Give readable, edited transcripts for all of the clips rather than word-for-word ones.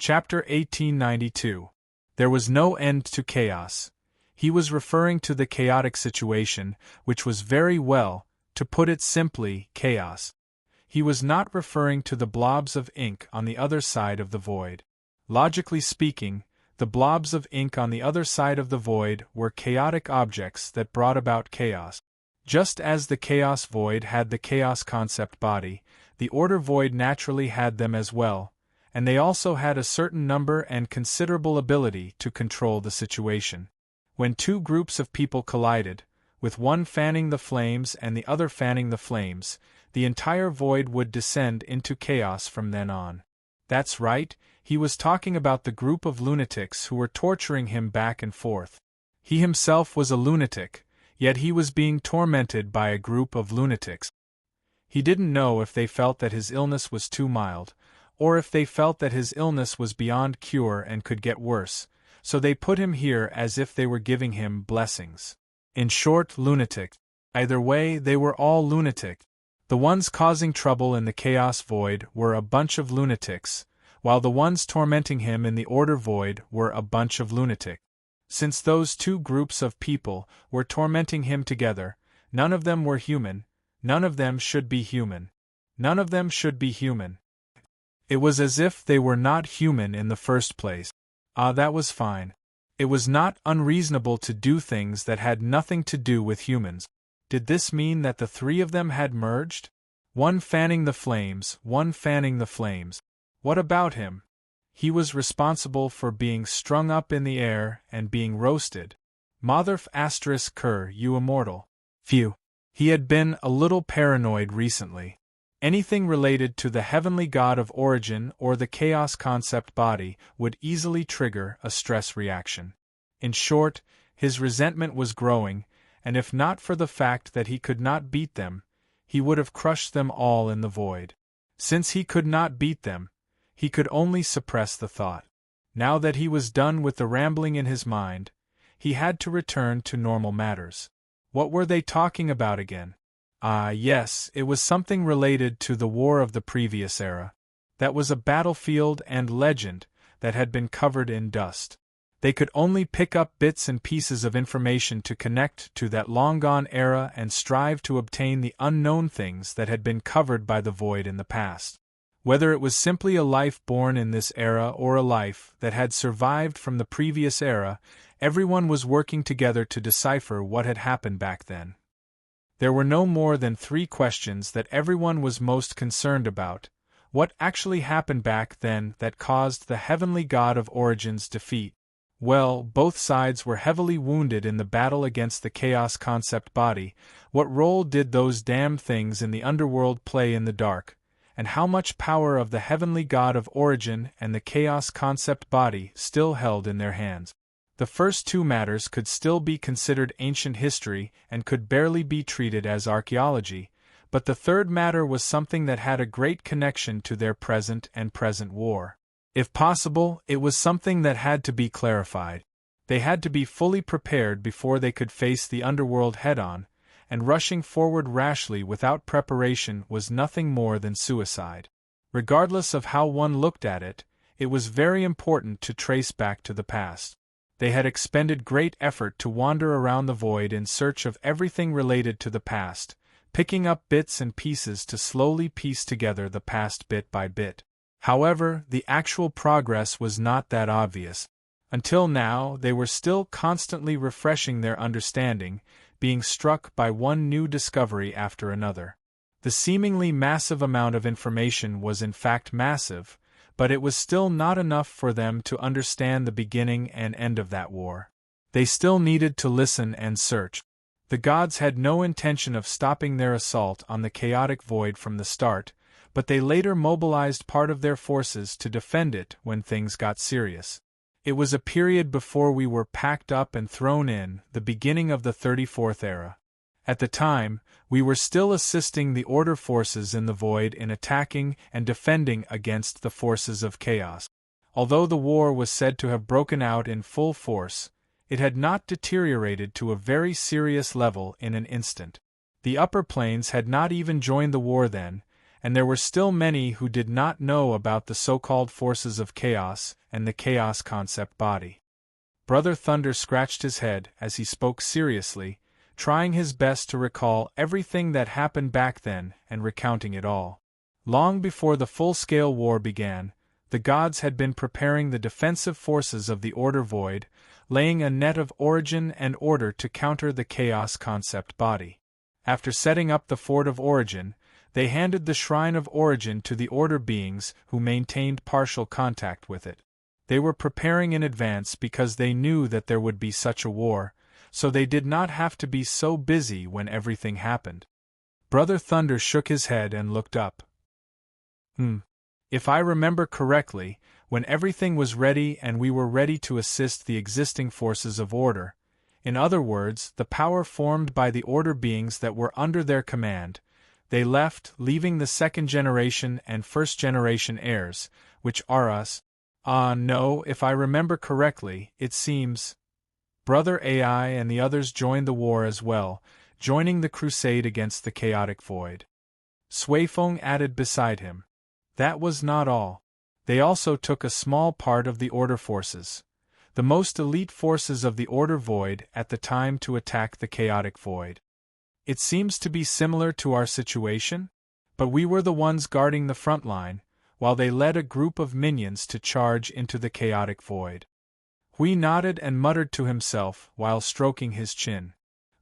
Chapter 1892. There was no end to chaos. He was referring to the chaotic situation, which was very well, to put it simply, chaos. He was not referring to the blobs of ink on the other side of the void. Logically speaking, the blobs of ink on the other side of the void were chaotic objects that brought about chaos. Just as the chaos void had the chaos concept body, the order void naturally had them as well, and they also had a certain number and considerable ability to control the situation. When two groups of people collided, with one fanning the flames and the other fanning the flames, the entire void would descend into chaos from then on. That's right, he was talking about the group of lunatics who were torturing him back and forth. He himself was a lunatic, yet he was being tormented by a group of lunatics. He didn't know if they felt that his illness was too mild, or if they felt that his illness was beyond cure and could get worse, so they put him here as if they were giving him blessings. In short, lunatic. Either way, they were all lunatic. The ones causing trouble in the chaos void were a bunch of lunatics, while the ones tormenting him in the order void were a bunch of lunatics. Since those two groups of people were tormenting him together, none of them were human, none of them should be human. None of them should be human. It was as if they were not human in the first place. That was fine. It was not unreasonable to do things that had nothing to do with humans. Did this mean that the three of them had merged? One fanning the flames, one fanning the flames. What about him? He was responsible for being strung up in the air and being roasted. Motherf * cur, you immortal. Phew. He had been a little paranoid recently. Anything related to the heavenly god of origin or the chaos concept body would easily trigger a stress reaction. In short, his resentment was growing, and if not for the fact that he could not beat them, he would have crushed them all in the void. Since he could not beat them, he could only suppress the thought. Now that he was done with the rambling in his mind, he had to return to normal matters. What were they talking about again? Yes, it was something related to the war of the previous era. That was a battlefield and legend that had been covered in dust. They could only pick up bits and pieces of information to connect to that long-gone era and strive to obtain the unknown things that had been covered by the void in the past. Whether it was simply a life born in this era or a life that had survived from the previous era, everyone was working together to decipher what had happened back then. There were no more than 3 questions that everyone was most concerned about. What actually happened back then that caused the heavenly god of origin's defeat? Well, both sides were heavily wounded in the battle against the chaos concept body. What role did those damned things in the underworld play in the dark? And how much power of the heavenly god of origin and the chaos concept body still held in their hands? The first 2 matters could still be considered ancient history and could barely be treated as archaeology, but the third matter was something that had a great connection to their present and present war. If possible, it was something that had to be clarified. They had to be fully prepared before they could face the underworld head-on, and rushing forward rashly without preparation was nothing more than suicide. Regardless of how one looked at it, it was very important to trace back to the past. They had expended great effort to wander around the void in search of everything related to the past, picking up bits and pieces to slowly piece together the past bit by bit. However, the actual progress was not that obvious. Until now, they were still constantly refreshing their understanding, being struck by one new discovery after another. The seemingly massive amount of information was in fact massive, but it was still not enough for them to understand the beginning and end of that war. They still needed to listen and search. The gods had no intention of stopping their assault on the chaotic void from the start, but they later mobilized part of their forces to defend it when things got serious. It was a period before we were packed up and thrown in, the beginning of the 34th era. At the time, we were still assisting the order forces in the void in attacking and defending against the forces of chaos. Although the war was said to have broken out in full force, it had not deteriorated to a very serious level in an instant. The upper planes had not even joined the war then, and there were still many who did not know about the so-called forces of chaos and the chaos concept body. Brother Thunder scratched his head as he spoke seriously, trying his best to recall everything that happened back then and recounting it all. Long before the full-scale war began, the gods had been preparing the defensive forces of the Order Void, laying a net of origin and order to counter the chaos concept body. After setting up the Fort of Origin, they handed the Shrine of Origin to the Order beings who maintained partial contact with it. They were preparing in advance because they knew that there would be such a war, so they did not have to be so busy when everything happened. Brother Thunder shook his head and looked up. If I remember correctly, when everything was ready and we were ready to assist the existing forces of order, in other words, the power formed by the Order beings that were under their command, they left, leaving the second-generation and first-generation heirs, which are us. No, if I remember correctly, it seems. Brother AI and the others joined the war as well, joining the crusade against the chaotic void. Suifeng added beside him. That was not all. They also took a small part of the Order forces, the most elite forces of the Order Void at the time, to attack the chaotic void. It seems to be similar to our situation, but we were the ones guarding the front line, while they led a group of minions to charge into the chaotic void. Hui nodded and muttered to himself while stroking his chin.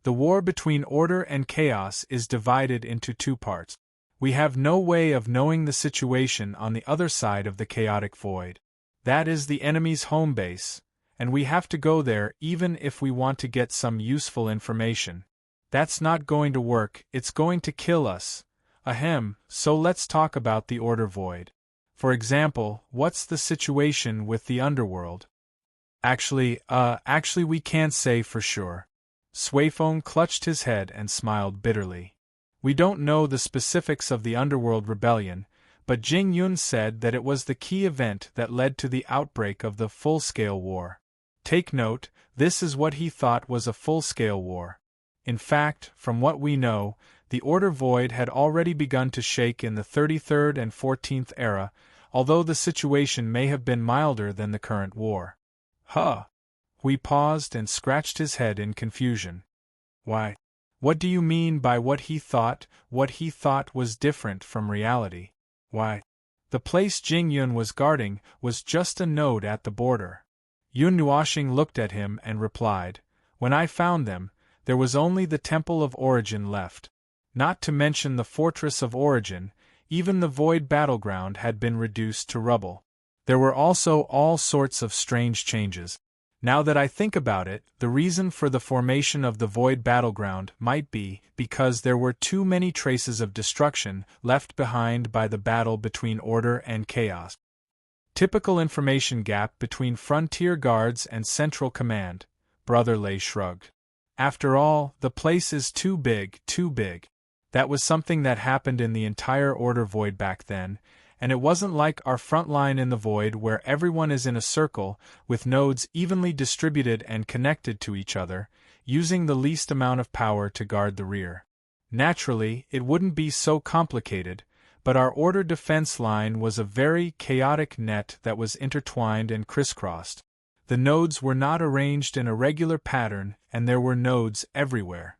The war between order and chaos is divided into two parts. We have no way of knowing the situation on the other side of the chaotic void. That is the enemy's home base, and we have to go there even if we want to get some useful information. That's not going to work, it's going to kill us. Ahem, so let's talk about the Order Void. For example, what's the situation with the underworld? Actually we can't say for sure. Suifeng clutched his head and smiled bitterly. We don't know the specifics of the Underworld Rebellion, but Jing Yun said that it was the key event that led to the outbreak of the full-scale war. Take note, this is what he thought was a full-scale war. In fact, from what we know, the Order Void had already begun to shake in the 33rd and 14th era, although the situation may have been milder than the current war. Hui paused and scratched his head in confusion. Why? What do you mean by what he thought was different from reality? Why? The place Jing Yun was guarding was just a node at the border. Yun Nuoxing looked at him and replied, When I found them, there was only the Temple of Origin left. Not to mention the Fortress of Origin, even the Void Battleground had been reduced to rubble. There were also all sorts of strange changes. Now that I think about it, the reason for the formation of the Void Battleground might be because there were too many traces of destruction left behind by the battle between order and chaos. Typical information gap between Frontier Guards and Central Command, Brother Lei shrugged. After all, the place is too big. That was something that happened in the entire Order Void back then, and it wasn't like our front line in the Void where everyone is in a circle, with nodes evenly distributed and connected to each other, using the least amount of power to guard the rear. Naturally, it wouldn't be so complicated, but our Order defense line was a very chaotic net that was intertwined and crisscrossed. The nodes were not arranged in a regular pattern, and there were nodes everywhere.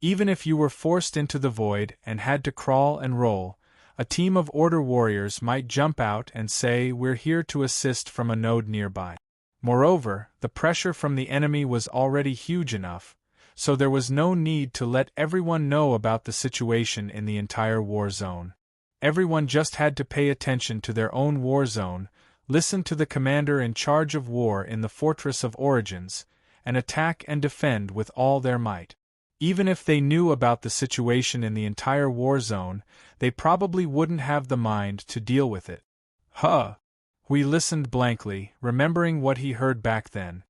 Even if you were forced into the Void and had to crawl and roll, a team of Order warriors might jump out and say, "We're here to assist," from a node nearby. Moreover, the pressure from the enemy was already huge enough, so there was no need to let everyone know about the situation in the entire war zone. Everyone just had to pay attention to their own war zone, listen to the commander in charge of war in the Fortress of Origins, and attack and defend with all their might. Even if they knew about the situation in the entire war zone, they probably wouldn't have the mind to deal with it. Hui listened blankly, remembering what he heard back then.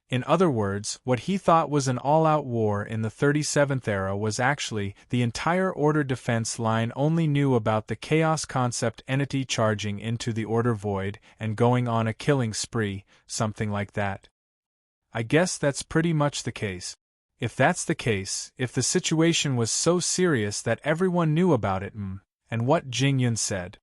In other words, what he thought was an all-out war in the 37th era was actually the entire Order defense line only knew about the Chaos Concept entity charging into the Order Void and going on a killing spree, something like that. I guess that's pretty much the case. If that's the case, if the situation was so serious that everyone knew about it, and and what Jingyun said.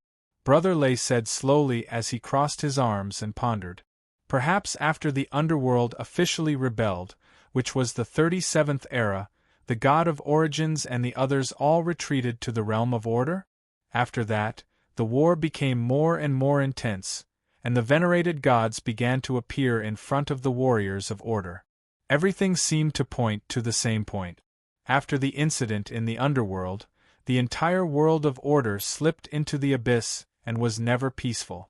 Brother Lei said slowly as he crossed his arms and pondered. Perhaps after the underworld officially rebelled, which was the 37th era, the god of origins and the others all retreated to the realm of order? After that, the war became more and more intense, and the venerated gods began to appear in front of the warriors of order. Everything seemed to point to the same point. After the incident in the underworld, the entire world of order slipped into the abyss and was never peaceful.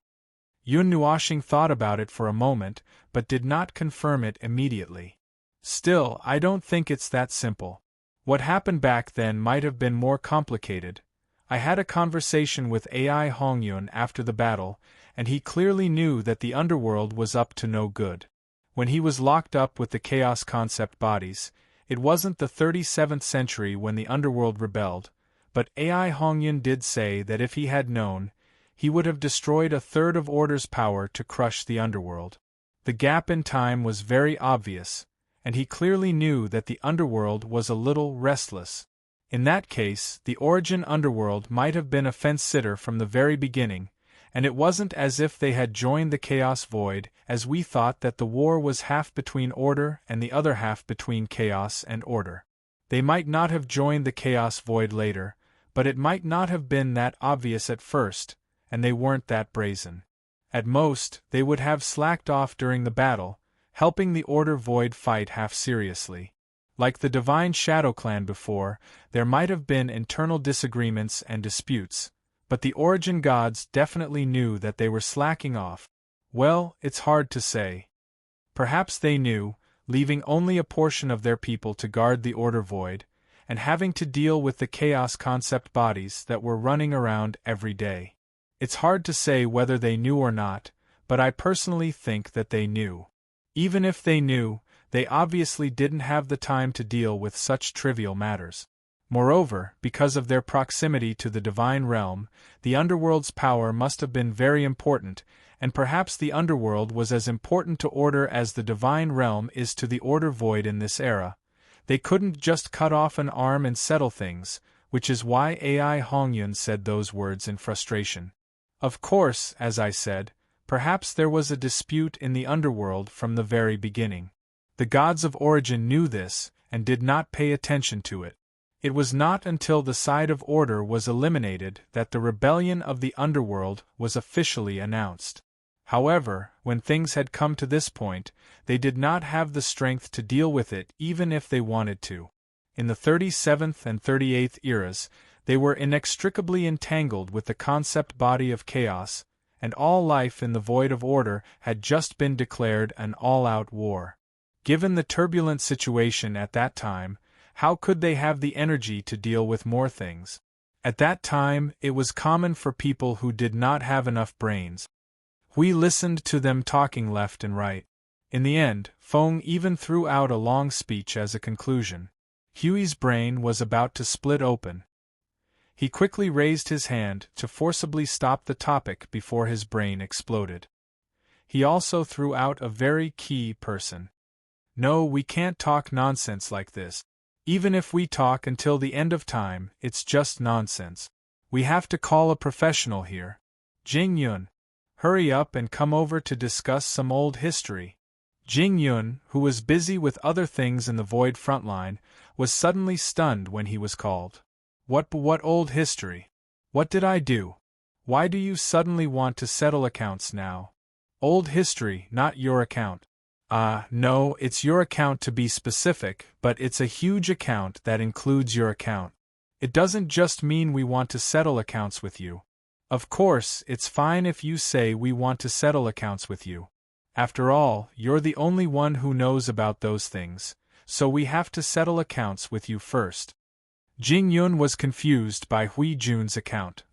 Yun Nuoxing thought about it for a moment, but did not confirm it immediately. Still, I don't think it's that simple. What happened back then might have been more complicated. I had a conversation with AI Hongyun after the battle, and he clearly knew that the underworld was up to no good. When he was locked up with the chaos concept bodies, it wasn't the 37th century when the underworld rebelled, but AI Hongyun did say that if he had known, he would have destroyed a third of Order's power to crush the underworld. The gap in time was very obvious, and he clearly knew that the underworld was a little restless. In that case, the origin underworld might have been a fence-sitter from the very beginning, and it wasn't as if they had joined the chaos void, as we thought that the war was half between order and the other half between chaos and order. They might not have joined the chaos void later, but it might not have been that obvious at first, and they weren't that brazen. At most, they would have slacked off during the battle, helping the Order Void fight half-seriously. Like the Divine Shadow Clan before, there might have been internal disagreements and disputes, but the Origin Gods definitely knew that they were slacking off. Well, it's hard to say. Perhaps they knew, leaving only a portion of their people to guard the Order Void, and having to deal with the Chaos Concept bodies that were running around every day. It's hard to say whether they knew or not, but I personally think that they knew. Even if they knew, they obviously didn't have the time to deal with such trivial matters. Moreover, because of their proximity to the divine realm, the underworld's power must have been very important, and perhaps the underworld was as important to Order as the divine realm is to the Order Void in this era. They couldn't just cut off an arm and settle things, which is why AI Hongyun said those words in frustration. Of course, as I said, perhaps there was a dispute in the underworld from the very beginning. The gods of origin knew this, and did not pay attention to it. It was not until the side of order was eliminated that the rebellion of the underworld was officially announced. However, when things had come to this point, they did not have the strength to deal with it even if they wanted to. In the 37th and 38th eras, they were inextricably entangled with the concept body of chaos, and all life in the void of order had just been declared an all-out war. Given the turbulent situation at that time, how could they have the energy to deal with more things? At that time, it was common for people who did not have enough brains. We listened to them talking left and right. In the end, Feng even threw out a long speech as a conclusion. Huey's brain was about to split open. He quickly raised his hand to forcibly stop the topic before his brain exploded. He also threw out a very key person. No, we can't talk nonsense like this. Even if we talk until the end of time, it's just nonsense. We have to call a professional here. Jing Yun, hurry up and come over to discuss some old history. Jing Yun, who was busy with other things in the Void frontline, was suddenly stunned when he was called. What old history? What did I do? Why do you suddenly want to settle accounts now? Old history, not your account. No, it's your account to be specific, but it's a huge account that includes your account. It doesn't just mean we want to settle accounts with you. Of course, it's fine if you say we want to settle accounts with you. After all, you're the only one who knows about those things, so we have to settle accounts with you first. Jing Yun was confused by Hui Jun's account.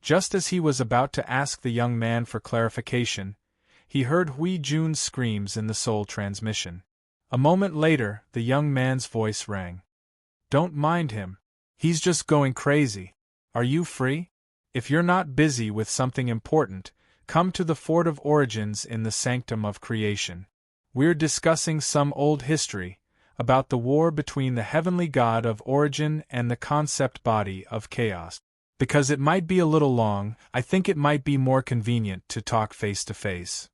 Just as he was about to ask the young man for clarification, he heard Hui Jun's screams in the soul transmission. A moment later, the young man's voice rang. Don't mind him. He's just going crazy. Are you free? If you're not busy with something important, come to the Fort of Origins in the Sanctum of Creation. We're discussing some old history, about the war between the heavenly god of origin and the concept body of chaos. Because it might be a little long, I think it might be more convenient to talk face to face.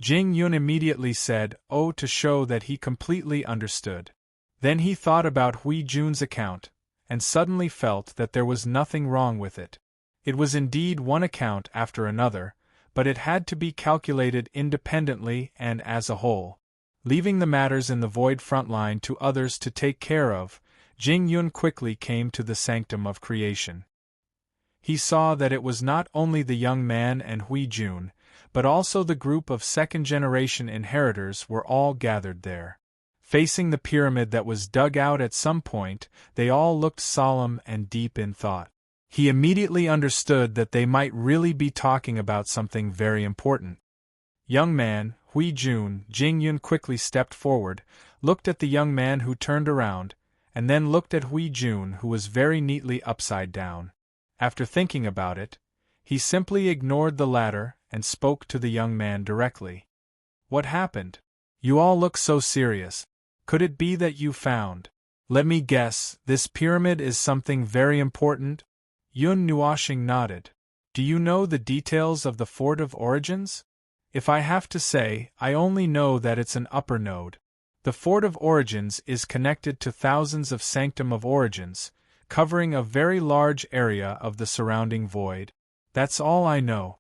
Jing Yun immediately said, "Oh," to show that he completely understood. Then he thought about Hui Jun's account, and suddenly felt that there was nothing wrong with it. It was indeed one account after another, but it had to be calculated independently and as a whole. Leaving the matters in the void frontline to others to take care of, Jing Yun quickly came to the sanctum of creation. He saw that it was not only the young man and Hui Jun, but also the group of second-generation inheritors were all gathered there. Facing the pyramid that was dug out at some point, they all looked solemn and deep in thought. He immediately understood that they might really be talking about something very important. "Young man, Hui Jun," Jing Yun quickly stepped forward, looked at the young man who turned around, and then looked at Hui Jun who was very neatly upside down. After thinking about it, he simply ignored the latter and spoke to the young man directly. "What happened? You all look so serious. Could it be that you found? Let me guess, this pyramid is something very important?" Yun Nuoshing nodded. "Do you know the details of the Fort of Origins?" "If I have to say, I only know that it's an upper node. The Fort of Origins is connected to thousands of Sanctum of Origins, covering a very large area of the surrounding void. That's all I know,"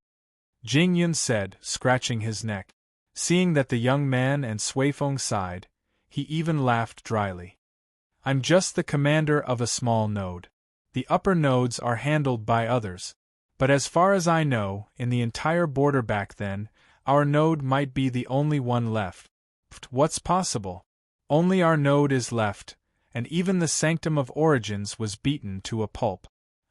Jing Yun said, scratching his neck. Seeing that the young man and Suifeng sighed, he even laughed dryly. "I'm just the commander of a small node. The upper nodes are handled by others. But as far as I know, in the entire border back then, our node might be the only one left. What's possible? Only our node is left, and even the Sanctum of Origins was beaten to a pulp.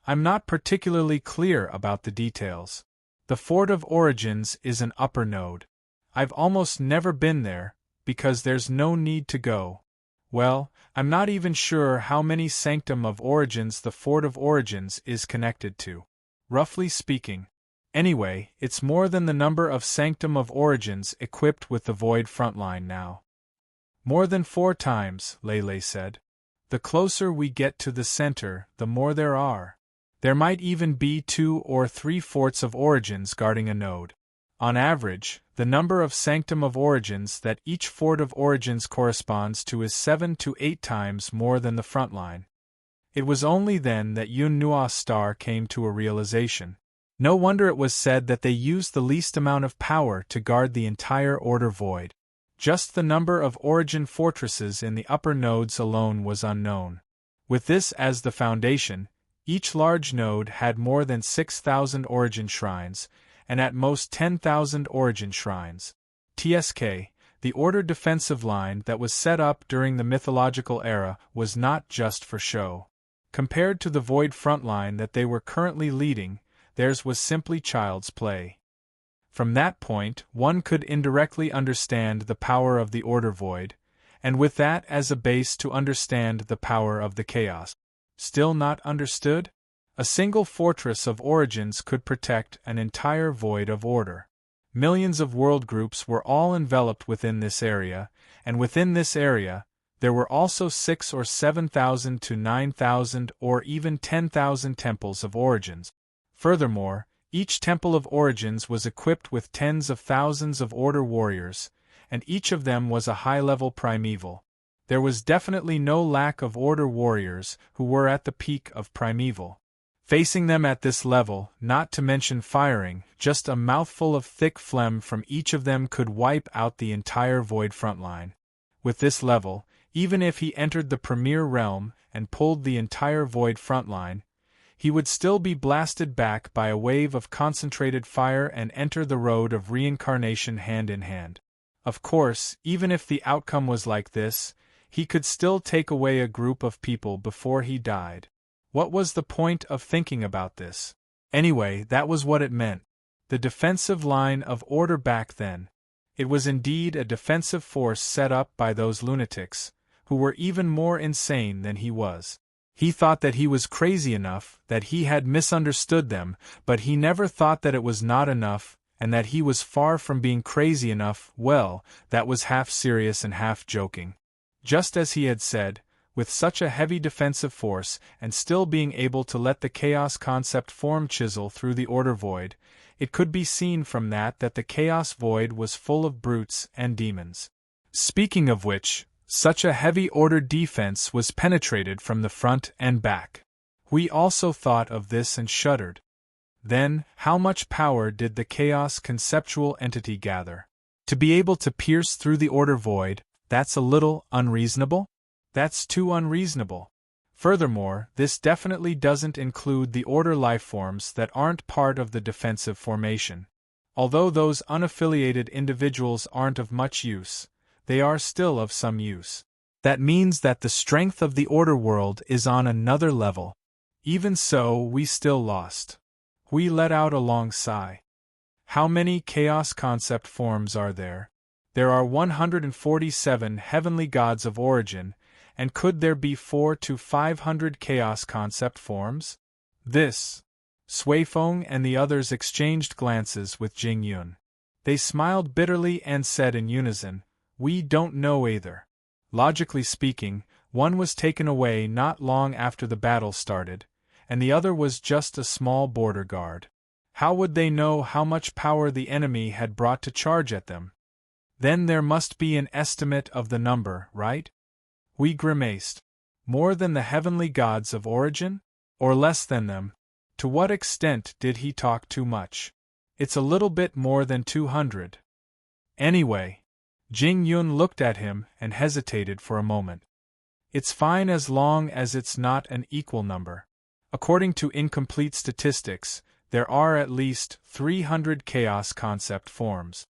I'm not particularly clear about the details. The Fort of Origins is an upper node. I've almost never been there, because there's no need to go. Well, I'm not even sure how many Sanctum of Origins the Fort of Origins is connected to. Roughly speaking. Anyway, it's more than the number of Sanctum of Origins equipped with the Void frontline now." "More than 4 times, Lei said. The closer we get to the center, the more there are. There might even be 2 or 3 forts of Origins guarding a node. On average, the number of Sanctum of Origins that each Fort of Origins corresponds to is 7 to 8 times more than the frontline." It was only then that Yun Nuo's star came to a realization. No wonder it was said that they used the least amount of power to guard the entire Order Void. Just the number of Origin fortresses in the upper nodes alone was unknown. With this as the foundation, each large node had more than 6,000 Origin shrines, and at most 10,000 Origin shrines. TSK, the Order defensive line that was set up during the mythological era, was not just for show. Compared to the Void frontline that they were currently leading, theirs was simply child's play. From that point, one could indirectly understand the power of the Order Void, and with that as a base to understand the power of the Chaos. Still not understood? A single fortress of Origins could protect an entire void of order. Millions of world groups were all enveloped within this area, and within this area, there were also 6 or 7,000 to 9,000 or even 10,000 temples of Origins. Furthermore, each temple of Origins was equipped with tens of thousands of Order warriors, and each of them was a high-level primeval. There was definitely no lack of Order warriors who were at the peak of primeval. Facing them at this level, not to mention firing, just a mouthful of thick phlegm from each of them could wipe out the entire Void frontline. With this level, even if he entered the Premier Realm and pulled the entire Void frontline, he would still be blasted back by a wave of concentrated fire and enter the road of reincarnation hand in hand. Of course, even if the outcome was like this, he could still take away a group of people before he died. What was the point of thinking about this? Anyway, that was what it meant. The defensive line of Order back then. It was indeed a defensive force set up by those lunatics, who were even more insane than he was. He thought that he was crazy enough, that he had misunderstood them, but he never thought that it was not enough, and that he was far from being crazy enough. Well, that was half serious and half joking. Just as he had said, With such a heavy defensive force and still being able to let the chaos concept form chisel through the order void, it could be seen from that the chaos void was full of brutes and demons. Speaking of which, such a heavy order defense was penetrated from the front and back. We also thought of this and shuddered. Then, how much power did the chaos conceptual entity gather? To be able to pierce through the order void, that's a little unreasonable? That's too unreasonable. Furthermore, this definitely doesn't include the order lifeforms that aren't part of the defensive formation. Although those unaffiliated individuals aren't of much use, they are still of some use. That means that the strength of the order world is on another level. Even so, we still lost. We let out a long sigh. How many chaos concept forms are there? There are 147 heavenly gods of origin, and could there be 400 to 500 chaos concept forms? Suifeng and the others exchanged glances with Jing Yun. They smiled bitterly and said in unison, "We don't know either." Logically speaking, one was taken away not long after the battle started, and the other was just a small border guard. How would they know how much power the enemy had brought to charge at them? Then there must be an estimate of the number, right? We grimaced. More than the heavenly gods of origin? Or less than them? To what extent did he talk too much? It's a little bit more than 200. Anyway. Jing Yun looked at him and hesitated for a moment. It's fine as long as it's not an equal number. According to incomplete statistics, there are at least 300 chaos concept forms.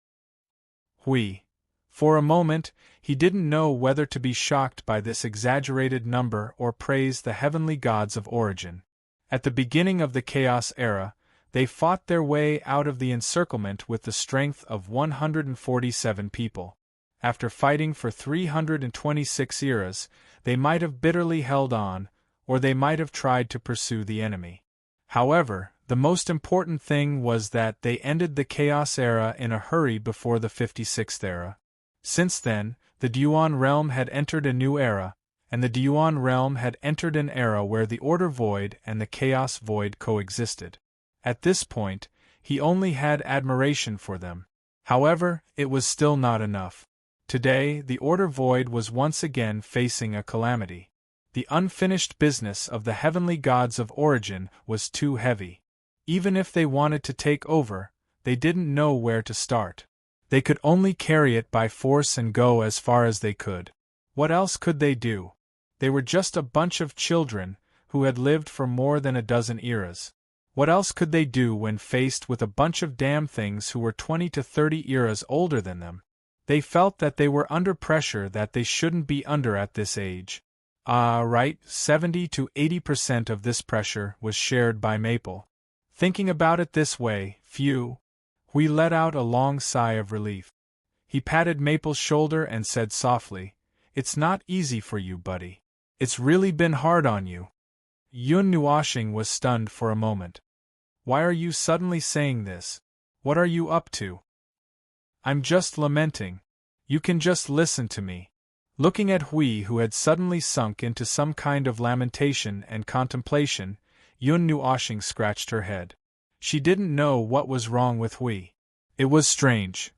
For a moment, he didn't know whether to be shocked by this exaggerated number or praise the heavenly gods of origin. At the beginning of the Chaos Era, they fought their way out of the encirclement with the strength of 147 people. After fighting for 326 eras, they might have bitterly held on, or they might have tried to pursue the enemy. However, the most important thing was that they ended the Chaos Era in a hurry before the 56th Era. Since then, the Duan realm had entered a new era, and the Duan realm had entered an era where the Order Void and the Chaos Void coexisted. At this point, he only had admiration for them. However, it was still not enough. Today, the Order Void was once again facing a calamity. The unfinished business of the heavenly gods of origin was too heavy. Even if they wanted to take over, they didn't know where to start. They could only carry it by force and go as far as they could. What else could they do? They were just a bunch of children who had lived for more than a dozen eras. What else could they do when faced with a bunch of damn things who were 20 to 30 eras older than them? They felt that they were under pressure that they shouldn't be under at this age. Right, 70 to 80% of this pressure was shared by Maple. Thinking about it this way, we let out a long sigh of relief. He patted Maple's shoulder and said softly, "It's not easy for you, buddy. It's really been hard on you." Yun Nuoshing was stunned for a moment. "Why are you suddenly saying this? What are you up to?" "I'm just lamenting. You can just listen to me." Looking at Hui, who had suddenly sunk into some kind of lamentation and contemplation, Yun Nuoshing scratched her head. She didn't know what was wrong with Hui. It was strange.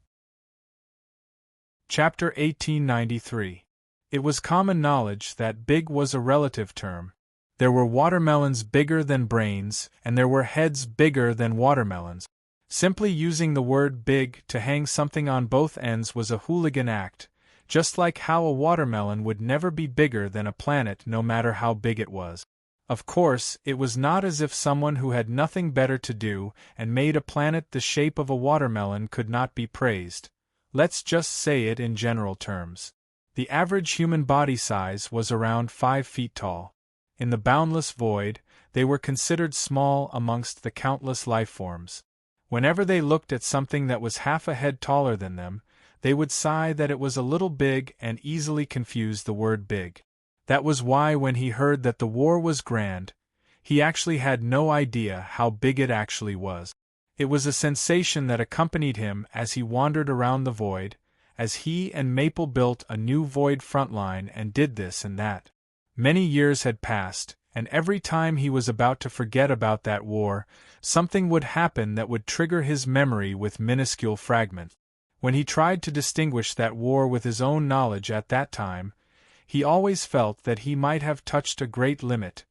Chapter 1893. It was common knowledge that big was a relative term. There were watermelons bigger than brains, and there were heads bigger than watermelons. Simply using the word big to hang something on both ends was a hooligan act, just like how a watermelon would never be bigger than a planet no matter how big it was. Of course, it was not as if someone who had nothing better to do and made a planet the shape of a watermelon could not be praised. Let's just say it in general terms. The average human body size was around 5 feet tall. In the boundless void, they were considered small amongst the countless life forms. Whenever they looked at something that was half a head taller than them, they would sigh that it was a little big and easily confuse the word big. That was why when he heard that the war was grand, he actually had no idea how big it actually was. It was a sensation that accompanied him as he wandered around the void, as he and Maple built a new void front line and did this and that. Many years had passed, and every time he was about to forget about that war, something would happen that would trigger his memory with minuscule fragments. When he tried to distinguish that war with his own knowledge at that time, he always felt that he might have touched a great limit.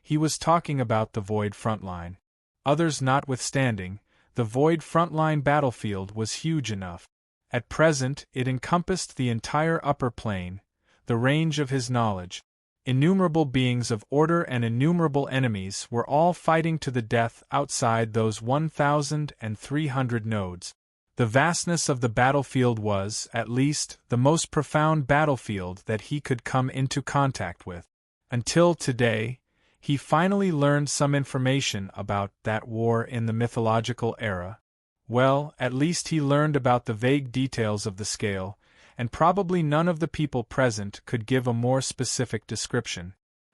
He was talking about the void frontline. Others notwithstanding, the void frontline battlefield was huge enough. At present, it encompassed the entire upper plane, the range of his knowledge. Innumerable beings of order and innumerable enemies were all fighting to the death outside those 1,300 nodes. The vastness of the battlefield was, at least, the most profound battlefield that he could come into contact with. Until today, he finally learned some information about that war in the mythological era. Well, at least he learned about the vague details of the scale, and probably none of the people present could give a more specific description.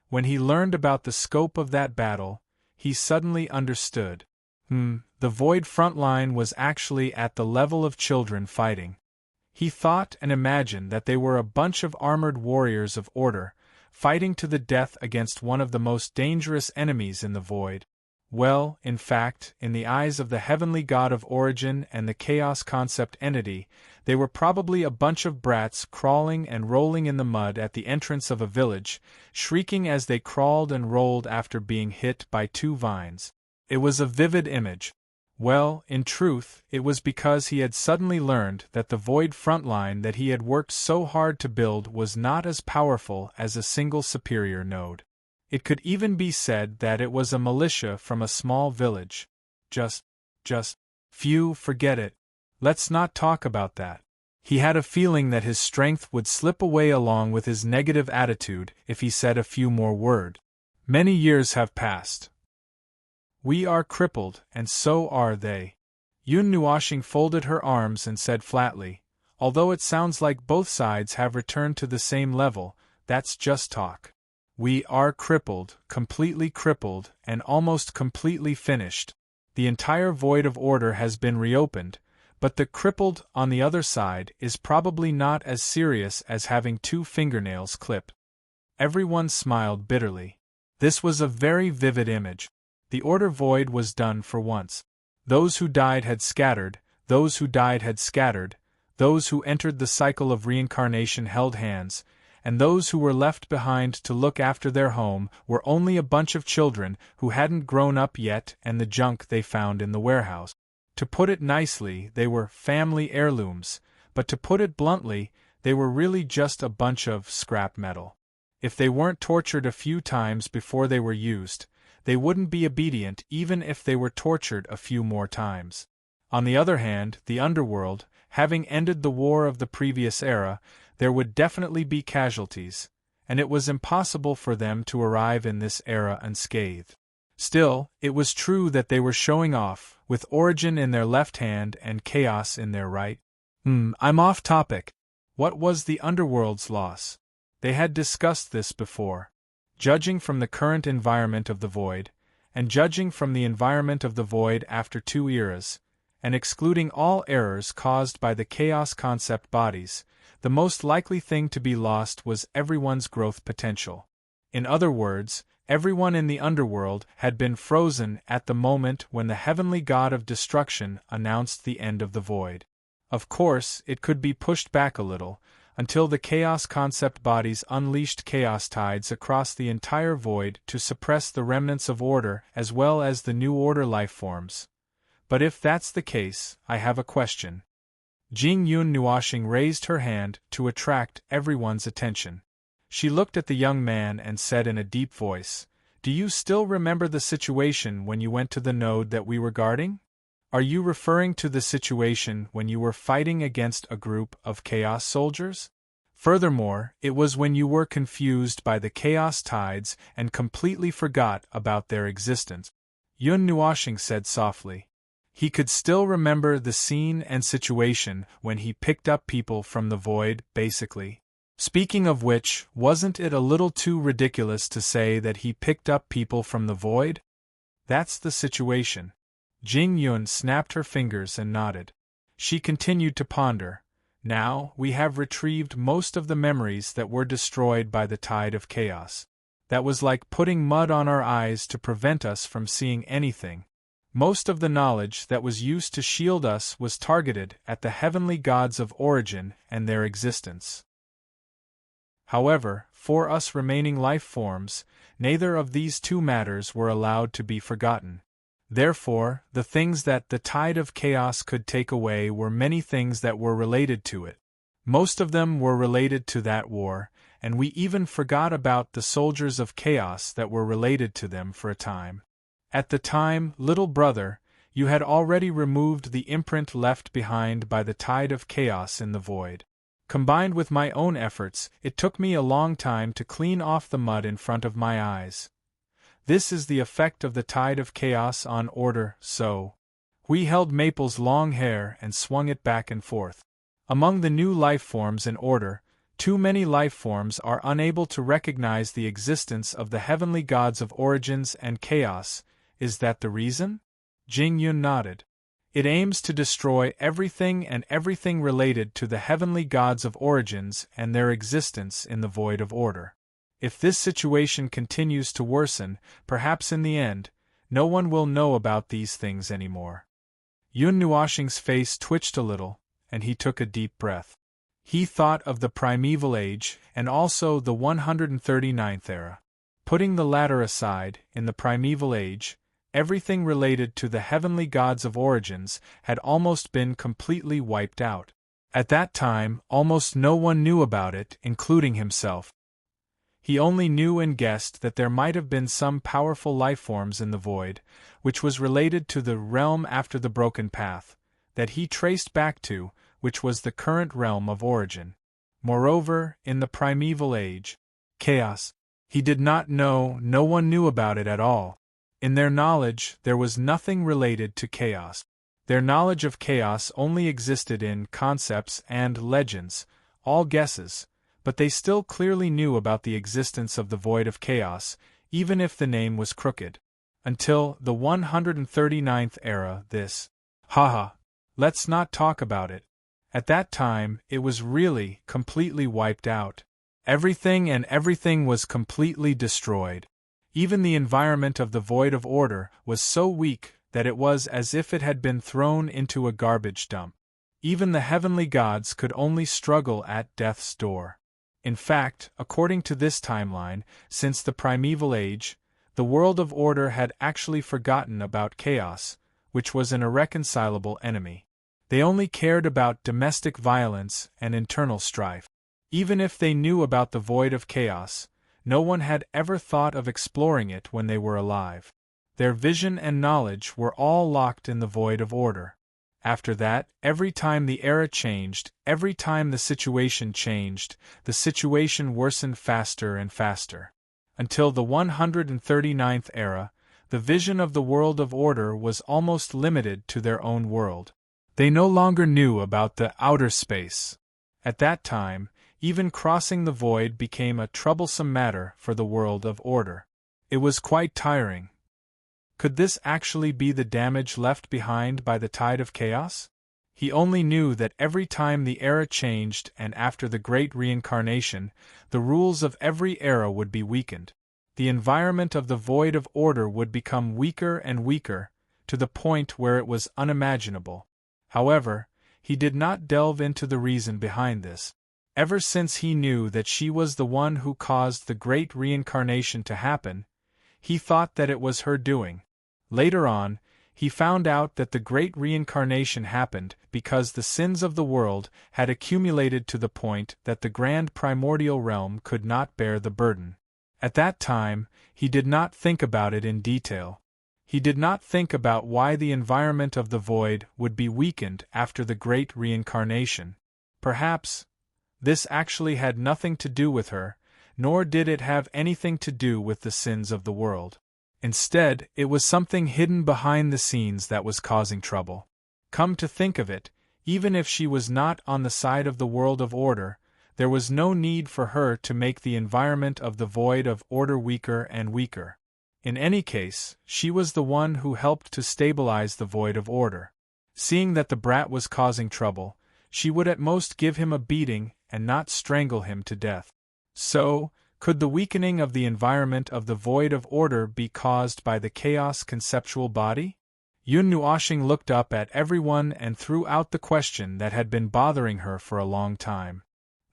When he learned about the scope of that battle, he suddenly understood. The void front line was actually at the level of children fighting. He thought and imagined that they were a bunch of armored warriors of order, fighting to the death against one of the most dangerous enemies in the void. Well, in fact, in the eyes of the heavenly god of origin and the chaos concept entity, they were probably a bunch of brats crawling and rolling in the mud at the entrance of a village, shrieking as they crawled and rolled after being hit by two vines. It was a vivid image. Well, in truth, it was because he had suddenly learned that the void frontline that he had worked so hard to build was not as powerful as a single superior node. It could even be said that it was a militia from a small village. Forget it. Let's not talk about that. He had a feeling that his strength would slip away along with his negative attitude if he said a few more words. Many years have passed. We are crippled, and so are they. Yun Nuashing folded her arms and said flatly, although it sounds like both sides have returned to the same level, that's just talk. We are crippled, and almost completely finished. The entire void of order has been reopened, but the crippled on the other side is probably not as serious as having 2 fingernails clipped. Everyone smiled bitterly. This was a very vivid image. The order void was done for once. Those who died had scattered, those who died had scattered, those who entered the cycle of reincarnation held hands, and those who were left behind to look after their home were only a bunch of children who hadn't grown up yet and the junk they found in the warehouse. To put it nicely, they were family heirlooms, but to put it bluntly, they were really just a bunch of scrap metal. If they weren't tortured a few times before they were used, they wouldn't be obedient even if they were tortured a few more times. On the other hand, the underworld, having ended the war of the previous era, there would definitely be casualties, and it was impossible for them to arrive in this era unscathed. Still, it was true that they were showing off, with origin in their left hand and chaos in their right. I'm off topic. What was the underworld's loss? They had discussed this before. Judging from the current environment of the void, and judging from the environment of the void after 2 eras, and excluding all errors caused by the chaos concept bodies, the most likely thing to be lost was everyone's growth potential. In other words, everyone in the underworld had been frozen at the moment when the heavenly god of destruction announced the end of the void. Of course, it could be pushed back a little, until the chaos concept bodies unleashed chaos tides across the entire void to suppress the remnants of order as well as the new order life forms. But if that's the case, I have a question. Jing Yun Nuashing raised her hand to attract everyone's attention. She looked at the young man and said in a deep voice, "Do you still remember the situation when you went to the node that we were guarding? Are you referring to the situation when you were fighting against a group of chaos soldiers? Furthermore, it was when you were confused by the chaos tides and completely forgot about their existence." Yun Nuashing said softly. He could still remember the scene and situation when he picked up people from the void, basically. Speaking of which, wasn't it a little too ridiculous to say that he picked up people from the void? That's the situation. Jing Yun snapped her fingers and nodded. She continued to ponder. Now, we have retrieved most of the memories that were destroyed by the tide of chaos. That was like putting mud on our eyes to prevent us from seeing anything. Most of the knowledge that was used to shield us was targeted at the heavenly gods of origin and their existence. However, for us remaining life forms, neither of these two matters were allowed to be forgotten. Therefore, the things that the tide of chaos could take away were many things that were related to it. Most of them were related to that war, and we even forgot about the soldiers of chaos that were related to them for a time. At the time, little brother, you had already removed the imprint left behind by the tide of chaos in the void. Combined with my own efforts, it took me a long time to clean off the mud in front of my eyes. This is the effect of the tide of chaos on order, so. We held Maple's long hair and swung it back and forth. Among the new life forms in order, too many life forms are unable to recognize the existence of the heavenly gods of origins and chaos. Is that the reason? Jing Yun nodded. It aims to destroy everything and everything related to the heavenly gods of origins and their existence in the void of order. If this situation continues to worsen, perhaps in the end, no one will know about these things anymore. Yun Nuoshing's face twitched a little, and he took a deep breath. He thought of the primeval age and also the 139th era. Putting the latter aside, in the primeval age, everything related to the heavenly gods of origins had almost been completely wiped out. At that time, almost no one knew about it, including himself. He only knew and guessed that there might have been some powerful life forms in the void, which was related to the realm after the broken path, that he traced back to, which was the current realm of origin. Moreover, in the primeval age, chaos, he did not know, no one knew about it at all. In their knowledge, there was nothing related to chaos. Their knowledge of chaos only existed in concepts and legends, all guesses, but they still clearly knew about the existence of the void of chaos, even if the name was crooked. Until the 139th era, this. Haha. Let's not talk about it. At that time, it was really, completely wiped out. Everything and everything was completely destroyed. Even the environment of the void of order was so weak that it was as if it had been thrown into a garbage dump. Even the heavenly gods could only struggle at death's door. In fact, according to this timeline, since the primeval age, the world of order had actually forgotten about chaos, which was an irreconcilable enemy. They only cared about domestic violence and internal strife. Even if they knew about the void of chaos, no one had ever thought of exploring it when they were alive. Their vision and knowledge were all locked in the void of order. After that, every time the era changed, every time the situation changed, the situation worsened faster and faster. Until the 139th era, the vision of the world of order was almost limited to their own world. They no longer knew about the outer space. At that time, even crossing the void became a troublesome matter for the world of order. It was quite tiring. Could this actually be the damage left behind by the tide of chaos? He only knew that every time the era changed and after the great reincarnation, the rules of every era would be weakened. The environment of the void of order would become weaker and weaker, to the point where it was unimaginable. However, he did not delve into the reason behind this. Ever since he knew that she was the one who caused the great reincarnation to happen, he thought that it was her doing. Later on, he found out that the great reincarnation happened because the sins of the world had accumulated to the point that the grand primordial realm could not bear the burden. At that time, he did not think about it in detail. He did not think about why the environment of the void would be weakened after the great reincarnation. Perhaps this actually had nothing to do with her, nor did it have anything to do with the sins of the world. Instead, it was something hidden behind the scenes that was causing trouble. Come to think of it, even if she was not on the side of the world of order, there was no need for her to make the environment of the void of order weaker and weaker. In any case, she was the one who helped to stabilize the void of order. Seeing that the brat was causing trouble, She would at most give him a beating and not strangle him to death. So, could the weakening of the environment of the void of order be caused by the chaos conceptual body? Yun Nuoxing looked up at everyone and threw out the question that had been bothering her for a long time.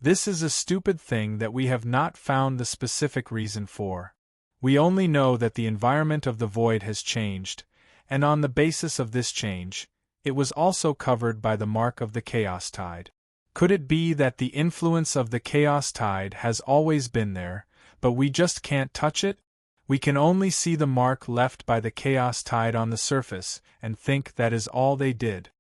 This is a stupid thing that we have not found the specific reason for. We only know that the environment of the void has changed, and on the basis of this change, it was also covered by the mark of the chaos tide. Could it be that the influence of the chaos tide has always been there, but we just can't touch it? We can only see the mark left by the chaos tide on the surface, and think that is all they did.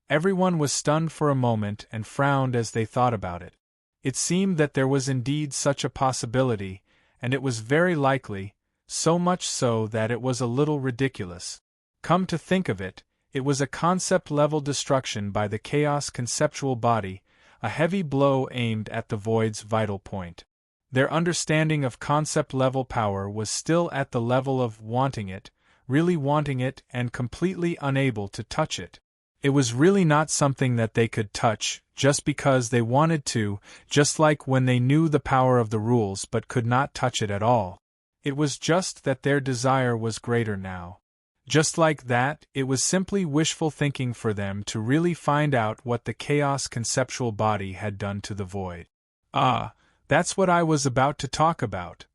Everyone was stunned for a moment and frowned as they thought about it. It seemed that there was indeed such a possibility, and it was very likely, so much so that it was a little ridiculous. Come to think of it, it was a concept-level destruction by the chaos conceptual body, a heavy blow aimed at the void's vital point. Their understanding of concept-level power was still at the level of wanting it, really wanting it and completely unable to touch it. It was really not something that they could touch, just because they wanted to, just like when they knew the power of the rules but could not touch it at all. It was just that their desire was greater now. Just like that, it was simply wishful thinking for them to really find out what the chaos conceptual body had done to the void. Ah, that's what I was about to talk about.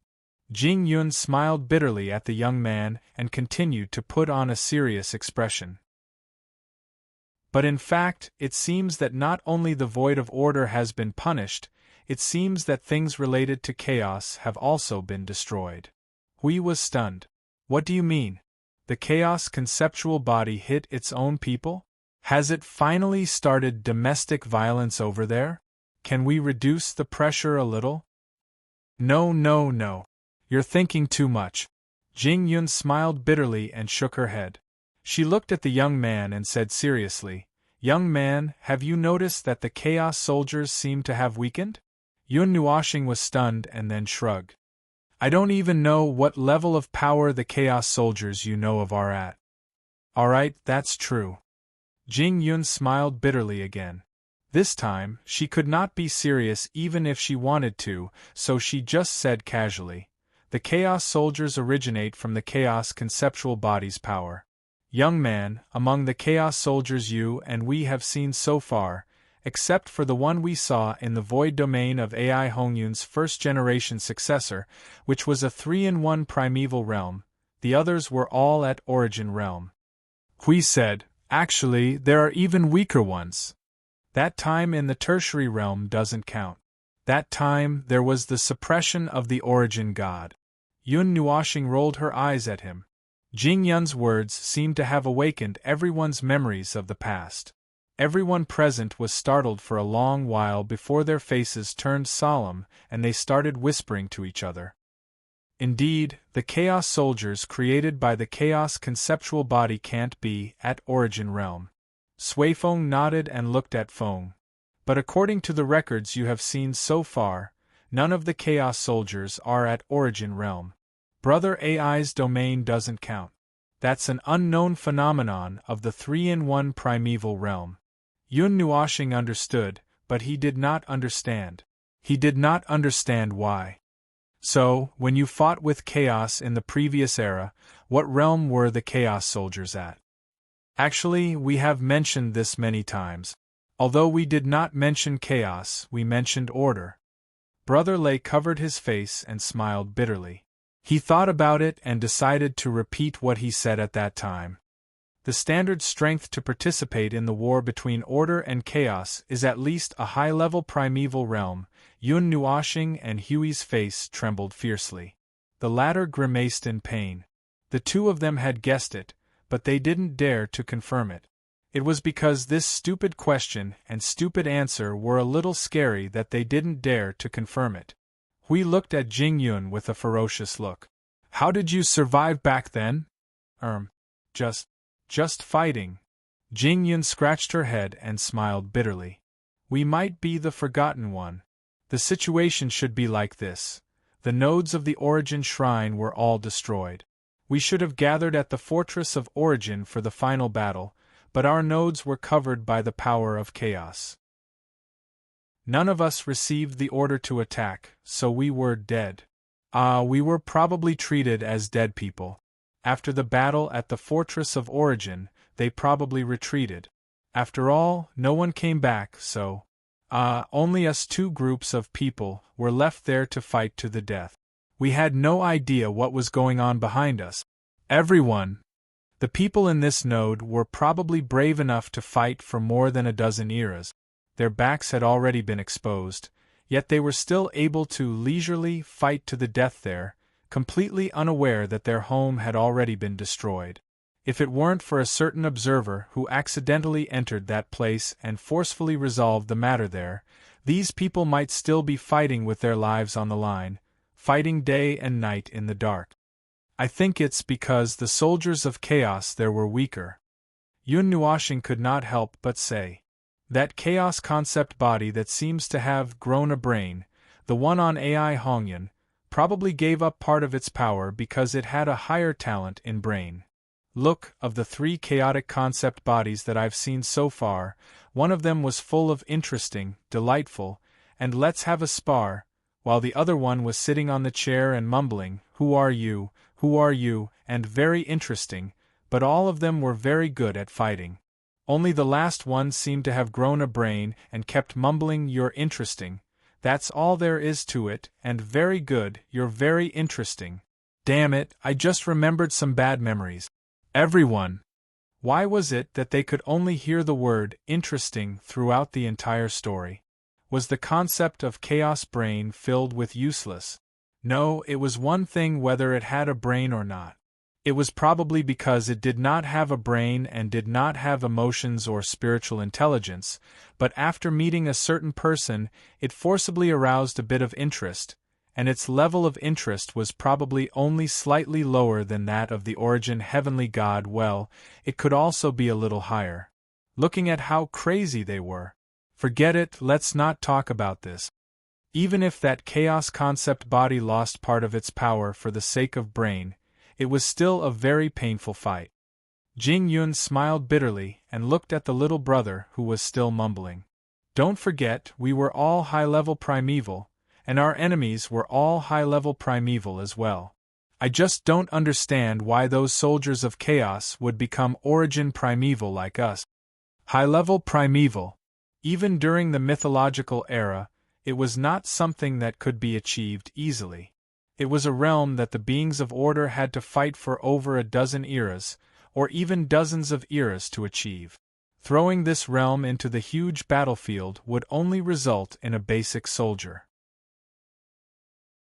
Jing Yun smiled bitterly at the young man and continued to put on a serious expression. But in fact, it seems that not only the void of order has been punished, it seems that things related to chaos have also been destroyed. Hui was stunned. What do you mean? The chaos conceptual body hit its own people? Has it finally started domestic violence over there? Can we reduce the pressure a little? No. You're thinking too much. Jing Yun smiled bitterly and shook her head. She looked at the young man and said seriously, "Young man, have you noticed that the chaos soldiers seem to have weakened?" Yun Nuoxing was stunned and then shrugged. "I don't even know what level of power the chaos soldiers you know of are at." "Alright, that's true." Jing Yun smiled bitterly again. This time, she could not be serious even if she wanted to, so she just said casually, "The chaos soldiers originate from the chaos conceptual body's power. Young man, among the chaos soldiers you and we have seen so far, except for the one we saw in the void domain of AI Hongyun's first-generation successor, which was a 3-in-1 primeval realm, the others were all at origin realm." Hui said, "Actually, there are even weaker ones. That time in the tertiary realm doesn't count. That time there was the suppression of the origin god." Yun Nuoxing rolled her eyes at him. Jing Yun's words seemed to have awakened everyone's memories of the past. Everyone present was startled for a long while before their faces turned solemn and they started whispering to each other. Indeed, the chaos soldiers created by the chaos conceptual body can't be at origin realm. Sui Feng nodded and looked at Feng. "But according to the records you have seen so far, none of the chaos soldiers are at origin realm. Brother AI's domain doesn't count. That's an unknown phenomenon of the 3-in-1 primeval realm." Yun Nuoxing understood, but he did not understand. He did not understand why. "So, when you fought with chaos in the previous era, what realm were the chaos soldiers at?" "Actually, we have mentioned this many times. Although we did not mention chaos, we mentioned order." Brother Lei covered his face and smiled bitterly. He thought about it and decided to repeat what he said at that time. The standard strength to participate in the war between order and chaos is at least a high-level primeval realm. Yun Nuoxing and Hui's face trembled fiercely. The latter grimaced in pain. The two of them had guessed it, but they didn't dare to confirm it. It was because this stupid question and stupid answer were a little scary that they didn't dare to confirm it. Hui looked at Jing Yun with a ferocious look. "How did you survive back then?" Just fighting." Jing Yun scratched her head and smiled bitterly. "We might be the forgotten one. The situation should be like this. The nodes of the Origin Shrine were all destroyed. We should have gathered at the Fortress of Origin for the final battle, but our nodes were covered by the power of chaos. None of us received the order to attack, so we were dead. We were probably treated as dead people. After the battle at the Fortress of Origin, they probably retreated. After all, no one came back, so only us two groups of people were left there to fight to the death. We had no idea what was going on behind us. Everyone, the people in this node, were probably brave enough to fight for more than a dozen eras. Their backs had already been exposed, yet they were still able to leisurely fight to the death there, completely unaware that their home had already been destroyed. If it weren't for a certain observer who accidentally entered that place and forcefully resolved the matter there, these people might still be fighting with their lives on the line, fighting day and night in the dark. I think it's because the soldiers of chaos there were weaker. Yun Nuashing could not help but say. That chaos concept body that seems to have grown a brain, the one on AI Hongyan, probably gave up part of its power because it had a higher talent in brain. Look, of the 3 chaotic concept bodies that I've seen so far, one of them was full of interesting, delightful, and let's have a spar, while the other one was sitting on the chair and mumbling, who are you, and very interesting, but all of them were very good at fighting. Only the last one seemed to have grown a brain and kept mumbling, you're interesting. That's all there is to it, and very good, you're very interesting. Damn it, I just remembered some bad memories. Everyone! Why was it that they could only hear the word interesting throughout the entire story? Was the concept of chaos brain filled with useless? No, it was one thing whether it had a brain or not. It was probably because it did not have a brain and did not have emotions or spiritual intelligence, but after meeting a certain person, it forcibly aroused a bit of interest, and its level of interest was probably only slightly lower than that of the Origin heavenly god. Well, it could also be a little higher. Looking at how crazy they were. Forget it, let's not talk about this. Even if that chaos concept body lost part of its power for the sake of brain, it was still a very painful fight. Jing Yun smiled bitterly and looked at the little brother who was still mumbling. Don't forget, we were all high-level primeval, and our enemies were all high-level primeval as well. I just don't understand why those soldiers of chaos would become Origin primeval like us. High-level primeval. Even during the mythological era, it was not something that could be achieved easily. It was a realm that the beings of order had to fight for over a dozen eras, or even dozens of eras to achieve. Throwing this realm into the huge battlefield would only result in a basic soldier.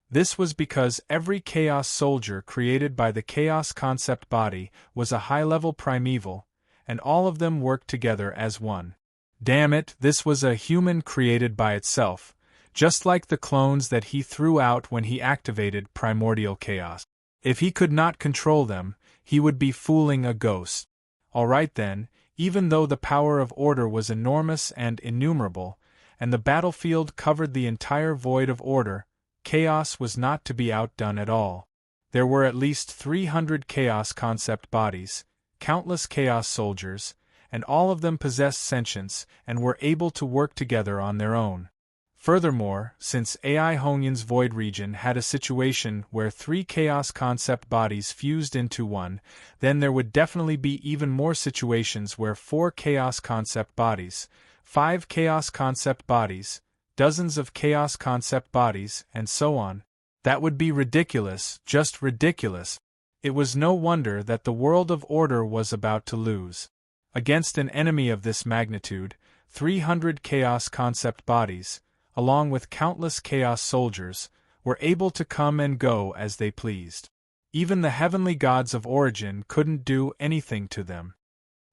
This was because every chaos soldier created by the chaos concept body was a high-level primeval, and all of them worked together as one. Damn it, this was a human created by itself, just like the clones that he threw out when he activated primordial chaos. If he could not control them, he would be fooling a ghost. Alright then, even though the power of order was enormous and innumerable, and the battlefield covered the entire void of order, chaos was not to be outdone at all. There were at least 300 chaos concept bodies, countless chaos soldiers, and all of them possessed sentience and were able to work together on their own. Furthermore, since AI Hongyan's void region had a situation where 3 chaos concept bodies fused into one, then there would definitely be even more situations where 4 chaos concept bodies, 5 chaos concept bodies, dozens of chaos concept bodies, and so on. That would be ridiculous, just ridiculous. It was no wonder that the world of order was about to lose. Against an enemy of this magnitude, 300 chaos concept bodies, along with countless chaos soldiers, were able to come and go as they pleased. Even the heavenly gods of Origin couldn't do anything to them.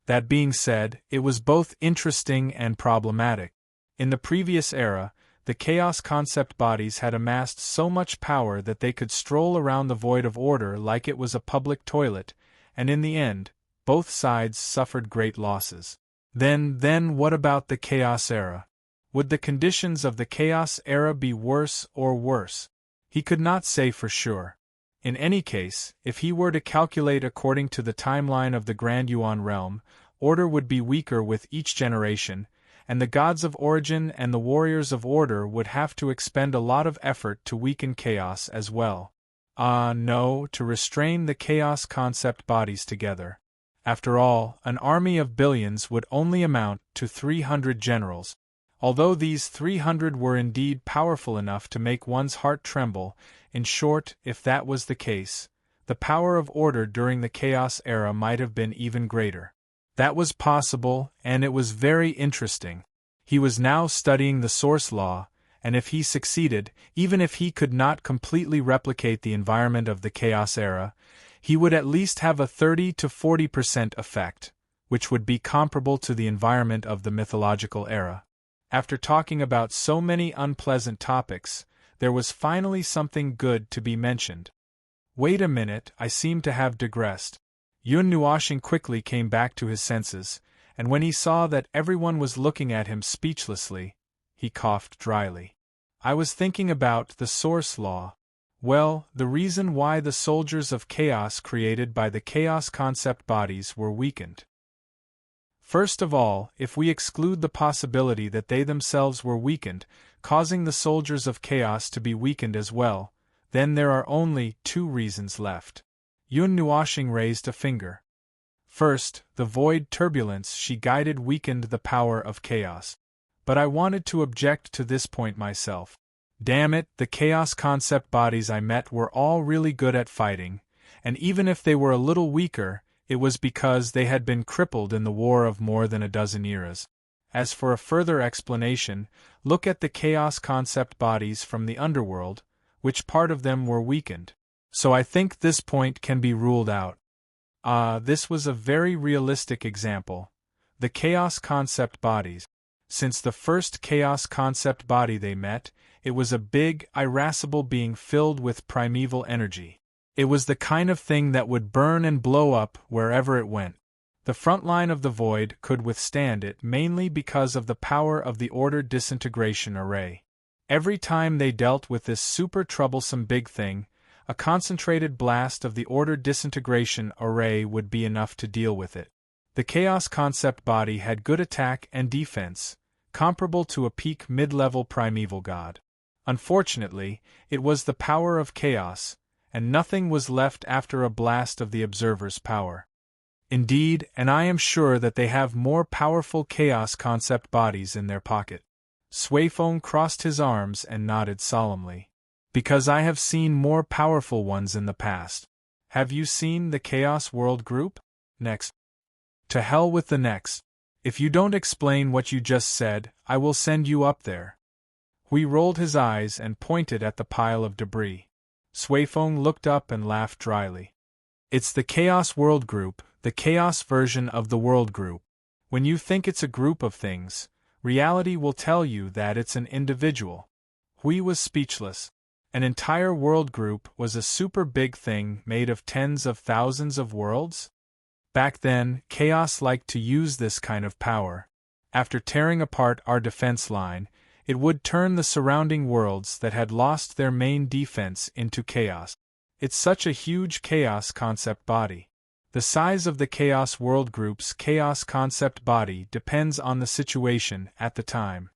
That being said, it was both interesting and problematic. In the previous era, the chaos concept bodies had amassed so much power that they could stroll around the void of order like it was a public toilet, and in the end, both sides suffered great losses. Then what about the chaos era? Would the conditions of the chaos era be worse or worse? He could not say for sure. In any case, if he were to calculate according to the timeline of the Grand Yuan realm, order would be weaker with each generation, and the gods of origin and the warriors of order would have to expend a lot of effort to weaken chaos as well. No, to restrain the chaos concept bodies together. After all, an army of billions would only amount to 300 generals. Although these 300 were indeed powerful enough to make one's heart tremble, in short, if that was the case, the power of order during the chaos era might have been even greater. That was possible, and it was very interesting. He was now studying the source law, and if he succeeded, even if he could not completely replicate the environment of the chaos era, he would at least have a 30 to 40% effect, which would be comparable to the environment of the mythological era. After talking about so many unpleasant topics, there was finally something good to be mentioned. Wait a minute, I seem to have digressed. Yun Nuoshing quickly came back to his senses, and when he saw that everyone was looking at him speechlessly, he coughed dryly. I was thinking about the source law. Well, the reason why the soldiers of chaos created by the chaos concept bodies were weakened. First of all, if we exclude the possibility that they themselves were weakened, causing the soldiers of chaos to be weakened as well, then there are only two reasons left. Yun Nuoshing raised a finger. First, the void turbulence she guided weakened the power of chaos. But I wanted to object to this point myself. Damn it, the chaos concept bodies I met were all really good at fighting, and even if they were a little weaker, it was because they had been crippled in the war of more than a dozen eras. As for a further explanation, look at the chaos concept bodies from the underworld, which part of them were weakened. So I think this point can be ruled out. This was a very realistic example. The chaos concept bodies. Since the first chaos concept body they met, it was a big, irascible being filled with primeval energy. It was the kind of thing that would burn and blow up wherever it went. The front line of the void could withstand it mainly because of the power of the ordered disintegration array. Every time they dealt with this super troublesome big thing, a concentrated blast of the ordered disintegration array would be enough to deal with it. The chaos concept body had good attack and defense, comparable to a peak mid-level primeval god. Unfortunately, it was the power of chaos, and nothing was left after a blast of the observer's power. Indeed, and I am sure that they have more powerful chaos concept bodies in their pocket. Suifeng crossed his arms and nodded solemnly. Because I have seen more powerful ones in the past. Have you seen the Chaos World Group? Next. To hell with the next. If you don't explain what you just said, I will send you up there. Hui rolled his eyes and pointed at the pile of debris. Suifeng looked up and laughed dryly. It's the Chaos World Group, the Chaos version of the World Group. When you think it's a group of things, reality will tell you that it's an individual. Hui was speechless. An entire world group was a super big thing made of tens of thousands of worlds? Back then, Chaos liked to use this kind of power. After tearing apart our defense line, it would turn the surrounding worlds that had lost their main defense into chaos. It's such a huge chaos concept body. The size of the Chaos World Group's chaos concept body depends on the situation at the time.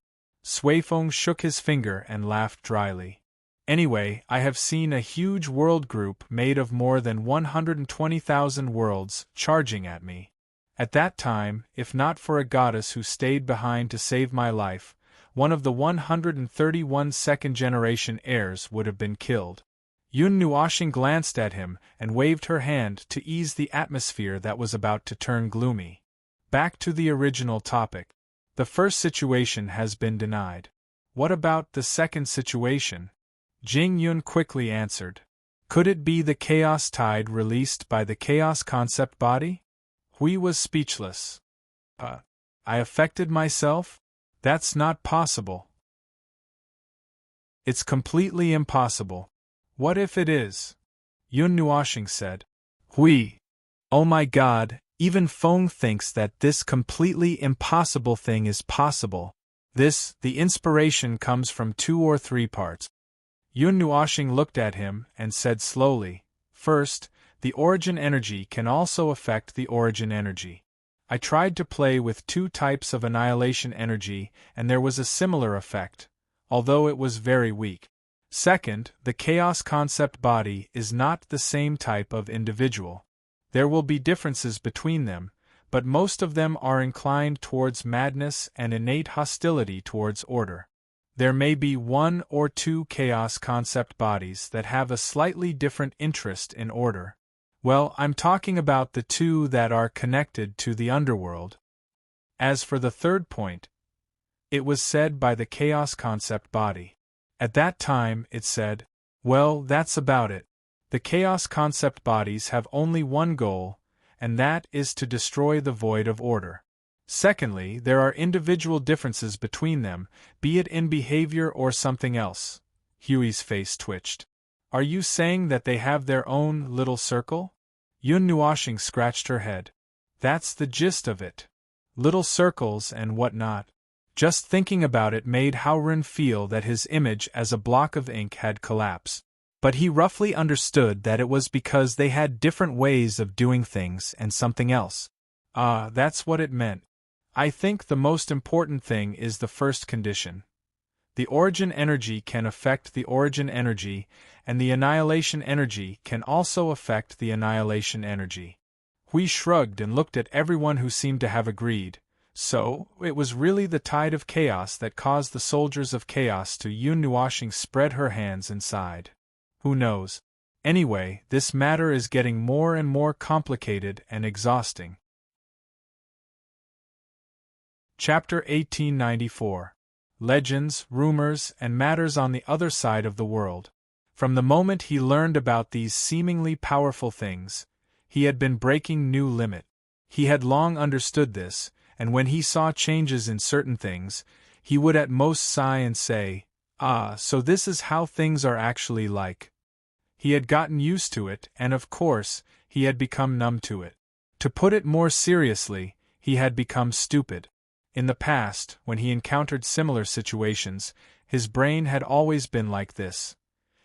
Suifeng shook his finger and laughed dryly. Anyway, I have seen a huge world group made of more than 120,000 worlds charging at me. At that time, if not for a goddess who stayed behind to save my life, one of the 131 second-generation heirs would have been killed. Yun Nuoshing glanced at him and waved her hand to ease the atmosphere that was about to turn gloomy. Back to the original topic. The first situation has been denied. What about the second situation? Jing Yun quickly answered. Could it be the chaos tide released by the chaos concept body? Hui was speechless. I affected myself? That's not possible. It's completely impossible. What if it is? Yun Nuoshing said. Hui. Oh my god, even Feng thinks that this completely impossible thing is possible. The inspiration comes from 2 or 3 parts. Yun Nuoshing looked at him and said slowly, first, the origin energy can also affect the origin energy. I tried to play with two types of annihilation energy, and there was a similar effect, although it was very weak. Second, the chaos concept body is not the same type of individual. There will be differences between them, but most of them are inclined towards madness and innate hostility towards order. There may be one or two chaos concept bodies that have a slightly different interest in order. Well, I'm talking about the two that are connected to the underworld. As for the third point, it was said by the chaos concept body. At that time, it said, well, that's about it. The chaos concept bodies have only one goal, and that is to destroy the void of order. Secondly, there are individual differences between them, be it in behavior or something else. Huey's face twitched. Are you saying that they have their own little circle? Yun Nuashing scratched her head. That's the gist of it. Little circles and what not. Just thinking about it made Howren feel that his image as a block of ink had collapsed. But he roughly understood that it was because they had different ways of doing things and something else. Ah, that's what it meant. I think the most important thing is the first condition. The origin energy can affect the origin energy, and the annihilation energy can also affect the annihilation energy. Hui shrugged and looked at everyone who seemed to have agreed. So, it was really the tide of chaos that caused the soldiers of chaos to. Yun Nuashing spread her hands and sighed. Who knows? Anyway, this matter is getting more and more complicated and exhausting. Chapter 1894. Legends, Rumors, and Matters on the Other Side of the World. From the moment he learned about these seemingly powerful things, he had been breaking new limit. He had long understood this, and when he saw changes in certain things, he would at most sigh and say, ah, so this is how things are actually like. He had gotten used to it, and of course, he had become numb to it. To put it more seriously, he had become stupid. In the past, when he encountered similar situations, his brain had always been like this.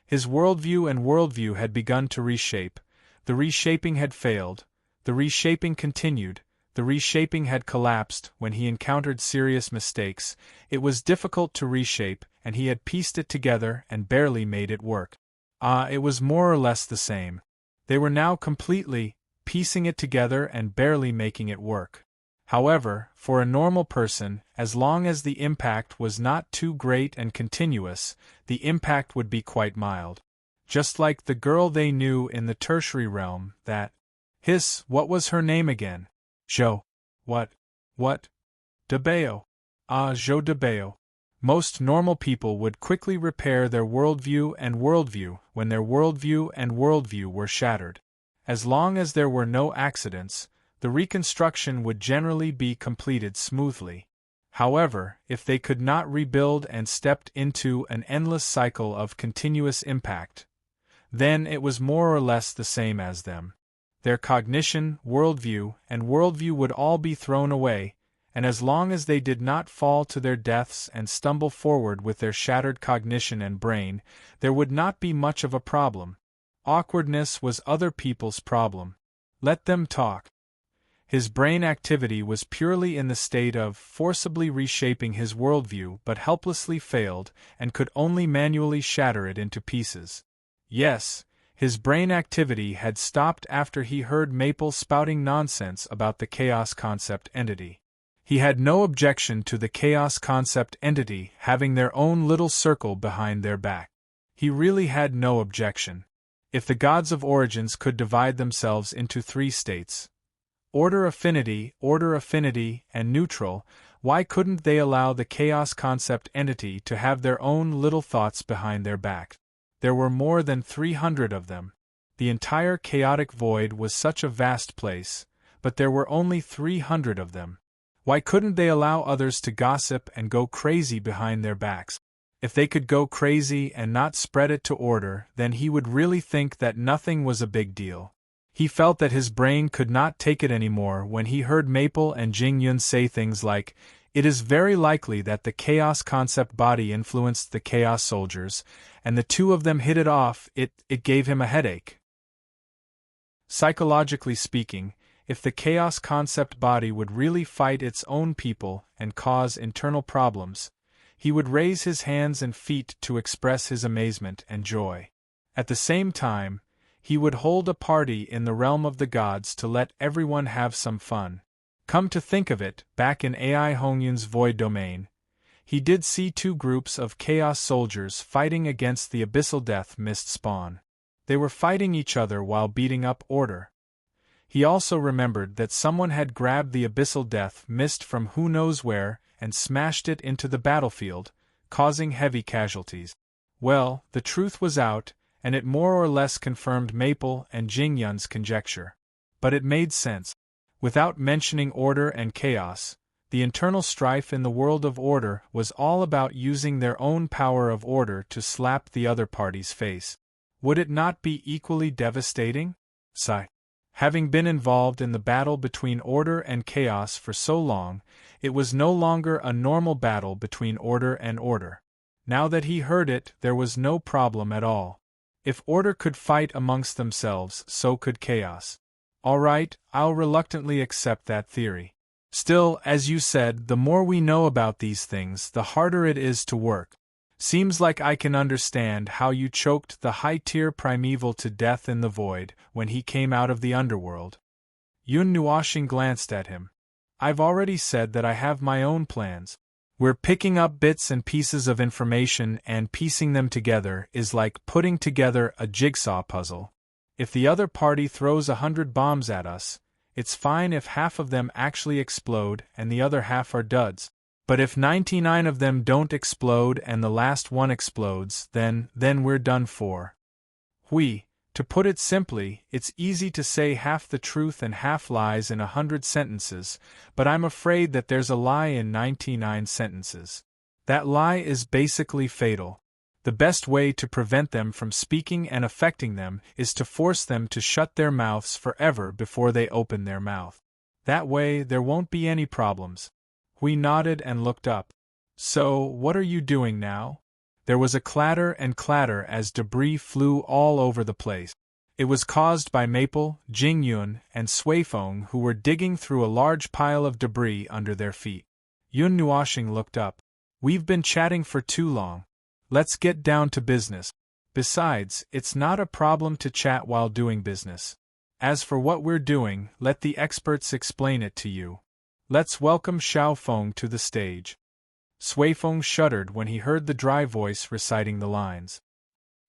His worldview had begun to reshape, the reshaping had failed, the reshaping continued, the reshaping had collapsed. When he encountered serious mistakes, it was difficult to reshape, and he had pieced it together and barely made it work. Ah, it was more or less the same. They were now completely piecing it together and barely making it work. However, for a normal person, as long as the impact was not too great and continuous, the impact would be quite mild. Just like the girl they knew in the tertiary realm, that what was her name again? Jo. What? Debeo. Ah, Jo Debeo. Most normal people would quickly repair their worldview when their worldview were shattered. As long as there were no accidents, the reconstruction would generally be completed smoothly. However, if they could not rebuild and stepped into an endless cycle of continuous impact, then it was more or less the same as them. Their cognition, worldview would all be thrown away, and as long as they did not fall to their deaths and stumble forward with their shattered cognition and brain, there would not be much of a problem. Awkwardness was other people's problem. Let them talk. His brain activity was purely in the state of forcibly reshaping his worldview but helplessly failed and could only manually shatter it into pieces. Yes, his brain activity had stopped after he heard Maple spouting nonsense about the chaos concept entity. He had no objection to the chaos concept entity having their own little circle behind their back. He really had no objection. If the gods of origins could divide themselves into three states, order affinity, and neutral, why couldn't they allow the chaos concept entity to have their own little thoughts behind their back? There were more than 300 of them. The entire chaotic void was such a vast place, but there were only 300 of them. Why couldn't they allow others to gossip and go crazy behind their backs? If they could go crazy and not spread it to order, then he would really think that nothing was a big deal. He felt that his brain could not take it anymore when he heard Maple and Jing Yun say things like, "It is very likely that the chaos concept body influenced the chaos soldiers, and the two of them hit it off, it gave him a headache." Psychologically speaking, If the chaos concept body would really fight its own people and cause internal problems, he would raise his hands and feet to express his amazement and joy. At the same time, he would hold a party in the realm of the gods to let everyone have some fun. Come to think of it, back in Ai Hongyun's void domain, he did see two groups of chaos soldiers fighting against the abyssal death mist spawn. They were fighting each other while beating up order. He also remembered that someone had grabbed the abyssal death mist from who knows where and smashed it into the battlefield, causing heavy casualties. Well, the truth was out, and it more or less confirmed Maple and Jingyun's conjecture. But it made sense. Without mentioning order and chaos, the internal strife in the world of order was all about using their own power of order to slap the other party's face. Would it not be equally devastating? Sigh. Having been involved in the battle between order and chaos for so long, it was no longer a normal battle between order and order. Now that he heard it, there was no problem at all. If order could fight amongst themselves, so could chaos. All right, I'll reluctantly accept that theory. Still, as you said, the more we know about these things, the harder it is to work. Seems like I can understand how you choked the high-tier primeval to death in the void when he came out of the underworld. Yun Nuoxing glanced at him. I've already said that I have my own plans. We're picking up bits and pieces of information and piecing them together is like putting together a jigsaw puzzle. If the other party throws 100 bombs at us, it's fine if half of them actually explode and the other half are duds. But if 99 of them don't explode and the last one explodes, then we're done for. To put it simply, it's easy to say half the truth and half lies in 100 sentences, but I'm afraid that there's a lie in 99 sentences. That lie is basically fatal. The best way to prevent them from speaking and affecting them is to force them to shut their mouths forever before they open their mouth. That way there won't be any problems. We nodded and looked up. So, what are you doing now? There was a clatter and clatter as debris flew all over the place. It was caused by Maple, Jingyun, and Suifeng, who were digging through a large pile of debris under their feet. Yun Nuoxing looked up. We've been chatting for too long. Let's get down to business. Besides, it's not a problem to chat while doing business. As for what we're doing, let the experts explain it to you. Let's welcome Xiaofeng to the stage. Suifeng shuddered when he heard the dry voice reciting the lines.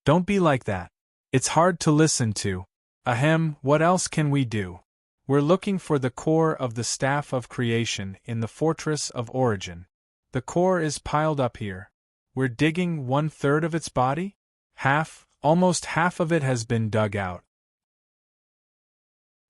Don't be like that. It's hard to listen to. Ahem, what else can we do? We're looking for the core of the staff of creation in the fortress of origin. The core is piled up here. We're digging 1/3 of its body? Almost half of it has been dug out.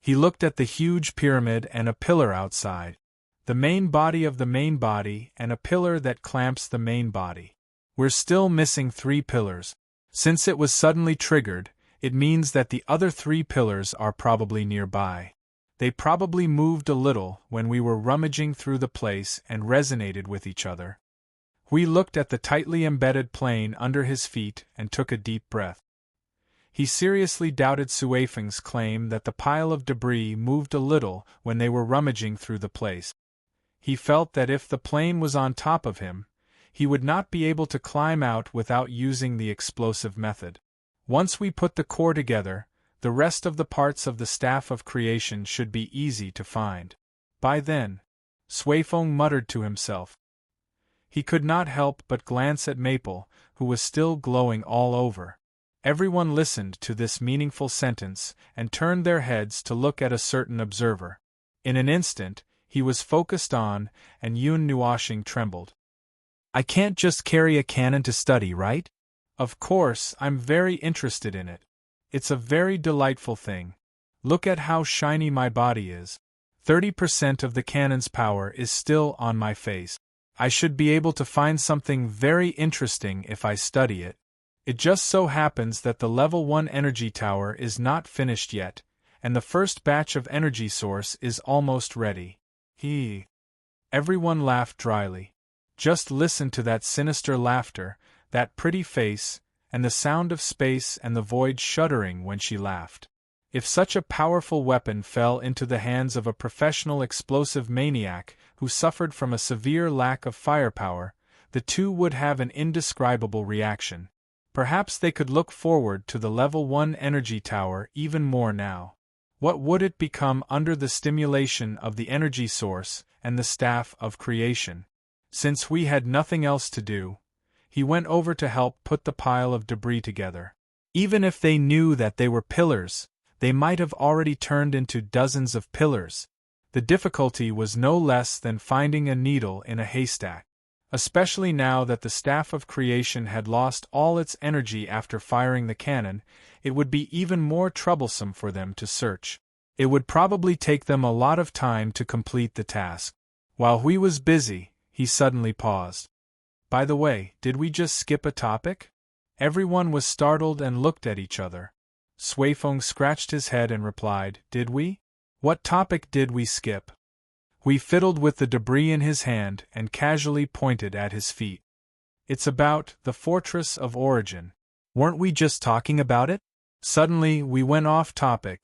He looked at the huge pyramid and a pillar outside. The main body of the main body and a pillar that clamps the main body. We're still missing 3 pillars. Since it was suddenly triggered, it means that the other 3 pillars are probably nearby. They probably moved a little when we were rummaging through the place and resonated with each other. We looked at the tightly embedded plane under his feet and took a deep breath. He seriously doubted Suifeng's claim that the pile of debris moved a little when they were rummaging through the place. He felt that if the plane was on top of him, he would not be able to climb out without using the explosive method. Once we put the core together, the rest of the parts of the staff of creation should be easy to find. By then, Suifeng muttered to himself. He could not help but glance at Maple, who was still glowing all over. Everyone listened to this meaningful sentence and turned their heads to look at a certain observer. In an instant, he was focused on, and Yun Nuoxing trembled. I can't just carry a cannon to study, right? Of course, I'm very interested in it. It's a very delightful thing. Look at how shiny my body is. 30% of the cannon's power is still on my face. I should be able to find something very interesting if I study it. It just so happens that the level 1 energy tower is not finished yet, and the first batch of energy source is almost ready. Everyone laughed dryly. Just listen to that sinister laughter, that pretty face, and the sound of space and the void shuddering when she laughed. If such a powerful weapon fell into the hands of a professional explosive maniac who suffered from a severe lack of firepower, the two would have an indescribable reaction. Perhaps they could look forward to the Level 1 energy tower even more now. What would it become under the stimulation of the energy source and the staff of creation? Since we had nothing else to do, he went over to help put the pile of debris together. Even if they knew that they were pillars, they might have already turned into dozens of pillars. The difficulty was no less than finding a needle in a haystack. Especially now that the staff of creation had lost all its energy after firing the cannon, it would be even more troublesome for them to search. It would probably take them a lot of time to complete the task. While he was busy, he suddenly paused. By the way, did we just skip a topic? Everyone was startled and looked at each other. Suifeng scratched his head and replied, Did we? What topic did we skip? He fiddled with the debris in his hand and casually pointed at his feet. It's about the Fortress of Origin. Weren't we just talking about it? Suddenly, we went off topic.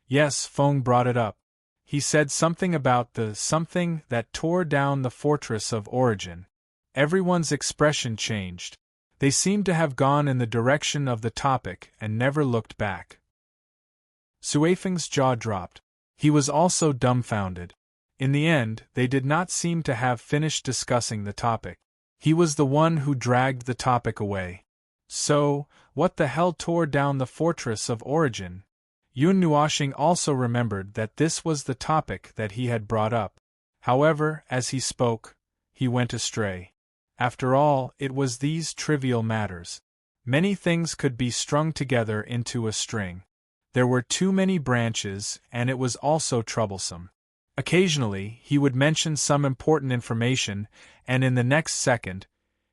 Yes, Feng brought it up. He said something about the something that tore down the Fortress of Origin. Everyone's expression changed. They seemed to have gone in the direction of the topic and never looked back. Suifeng's jaw dropped. He was also dumbfounded. In the end, they did not seem to have finished discussing the topic. He was the one who dragged the topic away. So, what the hell tore down the Fortress of Origin? Yun Nuoxing also remembered that this was the topic that he had brought up. However, as he spoke, he went astray. After all, it was these trivial matters. Many things could be strung together into a string. There were too many branches, and it was also troublesome. Occasionally, he would mention some important information, and in the next second,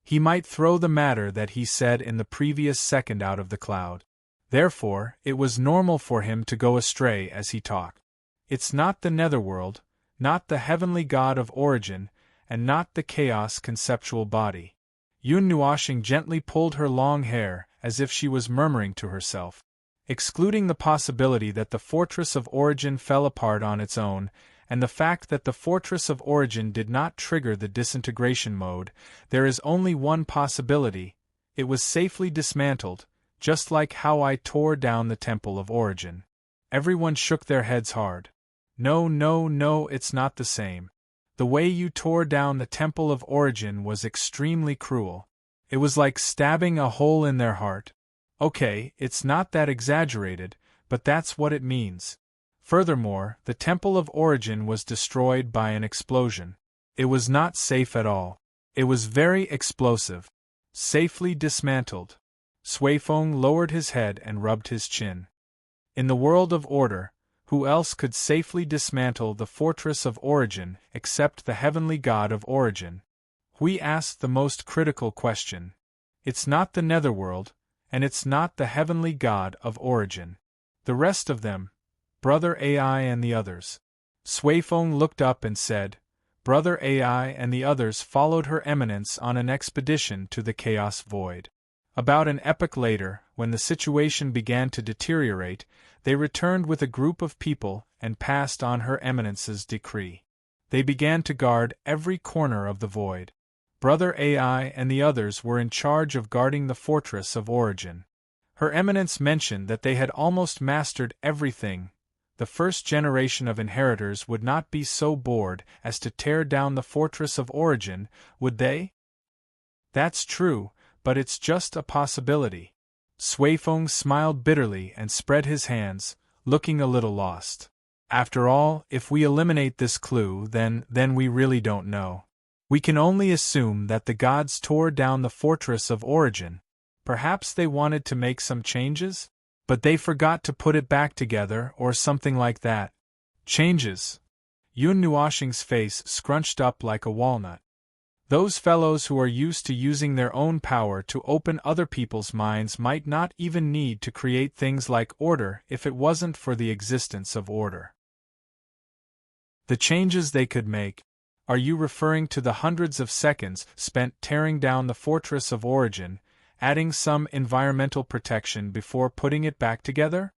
he might throw the matter that he said in the previous second out of the cloud. Therefore, it was normal for him to go astray as he talked. It's not the netherworld, not the heavenly god of origin, and not the chaos conceptual body. Yun Nuoxing gently pulled her long hair, as if she was murmuring to herself. Excluding the possibility that the Fortress of Origin fell apart on its own, and the fact that the Fortress of Origin did not trigger the disintegration mode, there is only one possibility: it was safely dismantled, just like how I tore down the Temple of Origin. Everyone shook their heads hard. No, it's not the same. The way you tore down the Temple of Origin was extremely cruel. It was like stabbing a hole in their heart. Okay, it's not that exaggerated, but that's what it means. Furthermore, the Temple of Origin was destroyed by an explosion. It was not safe at all. It was very explosive. Safely dismantled. Suifeng lowered his head and rubbed his chin. In the world of order, who else could safely dismantle the Fortress of Origin except the heavenly god of origin? We asked the most critical question. It's not the netherworld, and it's not the heavenly god of origin. The rest of them, Brother AI and the others. Suifeng looked up and said, Brother AI and the others followed Her Eminence on an expedition to the Chaos Void. About an epoch later, when the situation began to deteriorate, they returned with a group of people and passed on Her Eminence's decree. They began to guard every corner of the void. Brother AI and the others were in charge of guarding the Fortress of Origin. Her Eminence mentioned that they had almost mastered everything. The first generation of inheritors would not be so bored as to tear down the Fortress of Origin, would they? That's true, but it's just a possibility. Suifeng smiled bitterly and spread his hands, looking a little lost. After all, if we eliminate this clue, then we really don't know. We can only assume that the gods tore down the Fortress of Origin. Perhaps they wanted to make some changes? But they forgot to put it back together or something like that. Changes. Yun Nuoxing's face scrunched up like a walnut. Those fellows who are used to using their own power to open other people's minds might not even need to create things like order if it wasn't for the existence of order. The changes they could make. Are you referring to the hundreds of seconds spent tearing down the Fortress of Origin, adding some environmental protection before putting it back together?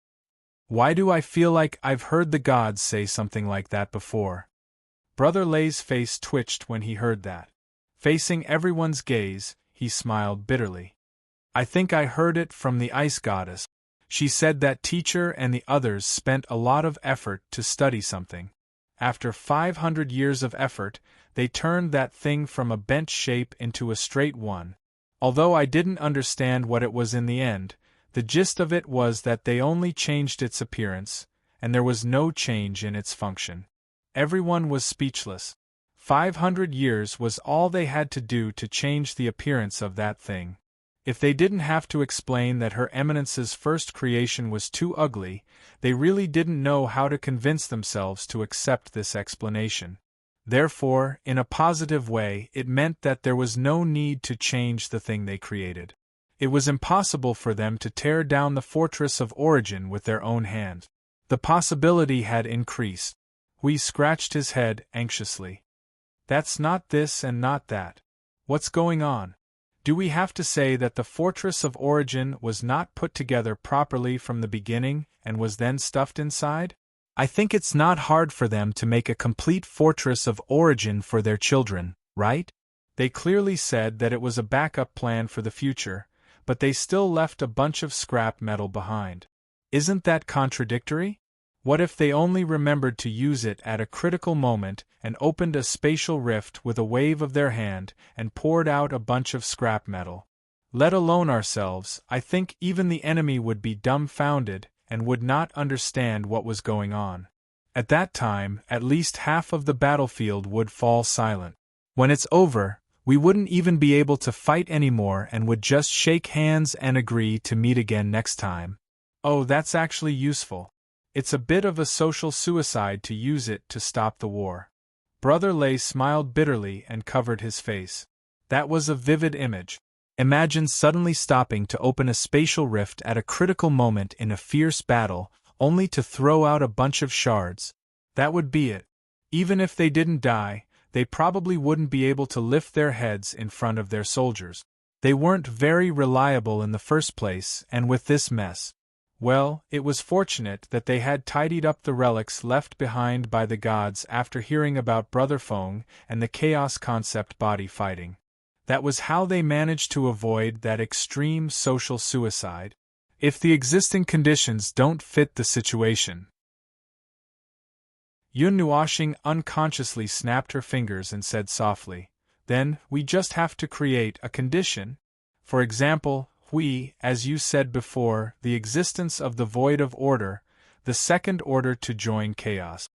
Why do I feel like I've heard the gods say something like that before? Brother Lay's face twitched when he heard that. Facing everyone's gaze, he smiled bitterly. I think I heard it from the ice goddess. She said that teacher and the others spent a lot of effort to study something. After 500 years of effort, they turned that thing from a bent shape into a straight one. Although I didn't understand what it was in the end, the gist of it was that they only changed its appearance, and there was no change in its function. Everyone was speechless. 500 years was all they had to do to change the appearance of that thing. If they didn't have to explain that Her Eminence's first creation was too ugly, they really didn't know how to convince themselves to accept this explanation. Therefore, in a positive way, it meant that there was no need to change the thing they created. It was impossible for them to tear down the fortress of origin with their own hands. The possibility had increased. Hui scratched his head anxiously. That's not this and not that. What's going on? Do we have to say that the fortress of origin was not put together properly from the beginning and was then stuffed inside? I think it's not hard for them to make a complete fortress of origin for their children, right? They clearly said that it was a backup plan for the future, but they still left a bunch of scrap metal behind. Isn't that contradictory? What if they only remembered to use it at a critical moment and opened a spatial rift with a wave of their hand and poured out a bunch of scrap metal? Let alone ourselves, I think even the enemy would be dumbfounded and would not understand what was going on. At that time, at least half of the battlefield would fall silent. When it's over, we wouldn't even be able to fight anymore and would just shake hands and agree to meet again next time. Oh, that's actually useful. It's a bit of a social suicide to use it to stop the war. Brother Lay smiled bitterly and covered his face. That was a vivid image. Imagine suddenly stopping to open a spatial rift at a critical moment in a fierce battle, only to throw out a bunch of shards. That would be it. Even if they didn't die, they probably wouldn't be able to lift their heads in front of their soldiers. They weren't very reliable in the first place, and with this mess. Well, it was fortunate that they had tidied up the relics left behind by the gods after hearing about Brother Feng and the chaos concept body fighting. That was how they managed to avoid that extreme social suicide. If the existing conditions don't fit the situation. Yun Nuoxing unconsciously snapped her fingers and said softly, then, we just have to create a condition. For example, as you said before, the existence of the void of order, the second order to join chaos.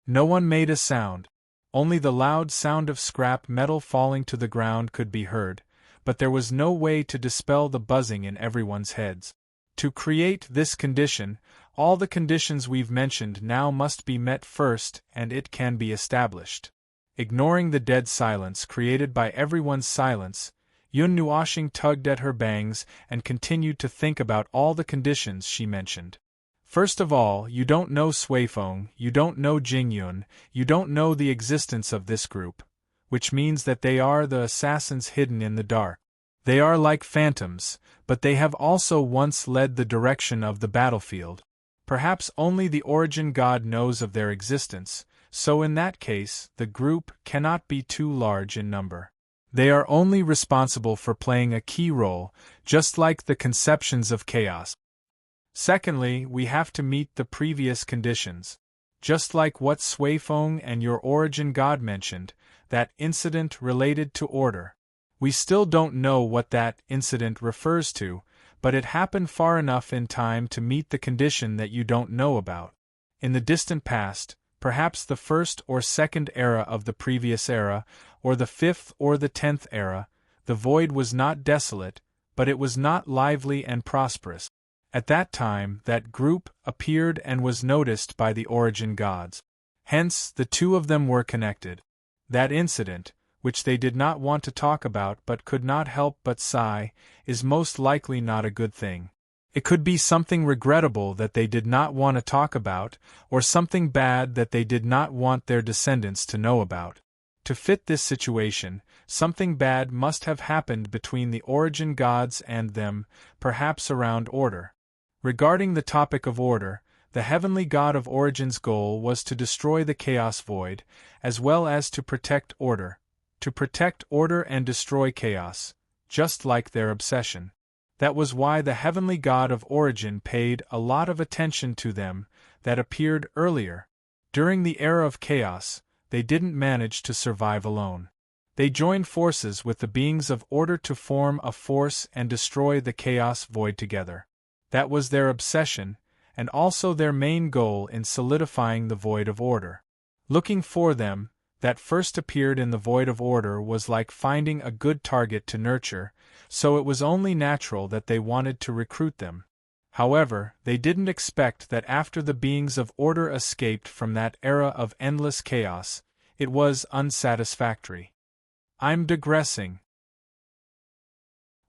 No one made a sound. Only the loud sound of scrap metal falling to the ground could be heard, but there was no way to dispel the buzzing in everyone's heads. To create this condition, all the conditions we've mentioned now must be met first, and it can be established. Ignoring the dead silence created by everyone's silence, Yun Nuoxing tugged at her bangs and continued to think about all the conditions she mentioned. First of all, you don't know Suifeng, you don't know Jingyun, you don't know the existence of this group, which means that they are the assassins hidden in the dark. They are like phantoms, but they have also once led the direction of the battlefield. Perhaps only the origin god knows of their existence, so in that case, the group cannot be too large in number. They are only responsible for playing a key role, just like the conceptions of chaos. Secondly, we have to meet the previous conditions. Just like what Suifeng and your origin god mentioned, that incident related to order. We still don't know what that incident refers to, but it happened far enough in time to meet the condition that you don't know about. In the distant past, perhaps the first or second era of the previous era, or the 5th or the 10th era, the void was not desolate, but it was not lively and prosperous. At that time, that group appeared and was noticed by the origin gods. Hence, the two of them were connected. That incident, which they did not want to talk about but could not help but sigh, is most likely not a good thing. It could be something regrettable that they did not want to talk about, or something bad that they did not want their descendants to know about. To fit this situation, something bad must have happened between the origin gods and them, perhaps around order. Regarding the topic of order, the heavenly God of Origin's goal was to destroy the chaos void, as well as to protect order and destroy chaos, just like their obsession. That was why the heavenly God of Origin paid a lot of attention to them that appeared earlier. During the era of chaos, they didn't manage to survive alone. They joined forces with the beings of order to form a force and destroy the chaos void together. That was their obsession, and also their main goal in solidifying the void of order. Looking for them, that first appeared in the void of order was like finding a good target to nurture, so it was only natural that they wanted to recruit them. However, they didn't expect that after the beings of order escaped from that era of endless chaos, it was unsatisfactory. I'm digressing.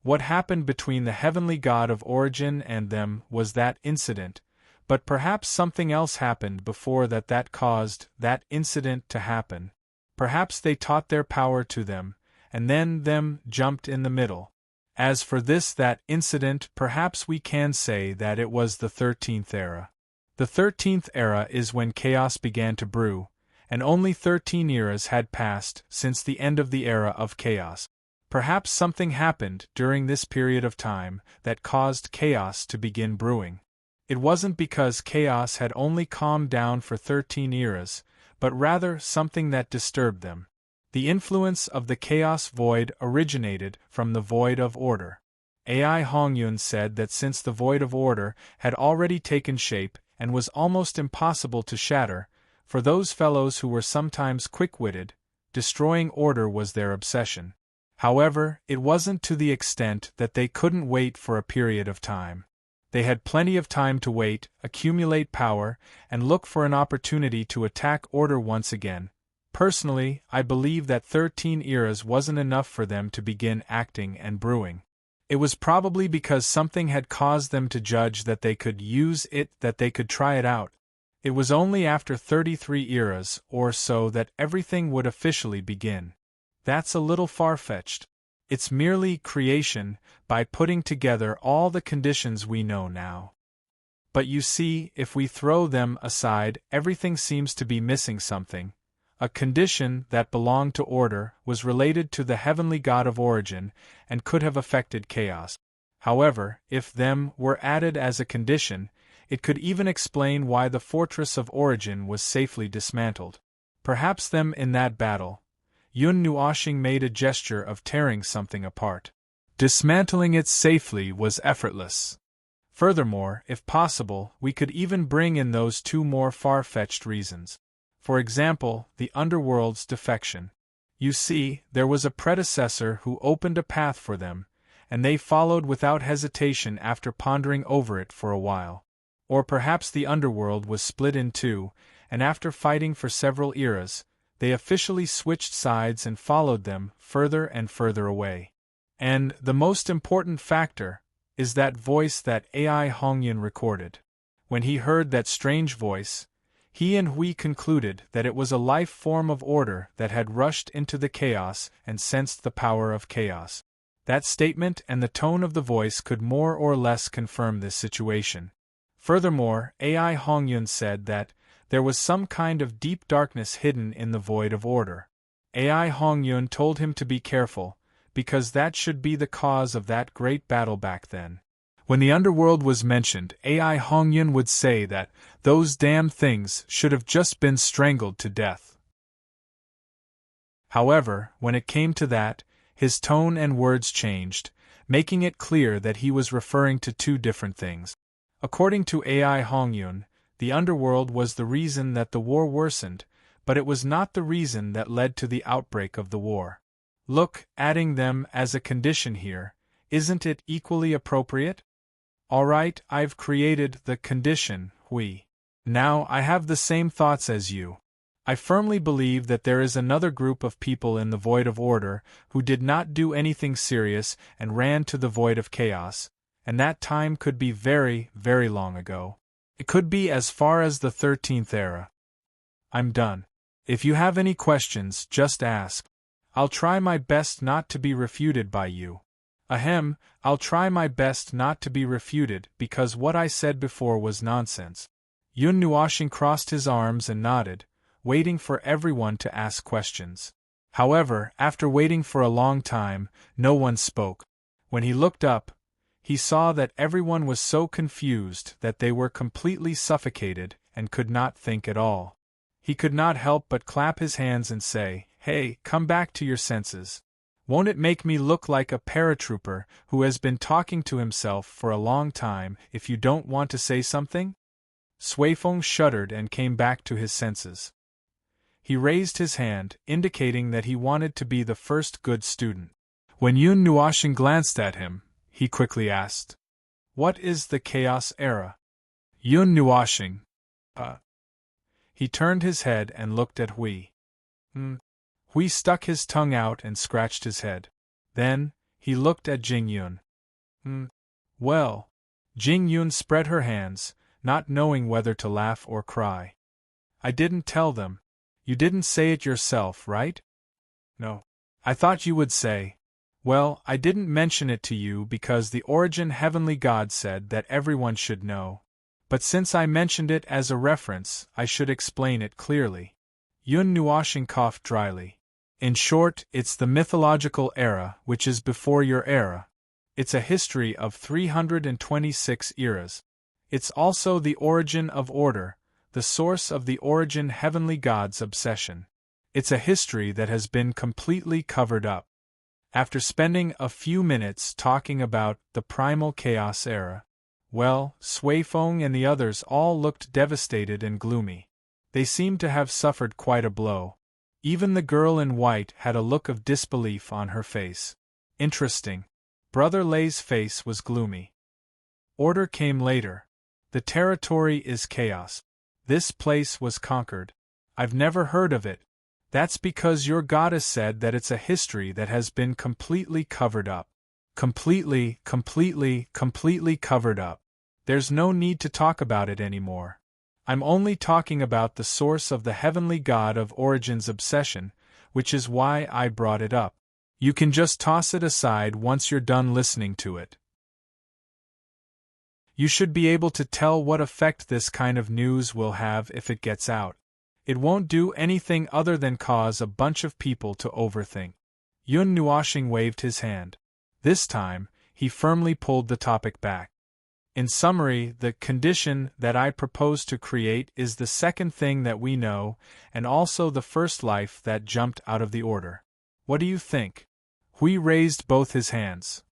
What happened between the heavenly God of Origin and them was that incident, but perhaps something else happened before that caused that incident to happen. Perhaps they taught their power to them, and then them jumped in the middle. As for that incident, perhaps we can say that it was the 13th era. The 13th era is when chaos began to brew, and only 13 eras had passed since the end of the era of chaos. Perhaps something happened during this period of time that caused chaos to begin brewing. It wasn't because chaos had only calmed down for 13 eras, but rather something that disturbed them. The influence of the chaos void originated from the void of order. Ai Hongyun said that since the void of order had already taken shape and was almost impossible to shatter, for those fellows who were sometimes quick-witted, destroying order was their obsession. However, it wasn't to the extent that they couldn't wait for a period of time. They had plenty of time to wait, accumulate power, and look for an opportunity to attack order once again. Personally, I believe that 13 eras wasn't enough for them to begin acting and brewing. It was probably because something had caused them to judge that they could use it, that they could try it out. It was only after 33 eras or so that everything would officially begin. That's a little far-fetched. It's merely creation by putting together all the conditions we know now. But you see, if we throw them aside, everything seems to be missing something. A condition that belonged to order was related to the heavenly God of Origin and could have affected chaos. However, if them were added as a condition, it could even explain why the fortress of Origin was safely dismantled. Perhaps them in that battle, Yun Nuoshing made a gesture of tearing something apart. Dismantling it safely was effortless. Furthermore, if possible, we could even bring in those two more far-fetched reasons. For example, the underworld's defection. You see, there was a predecessor who opened a path for them, and they followed without hesitation after pondering over it for a while. Or perhaps the underworld was split in two, and after fighting for several eras, they officially switched sides and followed them further and further away. And the most important factor is that voice that Ai Hongyun recorded. When he heard that strange voice, he and we concluded that it was a life form of order that had rushed into the chaos and sensed the power of chaos. That statement and the tone of the voice could more or less confirm this situation. Furthermore, Ai Hongyun said that there was some kind of deep darkness hidden in the void of order. Ai Hongyun told him to be careful, because that should be the cause of that great battle back then. When the underworld was mentioned, Ai Hongyun would say that those damn things should have just been strangled to death. However, when it came to that, his tone and words changed, making it clear that he was referring to two different things. According to Ai Hongyun, the underworld was the reason that the war worsened, but it was not the reason that led to the outbreak of the war. Look, adding them as a condition here, isn't it equally appropriate? Alright, I've created the condition, Now I have the same thoughts as you. I firmly believe that there is another group of people in the void of order who did not do anything serious and ran to the void of chaos, and that time could be very, very long ago. It could be as far as the 13th era. I'm done. If you have any questions, just ask. I'll try my best not to be refuted by you. I'll try my best not to be refuted because what I said before was nonsense. Yun Nuashing crossed his arms and nodded, waiting for everyone to ask questions. However, after waiting for a long time, no one spoke. When he looked up, he saw that everyone was so confused that they were completely suffocated and could not think at all. He could not help but clap his hands and say, "Hey, come back to your senses. Won't it make me look like a paratrooper who has been talking to himself for a long time if you don't want to say something?" Suifeng shuddered and came back to his senses. He raised his hand, indicating that he wanted to be the first good student. When Yun Nuashing glanced at him, he quickly asked, "What is the Chaos Era?" Yun Nuashing. He turned his head and looked at Hui. Hui stuck his tongue out and scratched his head. Then, he looked at Jing Yun. Well. Jing Yun spread her hands, not knowing whether to laugh or cry. "I didn't tell them. You didn't say it yourself, right?" "No. I thought you would say." "Well, I didn't mention it to you because the Origin Heavenly God said that everyone should know. But since I mentioned it as a reference, I should explain it clearly." Yun Nuashing coughed dryly. "In short, it's the mythological era which is before your era. It's a history of 326 eras. It's also the origin of order, the source of the Origin Heavenly God's obsession. It's a history that has been completely covered up." After spending a few minutes talking about the Primal Chaos Era, well, Suifeng and the others all looked devastated and gloomy. They seemed to have suffered quite a blow. Even the girl in white had a look of disbelief on her face. Interesting. Brother Lei's face was gloomy. Order came later. The territory is chaos. This place was conquered. I've never heard of it. That's because your goddess said that it's a history that has been completely covered up. Completely covered up. There's no need to talk about it anymore. I'm only talking about the source of the Heavenly God of Origin's obsession, which is why I brought it up. You can just toss it aside once you're done listening to it. You should be able to tell what effect this kind of news will have if it gets out. It won't do anything other than cause a bunch of people to overthink. Yun Nuashing waved his hand. This time, he firmly pulled the topic back. In summary, the condition that I propose to create is the second thing that we know, and also the first life that jumped out of the order. What do you think? Hui raised both his hands.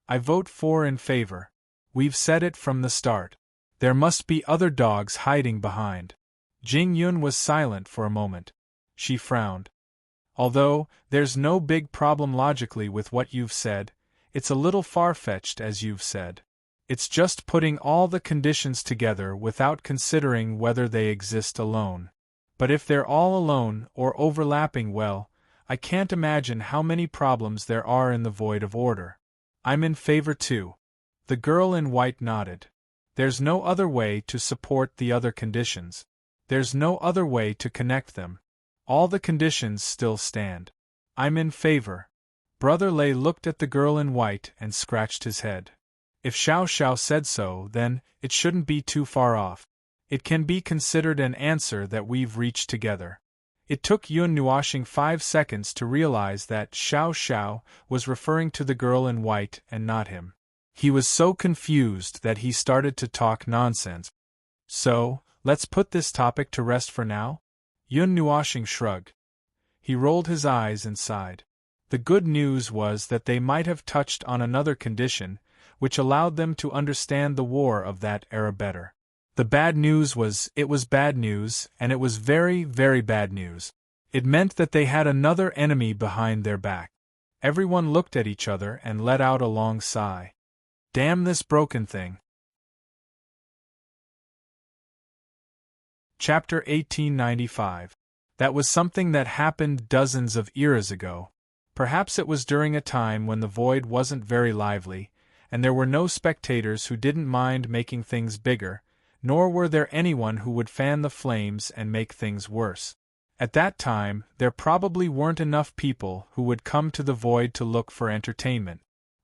I vote for in favor. We've said it from the start. There must be other dogs hiding behind. Jing Yun was silent for a moment. She frowned. Although, there's no big problem logically with what you've said, it's a little far-fetched as you've said. It's just putting all the conditions together without considering whether they exist alone. But if they're all alone or overlapping, well, I can't imagine how many problems there are in the void of order. I'm in favor too. The girl in white nodded. There's no other way to support the other conditions. There's no other way to connect them. All the conditions still stand. I'm in favor. Brother Lei looked at the girl in white and scratched his head. If Xiao Xiao said so, then it shouldn't be too far off. It can be considered an answer that we've reached together. It took Yun Nuashing 5 seconds to realize that Xiao Xiao was referring to the girl in white and not him. He was so confused that he started to talk nonsense. So, let's put this topic to rest for now? Yun Nuashing shrugged. He rolled his eyes and sighed. The good news was that they might have touched on another condition, which allowed them to understand the war of that era better. The bad news was, it was bad news, and it was very, very bad news. It meant that they had another enemy behind their back. Everyone looked at each other and let out a long sigh. Damn this broken thing. Chapter 1895. That was something that happened dozens of eras ago. Perhaps it was during a time when the void wasn't very lively, and there were no spectators who didn't mind making things bigger, nor were there anyone who would fan the flames and make things worse. At that time, there probably weren't enough people who would come to the void to look for entertainment.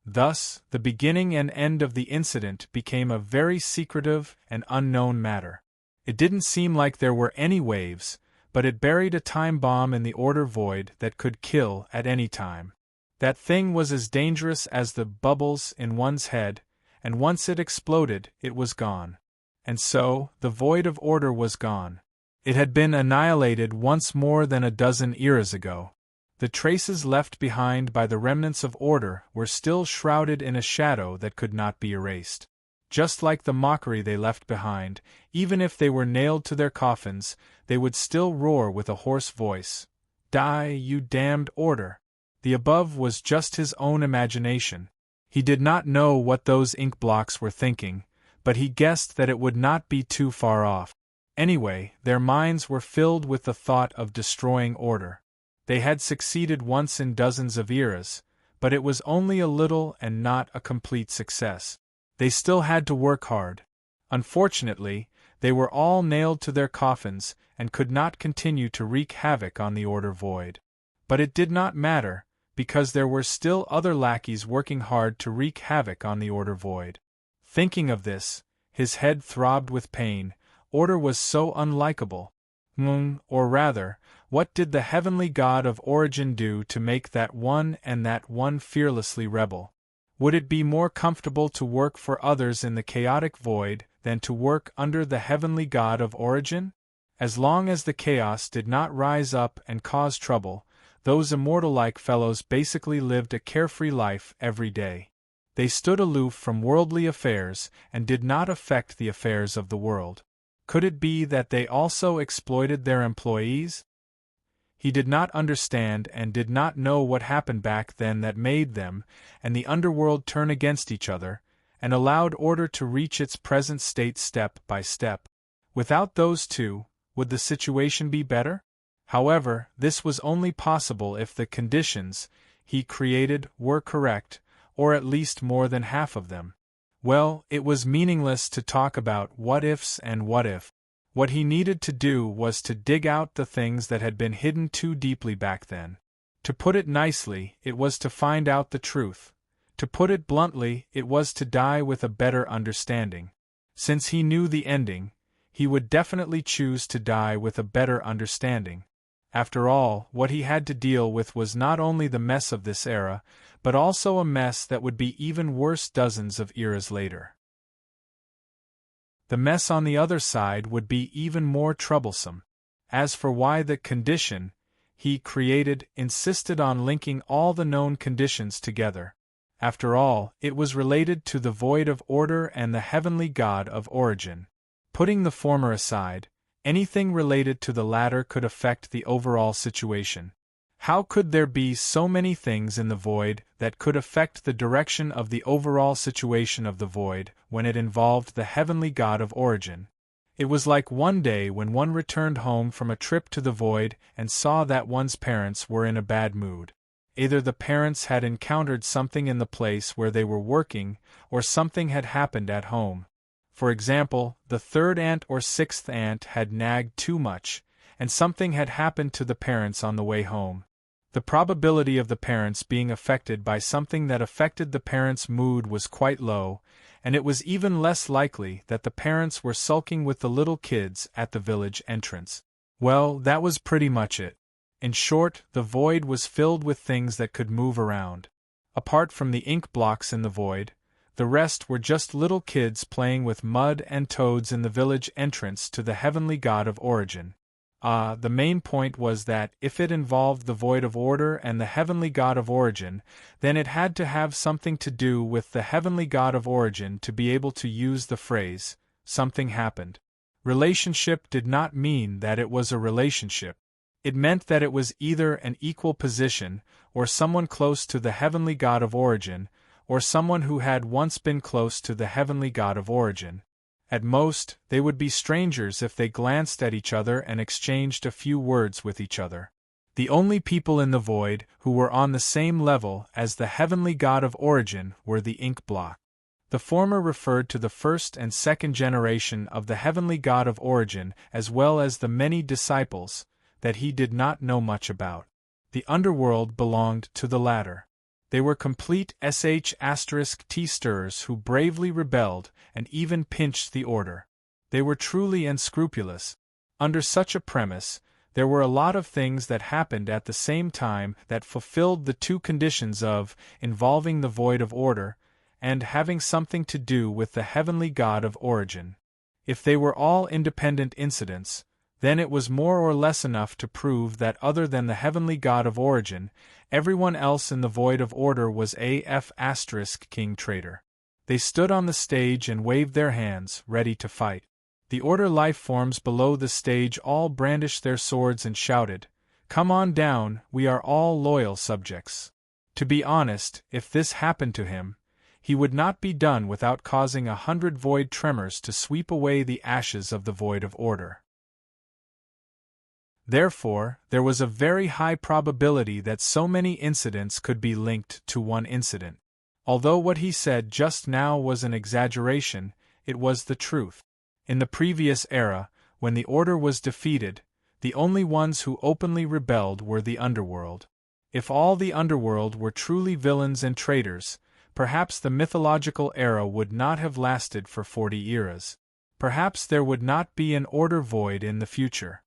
Thus, the beginning and end of the incident became a very secretive and unknown matter. It didn't seem like there were any waves, but it buried a time bomb in the order void that could kill at any time. That thing was as dangerous as the bubbles in one's head, and once it exploded, it was gone. And so, the void of order was gone. It had been annihilated once more than a dozen eras ago. The traces left behind by the remnants of order were still shrouded in a shadow that could not be erased. Just like the mockery they left behind, even if they were nailed to their coffins, they would still roar with a hoarse voice, "Die, you damned order!" The above was just his own imagination. He did not know what those ink blocks were thinking, but he guessed that it would not be too far off. Anyway, their minds were filled with the thought of destroying order. They had succeeded once in dozens of eras, but it was only a little and not a complete success. They still had to work hard. Unfortunately, they were all nailed to their coffins and could not continue to wreak havoc on the order void. But it did not matter, because there were still other lackeys working hard to wreak havoc on the order void. Thinking of this, his head throbbed with pain. Order was so unlikable. Or rather, what did the heavenly God of origin do to make that one fearlessly rebel? Would it be more comfortable to work for others in the chaotic void than to work under the heavenly God of origin? As long as the chaos did not rise up and cause trouble, those immortal-like fellows basically lived a carefree life every day. They stood aloof from worldly affairs and did not affect the affairs of the world. Could it be that they also exploited their employees? He did not understand and did not know what happened back then that made them and the underworld turn against each other, and allowed order to reach its present state step by step. Without those two, would the situation be better? However, this was only possible if the conditions he created were correct, or at least more than half of them. Well, it was meaningless to talk about what-ifs and what-if. What he needed to do was to dig out the things that had been hidden too deeply back then. To put it nicely, it was to find out the truth. To put it bluntly, it was to die with a better understanding. Since he knew the ending, he would definitely choose to die with a better understanding. After all, what he had to deal with was not only the mess of this era, but also a mess that would be even worse dozens of eras later. The mess on the other side would be even more troublesome. As for why the condition he created insisted on linking all the known conditions together. After all, it was related to the void of order and the heavenly God of origin. Putting the former aside, anything related to the latter could affect the overall situation. How could there be so many things in the void that could affect the direction of the overall situation of the void when it involved the heavenly God of origin? It was like one day when one returned home from a trip to the void and saw that one's parents were in a bad mood. Either the parents had encountered something in the place where they were working, or something had happened at home. For example, the third aunt or sixth aunt had nagged too much, and something had happened to the parents on the way home. The probability of the parents being affected by something that affected the parents' mood was quite low, and it was even less likely that the parents were sulking with the little kids at the village entrance. Well, that was pretty much it. In short, the void was filled with things that could move around. Apart from the ink blocks in the void, the rest were just little kids playing with mud and toads in the village entrance to the heavenly God of origin. The main point was that if it involved the void of order and the heavenly God of origin, then it had to have something to do with the heavenly God of origin to be able to use the phrase, "something happened." Relationship did not mean that it was a relationship. It meant that it was either an equal position, or someone close to the heavenly God of origin, or someone who had once been close to the heavenly God of origin. At most, they would be strangers if they glanced at each other and exchanged a few words with each other. The only people in the void who were on the same level as the heavenly God of origin were the ink block. The former referred to the first and second generation of the heavenly God of origin as well as the many disciples that he did not know much about. The underworld belonged to the latter. They were complete *T-stirrers who bravely rebelled and even pinched the order. They were truly unscrupulous. Under such a premise, there were a lot of things that happened at the same time that fulfilled the two conditions of involving the void of order and having something to do with the heavenly God of origin. If they were all independent incidents, then it was more or less enough to prove that other than the heavenly God of origin, everyone else in the void of order was king traitor. They stood on the stage and waved their hands, ready to fight. The order life forms below the stage all brandished their swords and shouted, "Come on down, we are all loyal subjects." To be honest, if this happened to him, he would not be done without causing 100 void tremors to sweep away the ashes of the void of order. Therefore, there was a very high probability that so many incidents could be linked to one incident. Although what he said just now was an exaggeration, it was the truth. In the previous era, when the order was defeated, the only ones who openly rebelled were the underworld. If all the underworld were truly villains and traitors, perhaps the mythological era would not have lasted for 40 eras. Perhaps there would not be an order void in the future.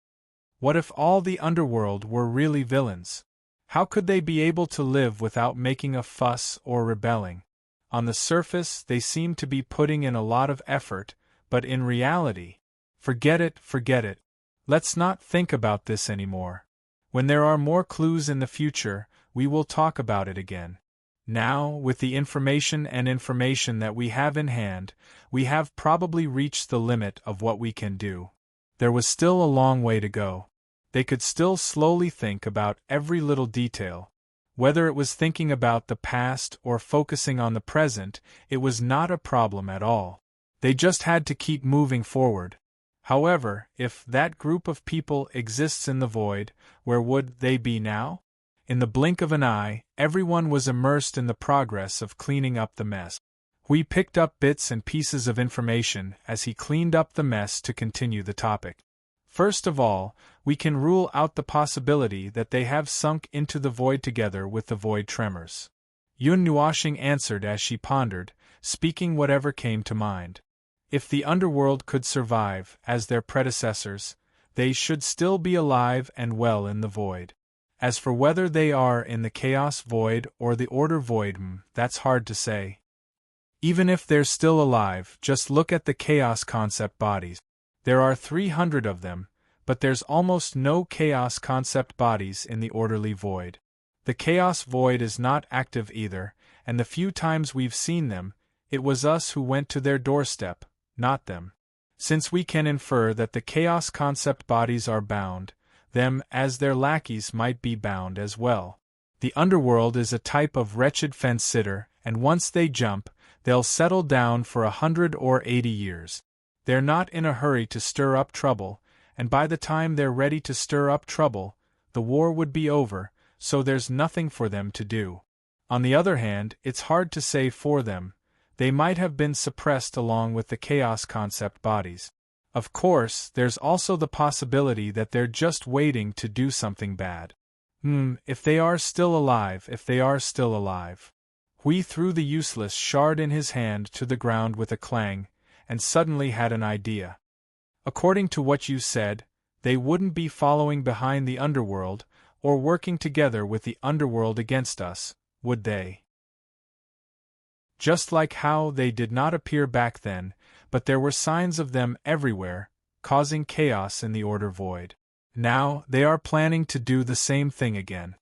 What if all the underworld were really villains? How could they be able to live without making a fuss or rebelling? On the surface, they seem to be putting in a lot of effort, but in reality, forget it. Let's not think about this anymore. When there are more clues in the future, we will talk about it again. Now, with the information that we have in hand, we have probably reached the limit of what we can do. There was still a long way to go. They could still slowly think about every little detail. Whether it was thinking about the past or focusing on the present, it was not a problem at all. They just had to keep moving forward. However, if that group of people exists in the void, where would they be now? In the blink of an eye, everyone was immersed in the progress of cleaning up the mess. We picked up bits and pieces of information as he cleaned up the mess to continue the topic. First of all, we can rule out the possibility that they have sunk into the void together with the void tremors. Yun Nuashing answered as she pondered, speaking whatever came to mind. If the underworld could survive, as their predecessors, they should still be alive and well in the void. As for whether they are in the chaos void or the order void, that's hard to say. Even if they're still alive, just look at the chaos concept bodies. There are 300 of them, but there's almost no chaos concept bodies in the orderly void. The chaos void is not active either, and the few times we've seen them, it was us who went to their doorstep, not them. Since we can infer that the chaos concept bodies are bound, them as their lackeys might be bound as well. The underworld is a type of wretched fence-sitter, and once they jump, they'll settle down for 100 or 80 years. They're not in a hurry to stir up trouble, and by the time they're ready to stir up trouble, the war would be over, so there's nothing for them to do. On the other hand, it's hard to say for them. They might have been suppressed along with the chaos concept bodies. Of course, there's also the possibility that they're just waiting to do something bad. If they are still alive. Hui threw the useless shard in his hand to the ground with a clang, and suddenly had an idea. According to what you said, they wouldn't be following behind the underworld, or working together with the underworld against us, would they? Just like how they did not appear back then, but there were signs of them everywhere, causing chaos in the order void. Now, they are planning to do the same thing again.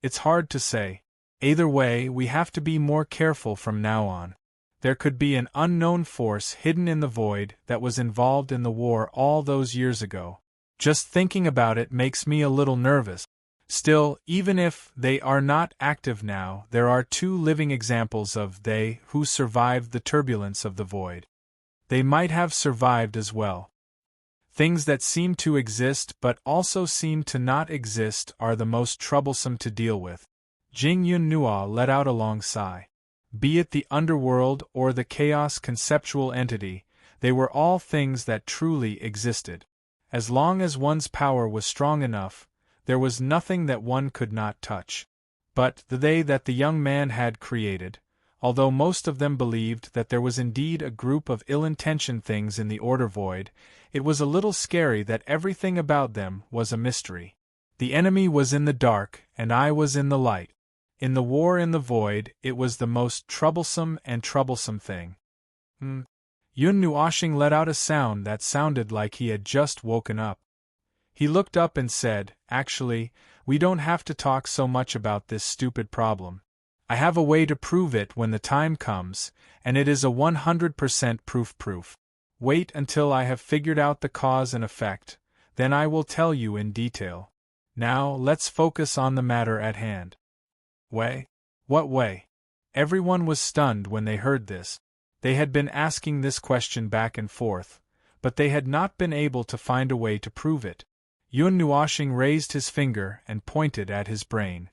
It's hard to say. Either way, we have to be more careful from now on. There could be an unknown force hidden in the void that was involved in the war all those years ago. Just thinking about it makes me a little nervous. Still, even if they are not active now, there are two living examples of they who survived the turbulence of the void. They might have survived as well. Things that seem to exist but also seem to not exist are the most troublesome to deal with. Jing Yun Nua let out a long sigh. Be it the underworld or the chaos conceptual entity, they were all things that truly existed. As long as one's power was strong enough, there was nothing that one could not touch. But the they that the young man had created, although most of them believed that there was indeed a group of ill-intentioned things in the order void, it was a little scary that everything about them was a mystery. The enemy was in the dark, and I was in the light. In the war in the void, it was the most troublesome thing. Yun Nuoshing let out a sound that sounded like he had just woken up. He looked up and said, "Actually, we don't have to talk so much about this stupid problem. I have a way to prove it when the time comes, and it is a 100% proof. Wait until I have figured out the cause and effect, then I will tell you in detail. Now, let's focus on the matter at hand." Way? What way? Everyone was stunned when they heard this. They had been asking this question back and forth, but they had not been able to find a way to prove it. Yun Nuoshing raised his finger and pointed at his brain.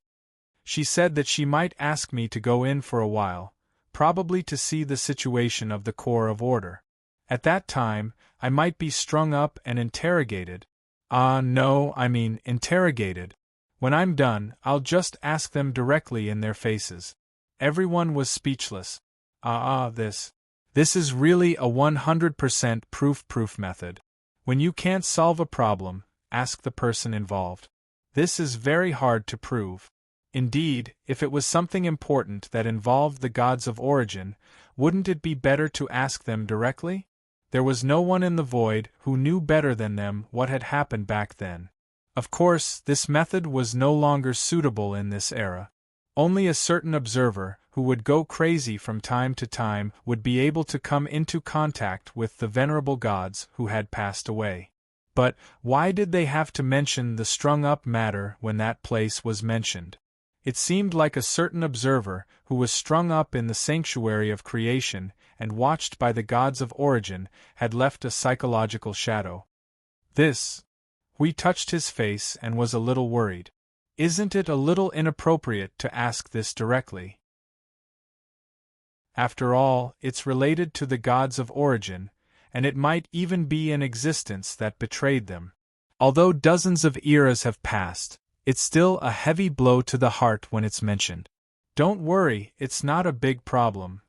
"She said that she might ask me to go in for a while, probably to see the situation of the core of order. At that time, I might be strung up and interrogated. Interrogated. When I'm done, I'll just ask them directly in their faces." Everyone was speechless. This is really a 100% proof method. When you can't solve a problem, ask the person involved. This is very hard to prove. Indeed, if it was something important that involved the gods of origin, wouldn't it be better to ask them directly? There was no one in the void who knew better than them what had happened back then. Of course, this method was no longer suitable in this era. Only a certain observer, who would go crazy from time to time, would be able to come into contact with the venerable gods who had passed away. But why did they have to mention the strung-up matter when that place was mentioned? It seemed like a certain observer who was strung up in the sanctuary of creation and watched by the gods of origin had left a psychological shadow. We touched his face and was a little worried. Isn't it a little inappropriate to ask this directly? After all, it's related to the gods of origin, and it might even be an existence that betrayed them. Although dozens of eras have passed, it's still a heavy blow to the heart when it's mentioned. Don't worry, it's not a big problem.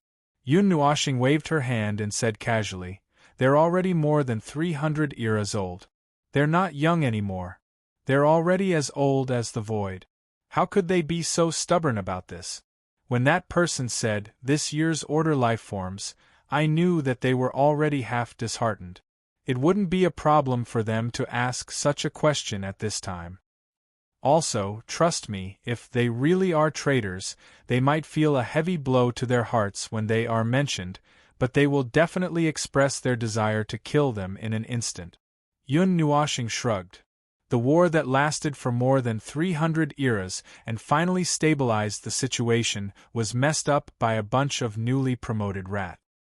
Yun Nuoshing waved her hand and said casually, "They're already more than 300 eras old. They're not young anymore. They're already as old as the void. How could they be so stubborn about this?" When that person said, "this year's order lifeforms," I knew that they were already half disheartened. It wouldn't be a problem for them to ask such a question at this time. Also, trust me, if they really are traitors, they might feel a heavy blow to their hearts when they are mentioned, but they will definitely express their desire to kill them in an instant. Yun Nuoshing shrugged. The war that lasted for more than 300 eras and finally stabilized the situation was messed up by a bunch of newly promoted rat.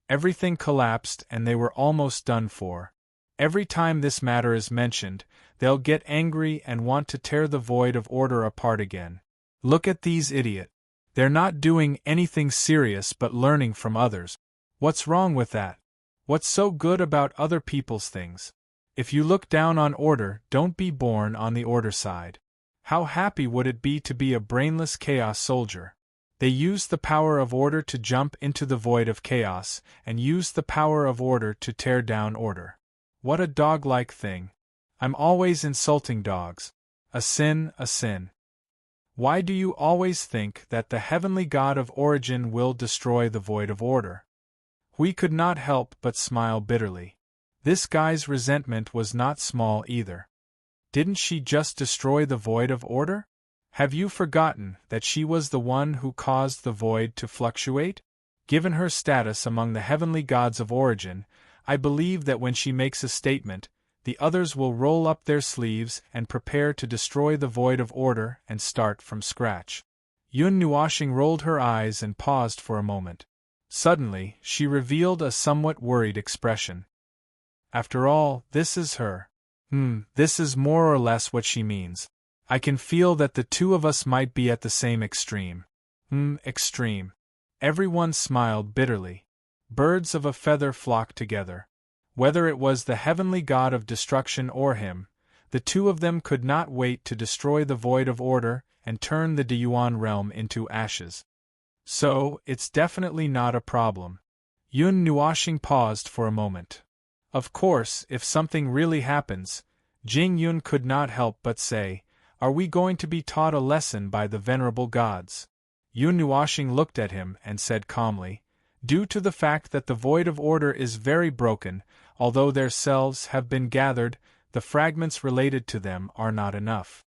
Everything collapsed and they were almost done for. Every time this matter is mentioned, they'll get angry and want to tear the void of order apart again. Look at these idiots. They're not doing anything serious but learning from others. What's wrong with that? What's so good about other people's things? If you look down on order, don't be born on the order side. How happy would it be to be a brainless chaos soldier? They used the power of order to jump into the void of chaos, and used the power of order to tear down order. What a dog-like thing. I'm always insulting dogs. A sin, a sin. Why do you always think that the heavenly god of origin will destroy the void of order? We could not help but smile bitterly. This guy's resentment was not small either. Didn't she just destroy the void of order? Have you forgotten that she was the one who caused the void to fluctuate? Given her status among the heavenly gods of origin, I believe that when she makes a statement, the others will roll up their sleeves and prepare to destroy the void of order and start from scratch. Yun Nuoshing rolled her eyes and paused for a moment. Suddenly, she revealed a somewhat worried expression. After all, this is her. This is more or less what she means. I can feel that the two of us might be at the same extreme. Extreme. Everyone smiled bitterly. Birds of a feather flocked together. Whether it was the heavenly god of destruction or him, the two of them could not wait to destroy the void of order and turn the Deyuan realm into ashes. So, it's definitely not a problem. Yun Nuoxing paused for a moment. Of course, if something really happens, Jing Yun could not help but say, "Are we going to be taught a lesson by the venerable gods?" Yun Nuoxing looked at him and said calmly, "Due to the fact that the void of order is very broken, although their selves have been gathered, the fragments related to them are not enough.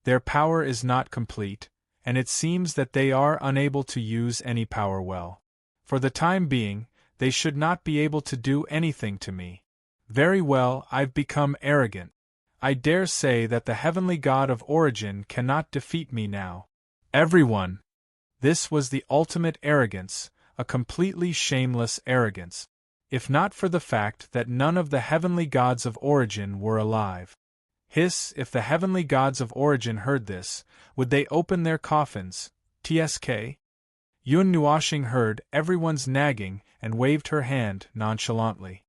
Their power is not complete, and it seems that they are unable to use any power well. For the time being, they should not be able to do anything to me. Very well, I've become arrogant. I dare say that the heavenly god of origin cannot defeat me now. Everyone!" This was the ultimate arrogance, a completely shameless arrogance. If not for the fact that none of the heavenly gods of origin were alive. Hiss, if the heavenly gods of origin heard this, would they open their coffins? Tsk? Yun Nuoxing heard everyone's nagging and waved her hand nonchalantly.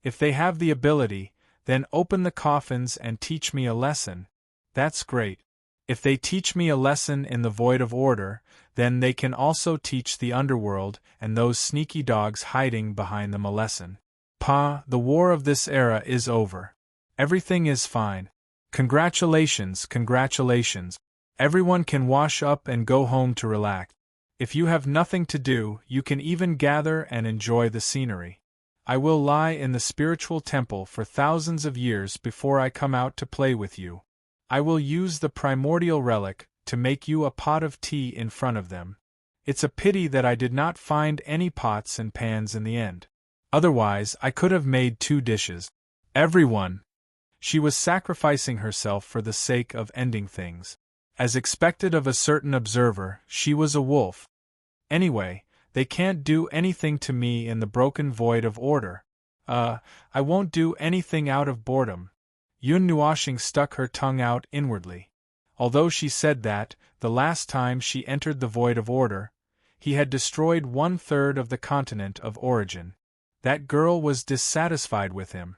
"If they have the ability, then open the coffins and teach me a lesson. That's great. If they teach me a lesson in the void of order, then they can also teach the underworld and those sneaky dogs hiding behind them a lesson. Pa, the war of this era is over. Everything is fine. Congratulations, congratulations. Everyone can wash up and go home to relax. If you have nothing to do, you can even gather and enjoy the scenery. I will lie in the spiritual temple for thousands of years before I come out to play with you. I will use the primordial relic to make you a pot of tea in front of them. It's a pity that I did not find any pots and pans in the end. Otherwise, I could have made 2 dishes. Everyone!" She was sacrificing herself for the sake of ending things. As expected of a certain observer, she was a wolf. "Anyway, they can't do anything to me in the broken void of order. I won't do anything out of boredom." Yun Nuoxing stuck her tongue out inwardly. Although she said that, the last time she entered the void of order, he had destroyed 1/3 of the continent of origin. That girl was dissatisfied with him.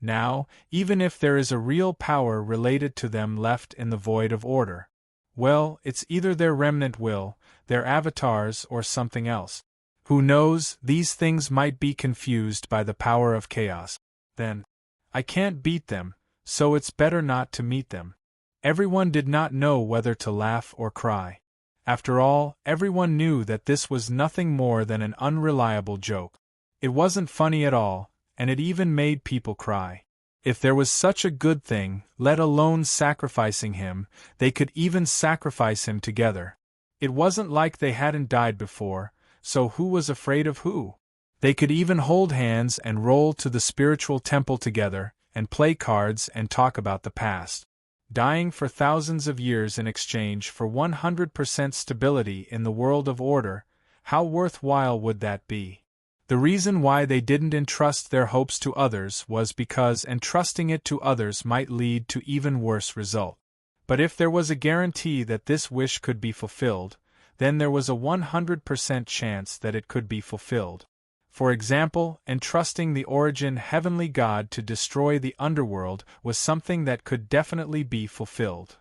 Now, even if there is a real power related to them left in the void of order, well, it's either their remnant will, their avatars, or something else. Who knows, these things might be confused by the power of chaos. Then, I can't beat them, so it's better not to meet them. Everyone did not know whether to laugh or cry. After all, everyone knew that this was nothing more than an unreliable joke. It wasn't funny at all, and it even made people cry. If there was such a good thing, let alone sacrificing him, they could even sacrifice him together. It wasn't like they hadn't died before, so who was afraid of who? They could even hold hands and roll to the spiritual temple together, and play cards and talk about the past. Dying for thousands of years in exchange for 100% stability in the world of order, how worthwhile would that be? The reason why they didn't entrust their hopes to others was because entrusting it to others might lead to even worse result. But if there was a guarantee that this wish could be fulfilled, then there was a 100% chance that it could be fulfilled. For example, entrusting the origin heavenly god to destroy the underworld was something that could definitely be fulfilled.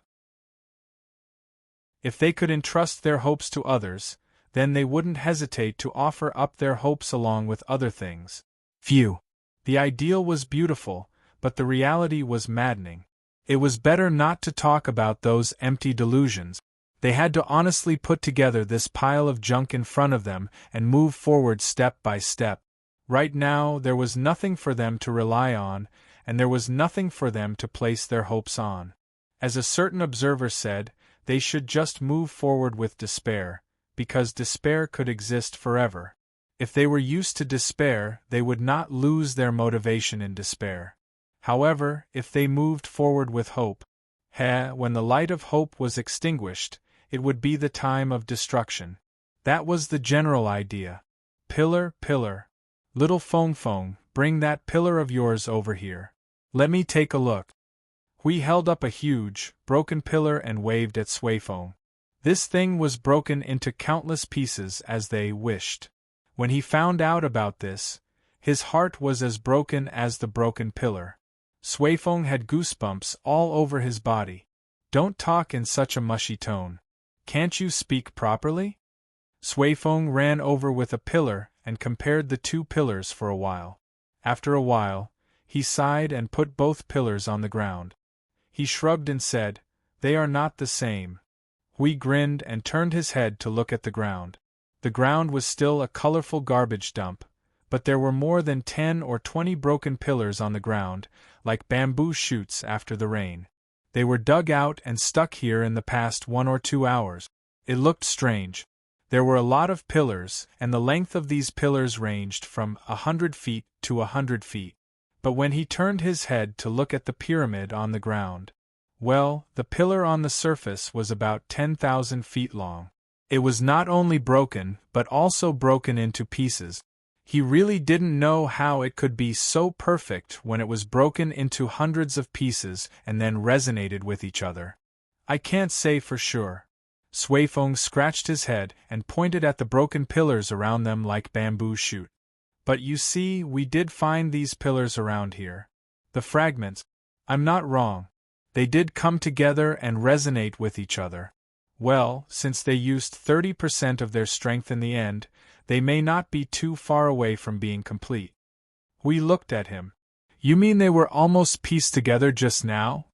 If they could entrust their hopes to others, then they wouldn't hesitate to offer up their hopes along with other things. Phew! The ideal was beautiful, but the reality was maddening. It was better not to talk about those empty delusions. They had to honestly put together this pile of junk in front of them and move forward step by step. Right now, there was nothing for them to rely on, and there was nothing for them to place their hopes on. As a certain observer said, they should just move forward with despair, because despair could exist forever. If they were used to despair, they would not lose their motivation in despair. However, if they moved forward with hope, when the light of hope was extinguished, it would be the time of destruction. That was the general idea. Pillar, pillar. Little Fong Fong, bring that pillar of yours over here. Let me take a look. Hui held up a huge, broken pillar and waved at Sui Fong. This thing was broken into countless pieces as they wished. When he found out about this, his heart was as broken as the broken pillar. Sui Fong had goosebumps all over his body. Don't talk in such a mushy tone. Can't you speak properly? Sui Feng ran over with a pillar and compared the two pillars for a while. After a while, he sighed and put both pillars on the ground. He shrugged and said, "They are not the same." Hui grinned and turned his head to look at the ground. The ground was still a colorful garbage dump, but there were more than 10 or 20 broken pillars on the ground, like bamboo shoots after the rain. They were dug out and stuck here in the past 1 or 2 hours. It looked strange. There were a lot of pillars, and the length of these pillars ranged from 100 feet to 100 feet. But when he turned his head to look at the pyramid on the ground, well, the pillar on the surface was about 10,000 feet long. It was not only broken, but also broken into pieces. He really didn't know how it could be so perfect when it was broken into hundreds of pieces and then resonated with each other. I can't say for sure. Sui Feng scratched his head and pointed at the broken pillars around them like bamboo shoot. But you see, we did find these pillars around here. The fragments. I'm not wrong. They did come together and resonate with each other. Well, since they used 30% of their strength in the end, they may not be too far away from being complete. We looked at him. You mean they were almost pieced together just now?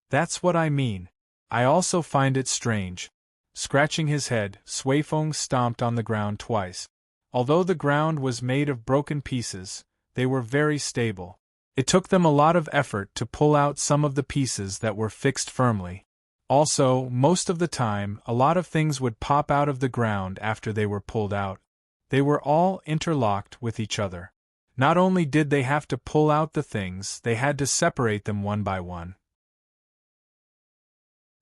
That's what I mean. I also find it strange. Scratching his head, Sui Feng stomped on the ground twice. Although the ground was made of broken pieces, they were very stable. It took them a lot of effort to pull out some of the pieces that were fixed firmly. Also, most of the time, a lot of things would pop out of the ground after they were pulled out. They were all interlocked with each other. Not only did they have to pull out the things, they had to separate them one by one.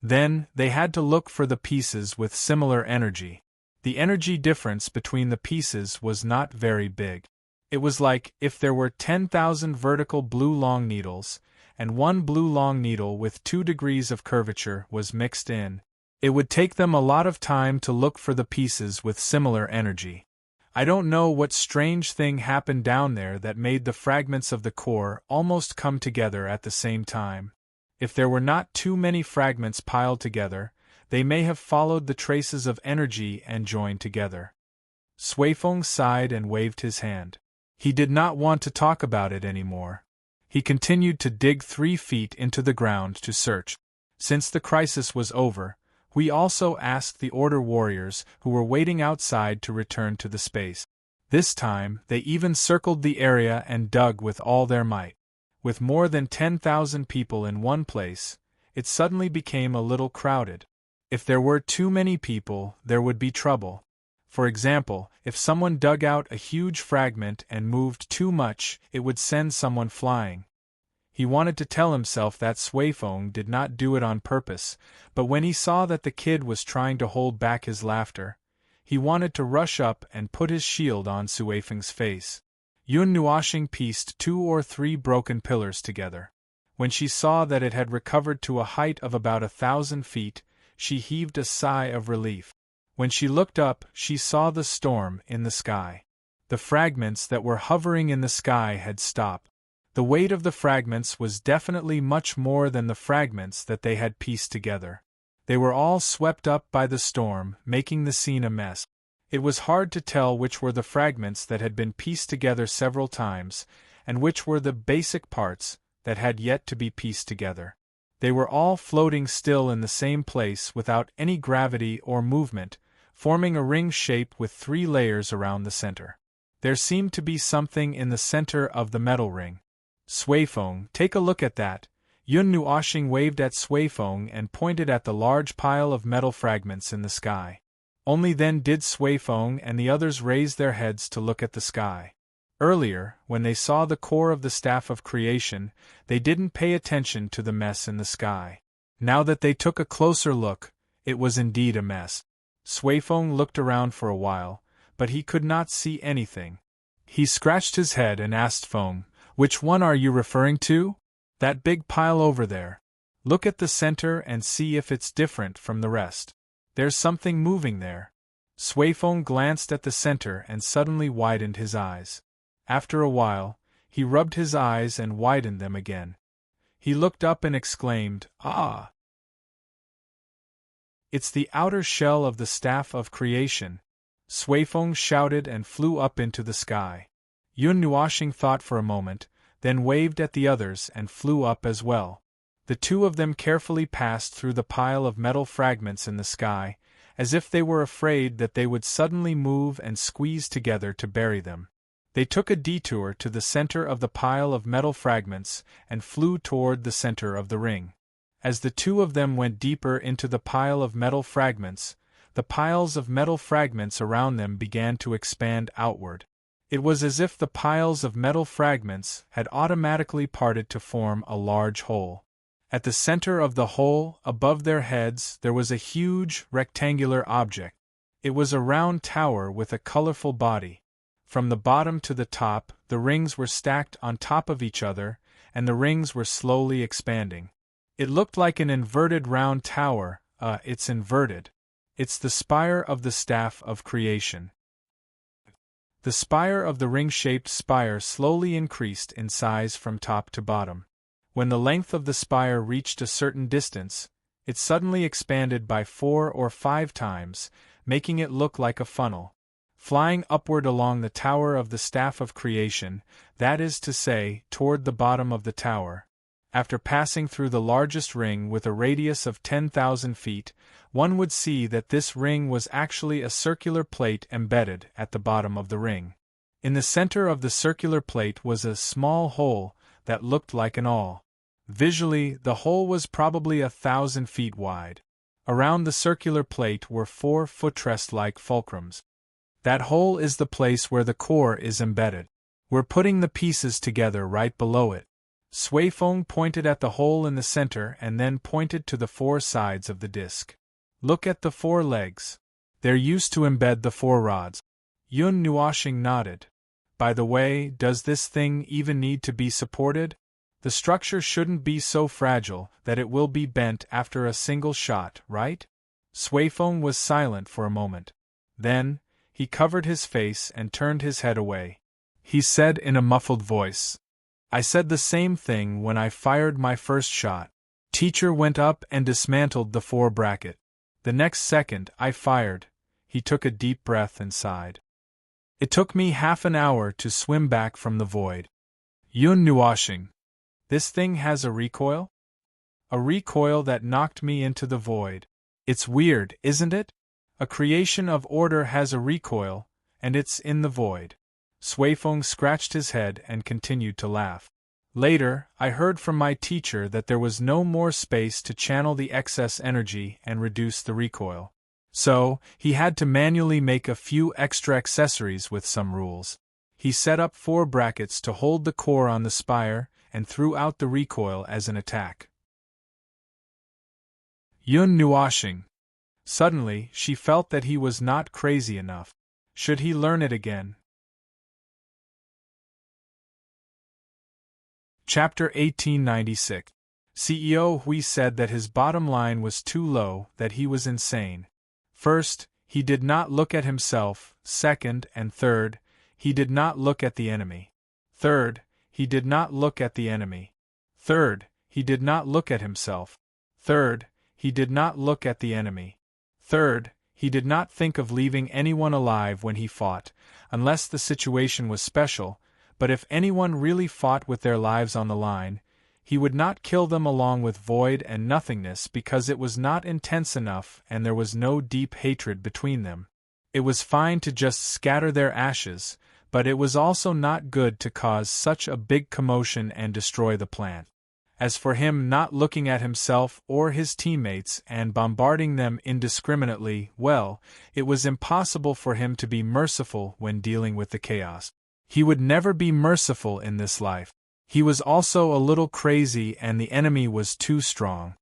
Then, they had to look for the pieces with similar energy. The energy difference between the pieces was not very big. It was like if there were 10,000 vertical blue long needles, and one blue long needle with 2 degrees of curvature was mixed in. It would take them a lot of time to look for the pieces with similar energy. I don't know what strange thing happened down there that made the fragments of the core almost come together at the same time. If there were not too many fragments piled together, they may have followed the traces of energy and joined together. Sui Feng sighed and waved his hand. He did not want to talk about it anymore. He continued to dig 3 feet into the ground to search. Since the crisis was over, we also asked the Order warriors who were waiting outside to return to the space. This time, they even circled the area and dug with all their might. With more than 10,000 people in one place, it suddenly became a little crowded. If there were too many people, there would be trouble. For example, if someone dug out a huge fragment and moved too much, it would send someone flying. He wanted to tell himself that Sui Feng did not do it on purpose, but when he saw that the kid was trying to hold back his laughter, he wanted to rush up and put his shield on Sui Feng's face. Yun Nuoxing pieced 2 or 3 broken pillars together. When she saw that it had recovered to a height of about 1,000 feet, she heaved a sigh of relief. When she looked up, she saw the storm in the sky. The fragments that were hovering in the sky had stopped. The weight of the fragments was definitely much more than the fragments that they had pieced together. They were all swept up by the storm, making the scene a mess. It was hard to tell which were the fragments that had been pieced together several times, and which were the basic parts that had yet to be pieced together. They were all floating still in the same place without any gravity or movement, forming a ring shape with 3 layers around the center. There seemed to be something in the center of the metal ring. Sui Feng, take a look at that. Yun Nuoxing waved at Sui Feng and pointed at the large pile of metal fragments in the sky. Only then did Sui Feng and the others raise their heads to look at the sky. Earlier, when they saw the core of the Staff of Creation, they didn't pay attention to the mess in the sky. Now that they took a closer look, it was indeed a mess. Sui Feng looked around for a while, but he could not see anything. He scratched his head and asked Feng, "Which one are you referring to?" "That big pile over there. Look at the center and see if it's different from the rest. There's something moving there." Sui Feng glanced at the center and suddenly widened his eyes. After a while, he rubbed his eyes and widened them again. He looked up and exclaimed, "Ah! It's the outer shell of the Staff of Creation. Suifeng shouted and flew up into the sky. Yun Nuoxing thought for a moment, then waved at the others and flew up as well. The two of them carefully passed through the pile of metal fragments in the sky, as if they were afraid that they would suddenly move and squeeze together to bury them. They took a detour to the center of the pile of metal fragments and flew toward the center of the ring. As the two of them went deeper into the pile of metal fragments, the piles of metal fragments around them began to expand outward. It was as if the piles of metal fragments had automatically parted to form a large hole. At the center of the hole, above their heads, there was a huge, rectangular object. It was a round tower with a colorful body. From the bottom to the top, the rings were stacked on top of each other, and the rings were slowly expanding. It looked like an inverted round tower. It's inverted. It's the spire of the staff of creation. The spire of the ring-shaped spire slowly increased in size from top to bottom. When the length of the spire reached a certain distance, it suddenly expanded by 4 or 5 times, making it look like a funnel. Flying upward along the tower of the staff of creation, that is to say, toward the bottom of the tower. After passing through the largest ring with a radius of 10,000 feet, one would see that this ring was actually a circular plate embedded at the bottom of the ring. In the center of the circular plate was a small hole that looked like an awl. Visually, the hole was probably 1,000 feet wide. Around the circular plate were 4 footrest-like fulcrums. That hole is the place where the core is embedded. We're putting the pieces together right below it. Suifeng pointed at the hole in the center and then pointed to the 4 sides of the disc. Look at the 4 legs. They're used to embed the 4 rods. Yun Nuoxing nodded. By the way, does this thing even need to be supported? The structure shouldn't be so fragile that it will be bent after a single shot, right? Suifeng was silent for a moment. Then, he covered his face and turned his head away. He said in a muffled voice, "I said the same thing when I fired my first shot." Teacher went up and dismantled the 4 bracket. The next second I fired. He took a deep breath and sighed. It took me half an hour to swim back from the void. Yun Nuoxing. This thing has a recoil? A recoil that knocked me into the void. It's weird, isn't it? A creation of order has a recoil, and it's in the void. Suifeng scratched his head and continued to laugh. Later, I heard from my teacher that there was no more space to channel the excess energy and reduce the recoil. So, he had to manually make a few extra accessories with some rules. He set up 4 brackets to hold the core on the spire, and threw out the recoil as an attack. Yun Nuoxing. Suddenly, she felt that he was not crazy enough. Should he learn it again? Chapter 1896. CEO Hui said that his bottom line was too low, that he was insane. First, he did not look at himself. Second and third, he did not look at the enemy. Third, he did not look at the enemy. Third, he did not look at himself. Third, he did not look at the enemy. Third, he did not think of leaving anyone alive when he fought, unless the situation was special, but if anyone really fought with their lives on the line, he would not kill them along with void and nothingness because it was not intense enough and there was no deep hatred between them. It was fine to just scatter their ashes, but it was also not good to cause such a big commotion and destroy the plant. As for him not looking at himself or his teammates and bombarding them indiscriminately, well, it was impossible for him to be merciful when dealing with the chaos. He would never be merciful in this life. He was also a little crazy and the enemy was too strong.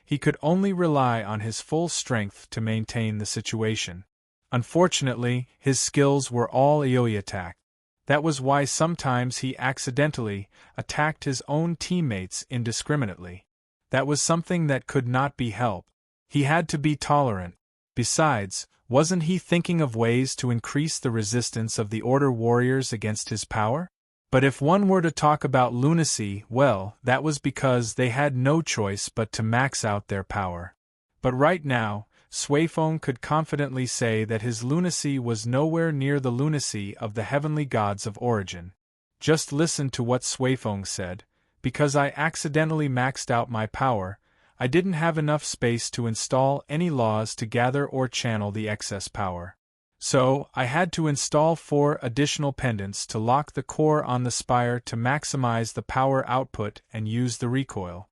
He could only rely on his full strength to maintain the situation. Unfortunately, his skills were all AoE attack. That was why sometimes he accidentally attacked his own teammates indiscriminately. That was something that could not be helped. He had to be tolerant. Besides, wasn't he thinking of ways to increase the resistance of the Order warriors against his power? But if one were to talk about lunacy, well, that was because they had no choice but to max out their power. But right now, Suifeng could confidently say that his lunacy was nowhere near the lunacy of the heavenly gods of origin. Just listen to what Suifeng said. Because I accidentally maxed out my power, I didn't have enough space to install any laws to gather or channel the excess power. So, I had to install 4 additional pendants to lock the core on the spire to maximize the power output and use the recoil.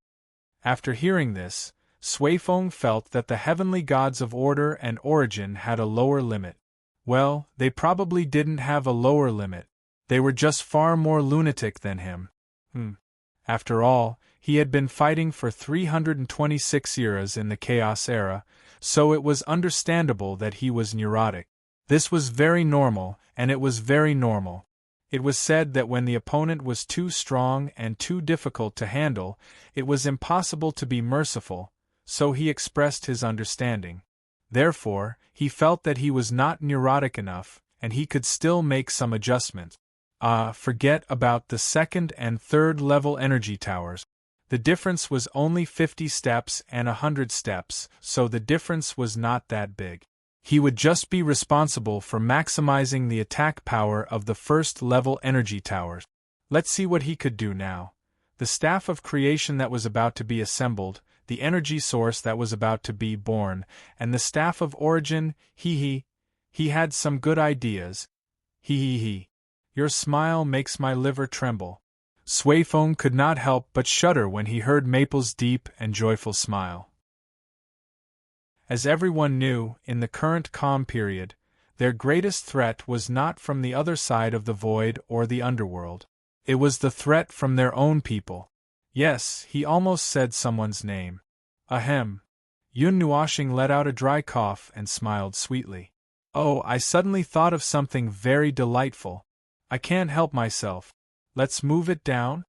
After hearing this, Suifeng felt that the heavenly gods of order and origin had a lower limit. Well, they probably didn't have a lower limit. They were just far more lunatic than him. After all, he had been fighting for 326 eras in the Chaos Era, so it was understandable that he was neurotic. This was very normal, and it was very normal. It was said that when the opponent was too strong and too difficult to handle, it was impossible to be merciful, so he expressed his understanding. Therefore, he felt that he was not neurotic enough, and he could still make some adjustments. Forget about the 2nd and 3rd level energy towers. The difference was only 50 steps and 100 steps, so the difference was not that big. He would just be responsible for maximizing the attack power of the 1st level energy towers. Let's see what he could do now. The staff of creation that was about to be assembled, the energy source that was about to be born, and the staff of origin, he had some good ideas. Your smile makes my liver tremble. Suifeng could not help but shudder when he heard Maple's deep and joyful smile. As everyone knew, in the current calm period, their greatest threat was not from the other side of the void or the underworld. It was the threat from their own people. Yes, he almost said someone's name. Ahem. Yun Nuoshing let out a dry cough and smiled sweetly. Oh, I suddenly thought of something very delightful. I can't help myself. Let's move it down?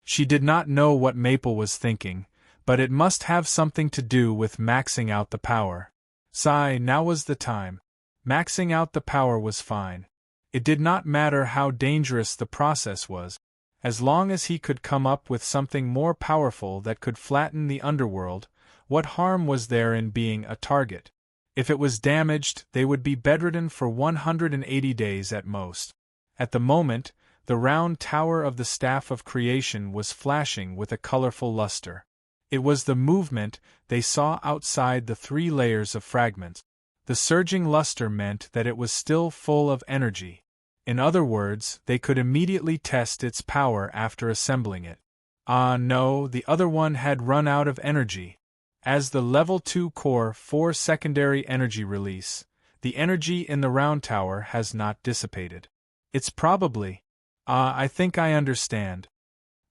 She did not know what Maple was thinking, but it must have something to do with maxing out the power. Sigh, now was the time. Maxing out the power was fine. It did not matter how dangerous the process was. As long as he could come up with something more powerful that could flatten the underworld, what harm was there in being a target? If it was damaged, they would be bedridden for 180 days at most. At the moment, the round tower of the Staff of Creation was flashing with a colorful luster. It was the movement they saw outside the 3 layers of fragments. The surging luster meant that it was still full of energy. In other words, they could immediately test its power after assembling it. No, the other one had run out of energy. As the Level 2 Core 4 secondary energy release, the energy in the round tower has not dissipated. It's probably… I think I understand.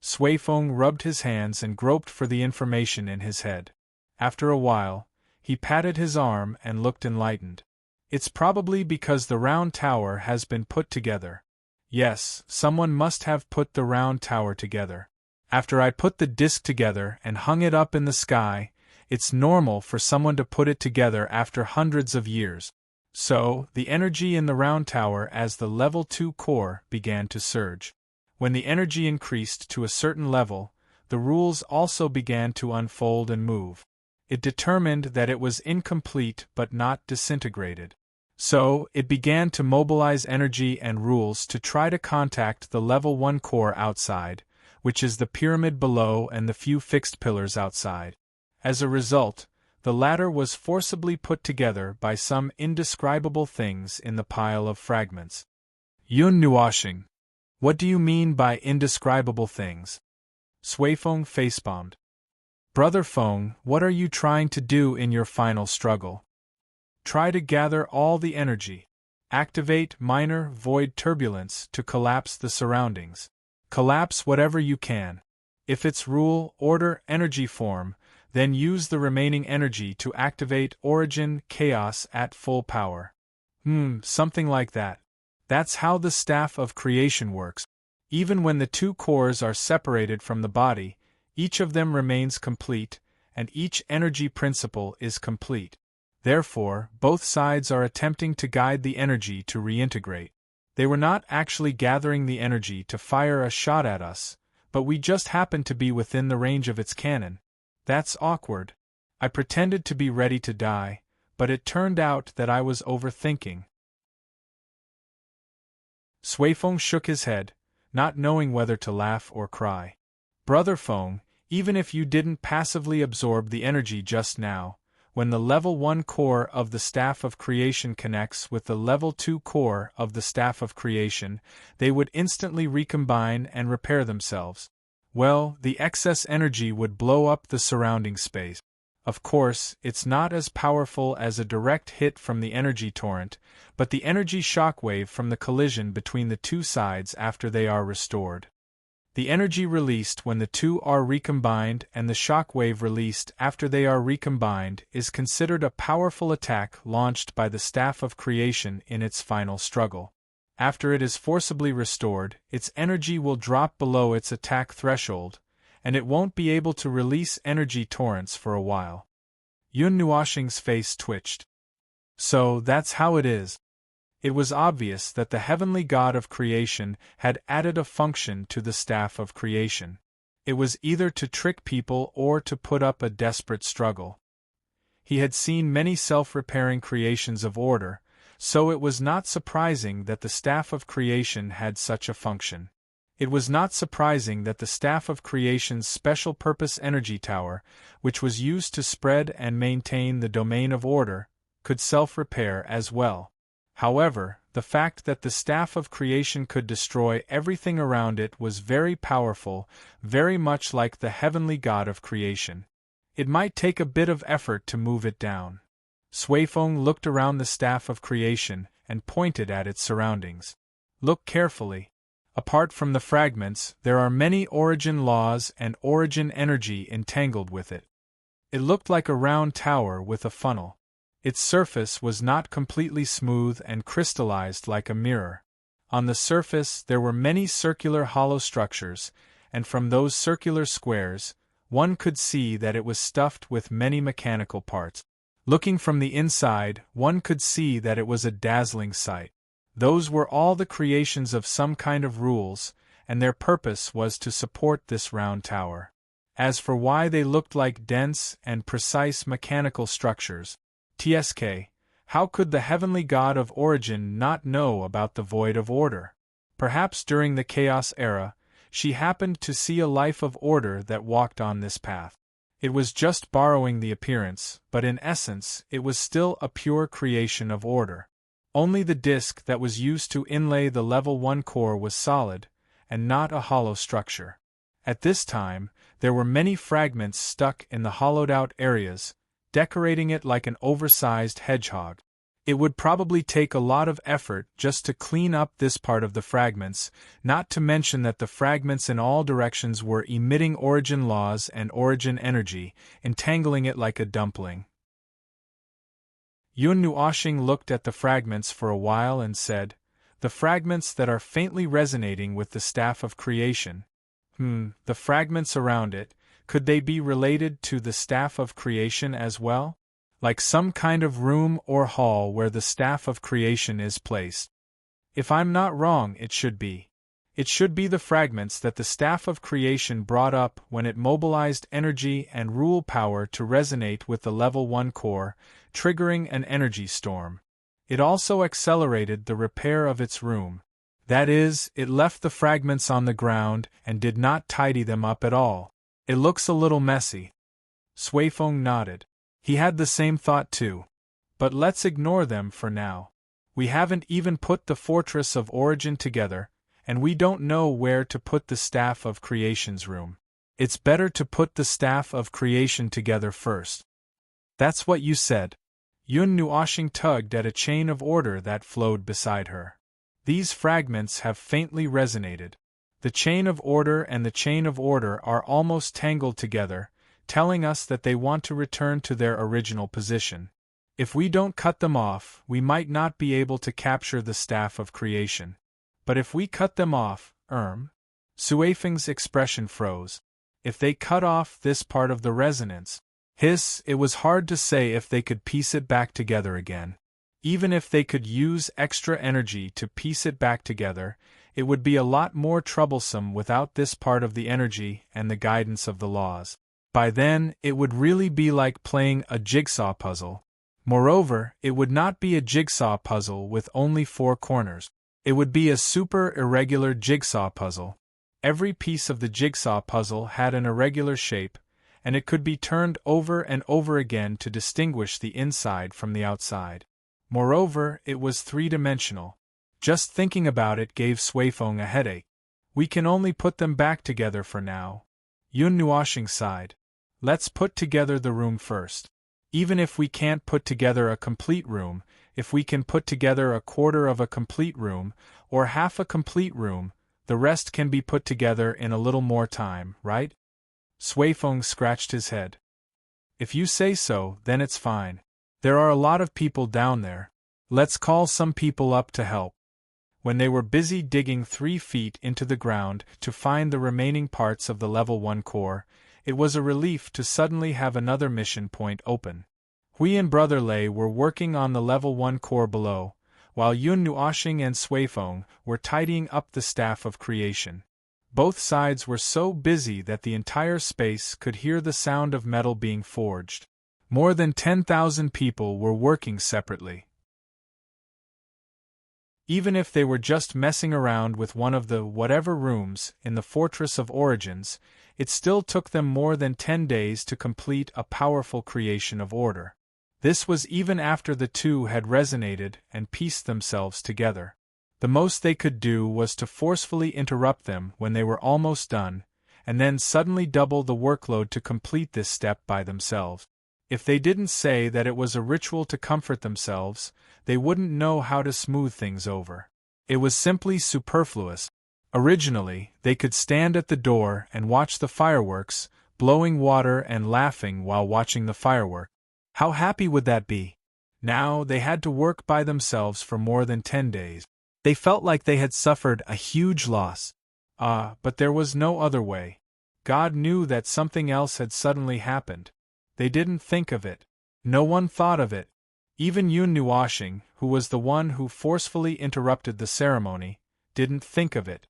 Suifeng rubbed his hands and groped for the information in his head. After a while, he patted his arm and looked enlightened. It's probably because the round tower has been put together. Yes, someone must have put the round tower together. After I put the disc together and hung it up in the sky, it's normal for someone to put it together after hundreds of years. So, the energy in the round tower as the Level 2 core began to surge. When the energy increased to a certain level, the rules also began to unfold and move. It determined that it was incomplete but not disintegrated. So, it began to mobilize energy and rules to try to contact the Level 1 core outside, which is the pyramid below and the few fixed pillars outside. As a result, the latter was forcibly put together by some indescribable things in the pile of fragments. Yun Nuoshing. What do you mean by indescribable things? Suifeng facepalmed. Brother Feng, what are you trying to do in your final struggle? Try to gather all the energy. Activate minor void turbulence to collapse the surroundings. Collapse whatever you can. If it's rule, order, energy form, then use the remaining energy to activate origin chaos at full power. Something like that. That's how the Staff of Creation works. Even when the 2 cores are separated from the body, each of them remains complete, and each energy principle is complete. Therefore, both sides are attempting to guide the energy to reintegrate. They were not actually gathering the energy to fire a shot at us, but we just happened to be within the range of its cannon. That's awkward. I pretended to be ready to die, but it turned out that I was overthinking. Sui Feng shook his head, not knowing whether to laugh or cry. Brother Feng, even if you didn't passively absorb the energy just now, when the level 1 core of the Staff of Creation connects with the level 2 core of the Staff of Creation, they would instantly recombine and repair themselves. Well, the excess energy would blow up the surrounding space. Of course, it's not as powerful as a direct hit from the energy torrent, but the energy shockwave from the collision between the two sides after they are restored. The energy released when the two are recombined and the shockwave released after they are recombined is considered a powerful attack launched by the Staff of Creation in its final struggle. After it is forcibly restored, its energy will drop below its attack threshold, and it won't be able to release energy torrents for a while. Yun Nuoxing's face twitched. So that's how it is. It was obvious that the heavenly god of creation had added a function to the Staff of Creation. It was either to trick people or to put up a desperate struggle. He had seen many self-repairing creations of order, so it was not surprising that the Staff of Creation had such a function. It was not surprising that the Staff of Creation's special-purpose energy tower, which was used to spread and maintain the domain of order, could self-repair as well. However, the fact that the Staff of Creation could destroy everything around it was very powerful, very much like the heavenly god of creation. It might take a bit of effort to move it down. Sui Feng looked around the Staff of Creation and pointed at its surroundings. Look carefully. Apart from the fragments, there are many origin laws and origin energy entangled with it. It looked like a round tower with a funnel. Its surface was not completely smooth and crystallized like a mirror. On the surface there were many circular hollow structures, and from those circular squares, one could see that it was stuffed with many mechanical parts. Looking from the inside, one could see that it was a dazzling sight. Those were all the creations of some kind of rules, and their purpose was to support this round tower. As for why they looked like dense and precise mechanical structures, TSK, how could the heavenly god of origin not know about the void of order? Perhaps during the chaos era, she happened to see a life of order that walked on this path. It was just borrowing the appearance, but in essence it was still a pure creation of order. Only the disk that was used to inlay the level 1 core was solid, and not a hollow structure. At this time, there were many fragments stuck in the hollowed-out areas, decorating it like an oversized hedgehog. It would probably take a lot of effort just to clean up this part of the fragments, not to mention that the fragments in all directions were emitting origin laws and origin energy, entangling it like a dumpling. Yun Nuoxing looked at the fragments for a while and said, "The fragments that are faintly resonating with the Staff of Creation. The fragments around it, could they be related to the Staff of Creation as well? Like some kind of room or hall where the Staff of Creation is placed? If I'm not wrong, it should be. It should be the fragments that the Staff of Creation brought up when it mobilized energy and rule power to resonate with the level 1 core, triggering an energy storm. It also accelerated the repair of its room. That is, it left the fragments on the ground and did not tidy them up at all. It looks a little messy." Sui Feng nodded. He had the same thought too. But let's ignore them for now. We haven't even put the Fortress of Origin together, and we don't know where to put the Staff of Creation's room. It's better to put the Staff of Creation together first. That's what you said. Yun Nuoxing tugged at a chain of order that flowed beside her. These fragments have faintly resonated. The chain of order and the chain of order are almost tangled together, telling us that they want to return to their original position. If we don't cut them off, we might not be able to capture the Staff of Creation. But if we cut them off, Sui Feng's expression froze. If they cut off this part of the resonance, it was hard to say if they could piece it back together again. Even if they could use extra energy to piece it back together, it would be a lot more troublesome without this part of the energy and the guidance of the laws. By then, it would really be like playing a jigsaw puzzle. Moreover, it would not be a jigsaw puzzle with only 4 corners. It would be a super irregular jigsaw puzzle. Every piece of the jigsaw puzzle had an irregular shape, and it could be turned over and over again to distinguish the inside from the outside. Moreover, it was 3-dimensional. Just thinking about it gave Suifeng a headache. We can only put them back together for now. Yun Nuoshing sighed. Let's put together the room first. Even if we can't put together a complete room, if we can put together a quarter of a complete room, or half a complete room, the rest can be put together in a little more time, right? Suifeng scratched his head. If you say so, then it's fine. There are a lot of people down there. Let's call some people up to help. When they were busy digging 3 feet into the ground to find the remaining parts of the level 1 core, it was a relief to suddenly have another mission point open. Hui and Brother Lei were working on the level 1 core below, while Yun Nuoshing and Suifeng were tidying up the staff of creation. Both sides were so busy that the entire space could hear the sound of metal being forged. More than 10,000 people were working separately. Even if they were just messing around with one of the whatever rooms in the Fortress of Origins, it still took them more than 10 days to complete a powerful creation of order. This was even after the two had resonated and pieced themselves together. The most they could do was to forcefully interrupt them when they were almost done, and then suddenly double the workload to complete this step by themselves. If they didn't say that it was a ritual to comfort themselves, they wouldn't know how to smooth things over. It was simply superfluous. Originally, they could stand at the door and watch the fireworks, blowing water and laughing while watching the firework. How happy would that be? Now they had to work by themselves for more than 10 days. They felt like they had suffered a huge loss. But there was no other way. God knew that something else had suddenly happened. They didn't think of it. No one thought of it. Even Yun Nuoshing, who was the one who forcefully interrupted the ceremony, didn't think of it.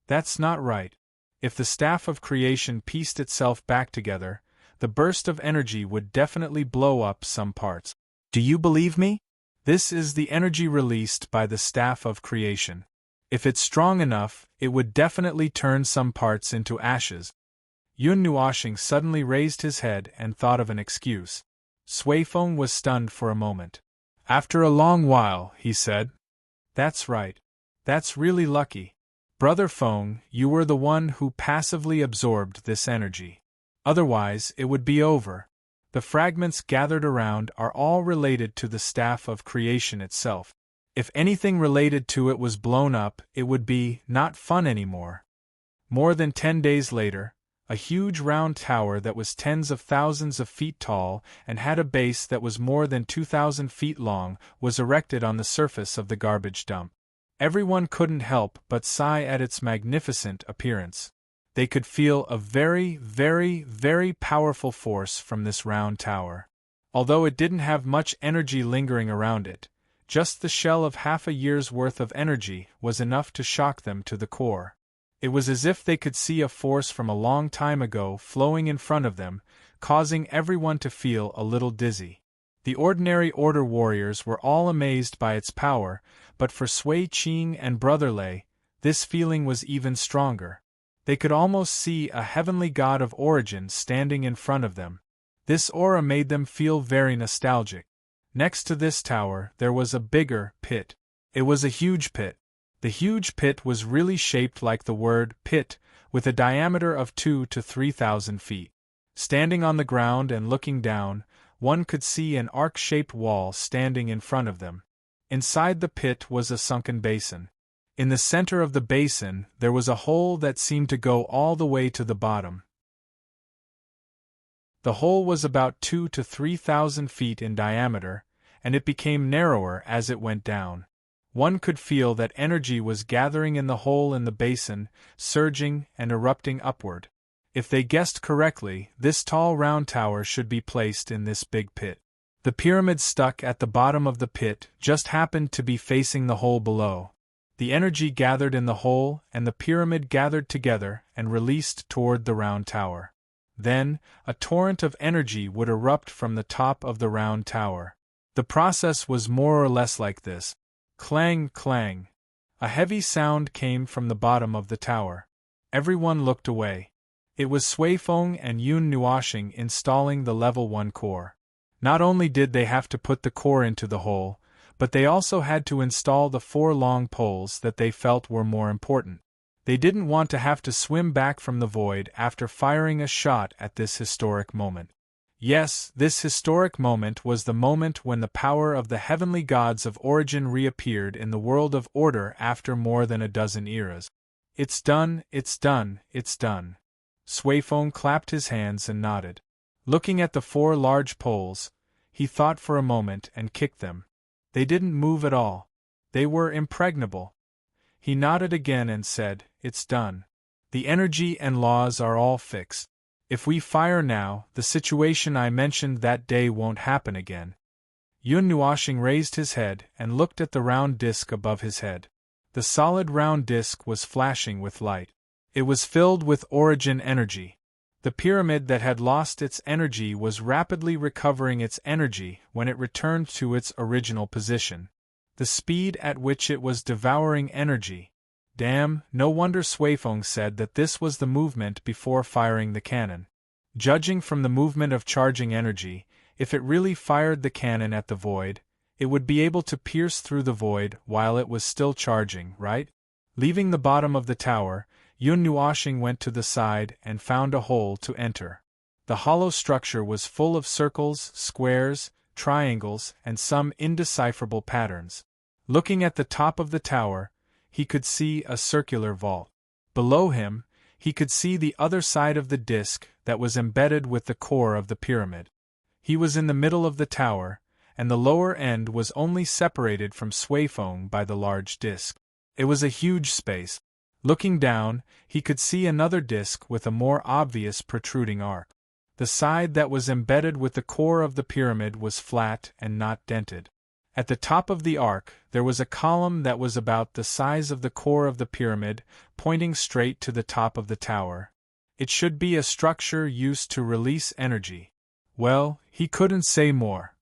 That's not right. If the staff of creation pieced itself back together, the burst of energy would definitely blow up some parts. Do you believe me? This is the energy released by the staff of creation. If it's strong enough, it would definitely turn some parts into ashes. Yun Nuoshing suddenly raised his head and thought of an excuse. Suifeng was stunned for a moment. After a long while, he said, "That's right. That's really lucky. Brother Feng, you were the one who passively absorbed this energy. Otherwise, it would be over. The fragments gathered around are all related to the staff of creation itself. If anything related to it was blown up, it would be not fun anymore." More than 10 days later, a huge round tower that was tens of thousands of feet tall and had a base that was more than 2,000 feet long was erected on the surface of the garbage dump. Everyone couldn't help but sigh at its magnificent appearance. They could feel a very, very, very powerful force from this round tower. Although it didn't have much energy lingering around it, just the shell of half a year's worth of energy was enough to shock them to the core. It was as if they could see a force from a long time ago flowing in front of them, causing everyone to feel a little dizzy. The ordinary order warriors were all amazed by its power, but for Sui Qing and Brother Lei, this feeling was even stronger. They could almost see a heavenly god of origin standing in front of them. This aura made them feel very nostalgic. Next to this tower, there was a bigger pit. It was a huge pit. The huge pit was really shaped like the word pit, with a diameter of 2,000 to 3,000 feet. Standing on the ground and looking down, one could see an arc-shaped wall standing in front of them. Inside the pit was a sunken basin. In the center of the basin, there was a hole that seemed to go all the way to the bottom. The hole was about 2,000 to 3,000 feet in diameter, and it became narrower as it went down. One could feel that energy was gathering in the hole in the basin, surging and erupting upward. If they guessed correctly, this tall round tower should be placed in this big pit. The pyramid stuck at the bottom of the pit just happened to be facing the hole below. The energy gathered in the hole and the pyramid gathered together and released toward the round tower. Then, a torrent of energy would erupt from the top of the round tower. The process was more or less like this. Clang, clang. A heavy sound came from the bottom of the tower. Everyone looked away. It was Suifeng and Yun Nuoxing installing the level 1 core. Not only did they have to put the core into the hole, but they also had to install the 4 long poles that they felt were more important. They didn't want to have to swim back from the void after firing a shot at this historic moment. Yes, this historic moment was the moment when the power of the heavenly gods of origin reappeared in the world of order after more than a dozen eras. It's done, it's done, it's done. Suifeng clapped his hands and nodded. Looking at the 4 large poles, he thought for a moment and kicked them. They didn't move at all. They were impregnable. He nodded again and said, "It's done. The energy and laws are all fixed. If we fire now, the situation I mentioned that day won't happen again." Yun Nuoxing raised his head and looked at the round disk above his head. The solid round disk was flashing with light. It was filled with origin energy. The pyramid that had lost its energy was rapidly recovering its energy when it returned to its original position. The speed at which it was devouring energy. Damn, no wonder Suifeng said that this was the movement before firing the cannon. Judging from the movement of charging energy, if it really fired the cannon at the void, it would be able to pierce through the void while it was still charging, right? Leaving the bottom of the tower, Yun Nuoxing went to the side and found a hole to enter. The hollow structure was full of circles, squares, triangles, and some indecipherable patterns. Looking at the top of the tower, he could see a circular vault. Below him, he could see the other side of the disk that was embedded with the core of the pyramid. He was in the middle of the tower, and the lower end was only separated from Suifeng by the large disk. It was a huge space. Looking down, he could see another disk with a more obvious protruding arc. The side that was embedded with the core of the pyramid was flat and not dented. At the top of the arc, there was a column that was about the size of the core of the pyramid, pointing straight to the top of the tower. It should be a structure used to release energy. Well, he couldn't say more.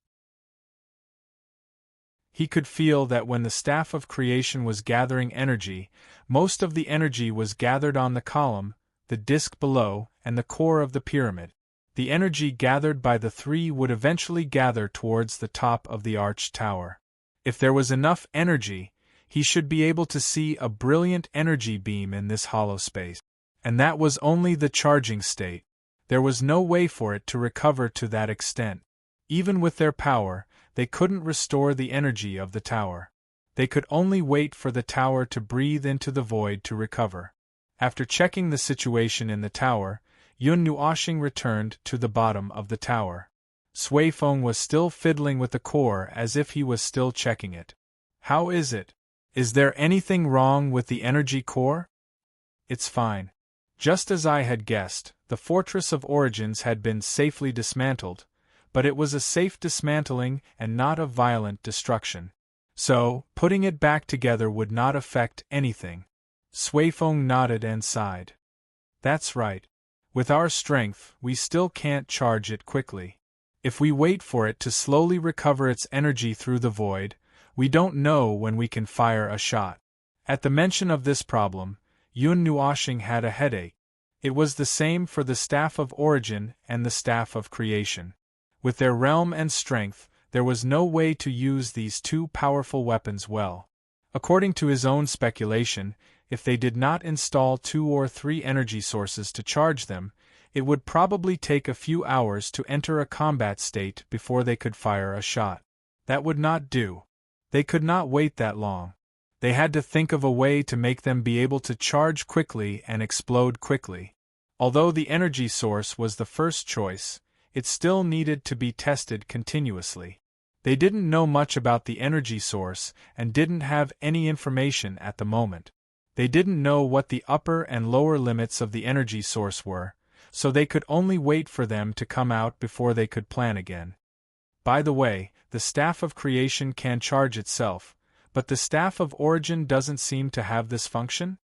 He could feel that when the staff of creation was gathering energy, most of the energy was gathered on the column, the disk below, and the core of the pyramid. The energy gathered by the 3 would eventually gather towards the top of the arched tower. If there was enough energy, he should be able to see a brilliant energy beam in this hollow space. And that was only the charging state. There was no way for it to recover to that extent. Even with their power, they couldn't restore the energy of the tower. They could only wait for the tower to breathe into the void to recover. After checking the situation in the tower, Yun Nuoxing returned to the bottom of the tower. Suifeng was still fiddling with the core as if he was still checking it. "How is it? Is there anything wrong with the energy core?" "It's fine. Just as I had guessed, the Fortress of Origins had been safely dismantled, but it was a safe dismantling and not a violent destruction. So, putting it back together would not affect anything." Suifeng nodded and sighed. "That's right. With our strength, we still can't charge it quickly. If we wait for it to slowly recover its energy through the void, we don't know when we can fire a shot." At the mention of this problem, Yun Nuoxing had a headache. It was the same for the Staff of Origin and the Staff of Creation. With their realm and strength, there was no way to use these 2 powerful weapons well. According to his own speculation, if they did not install 2 or 3 energy sources to charge them, it would probably take a few hours to enter a combat state before they could fire a shot. That would not do. They could not wait that long. They had to think of a way to make them be able to charge quickly and explode quickly. Although the energy source was the first choice, it still needed to be tested continuously. They didn't know much about the energy source and didn't have any information at the moment. They didn't know what the upper and lower limits of the energy source were, so they could only wait for them to come out before they could plan again. By the way, the Staff of Creation can charge itself, but the Staff of Origin doesn't seem to have this function?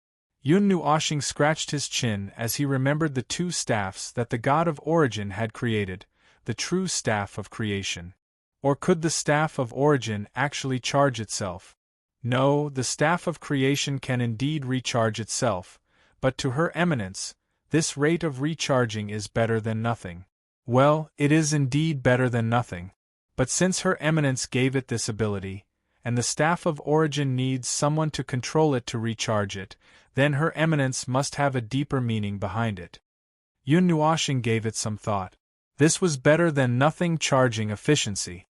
Yun Nuoshing scratched his chin as he remembered the two staffs that the god of origin had created, the true staff of creation. Or could the staff of origin actually charge itself? No, the staff of creation can indeed recharge itself, but to Her Eminence, this rate of recharging is better than nothing. Well, it is indeed better than nothing. But since Her Eminence gave it this ability, and the staff of origin needs someone to control it to recharge it, then Her Eminence must have a deeper meaning behind it. Yun Nuoshing gave it some thought. This was better than nothing charging efficiency.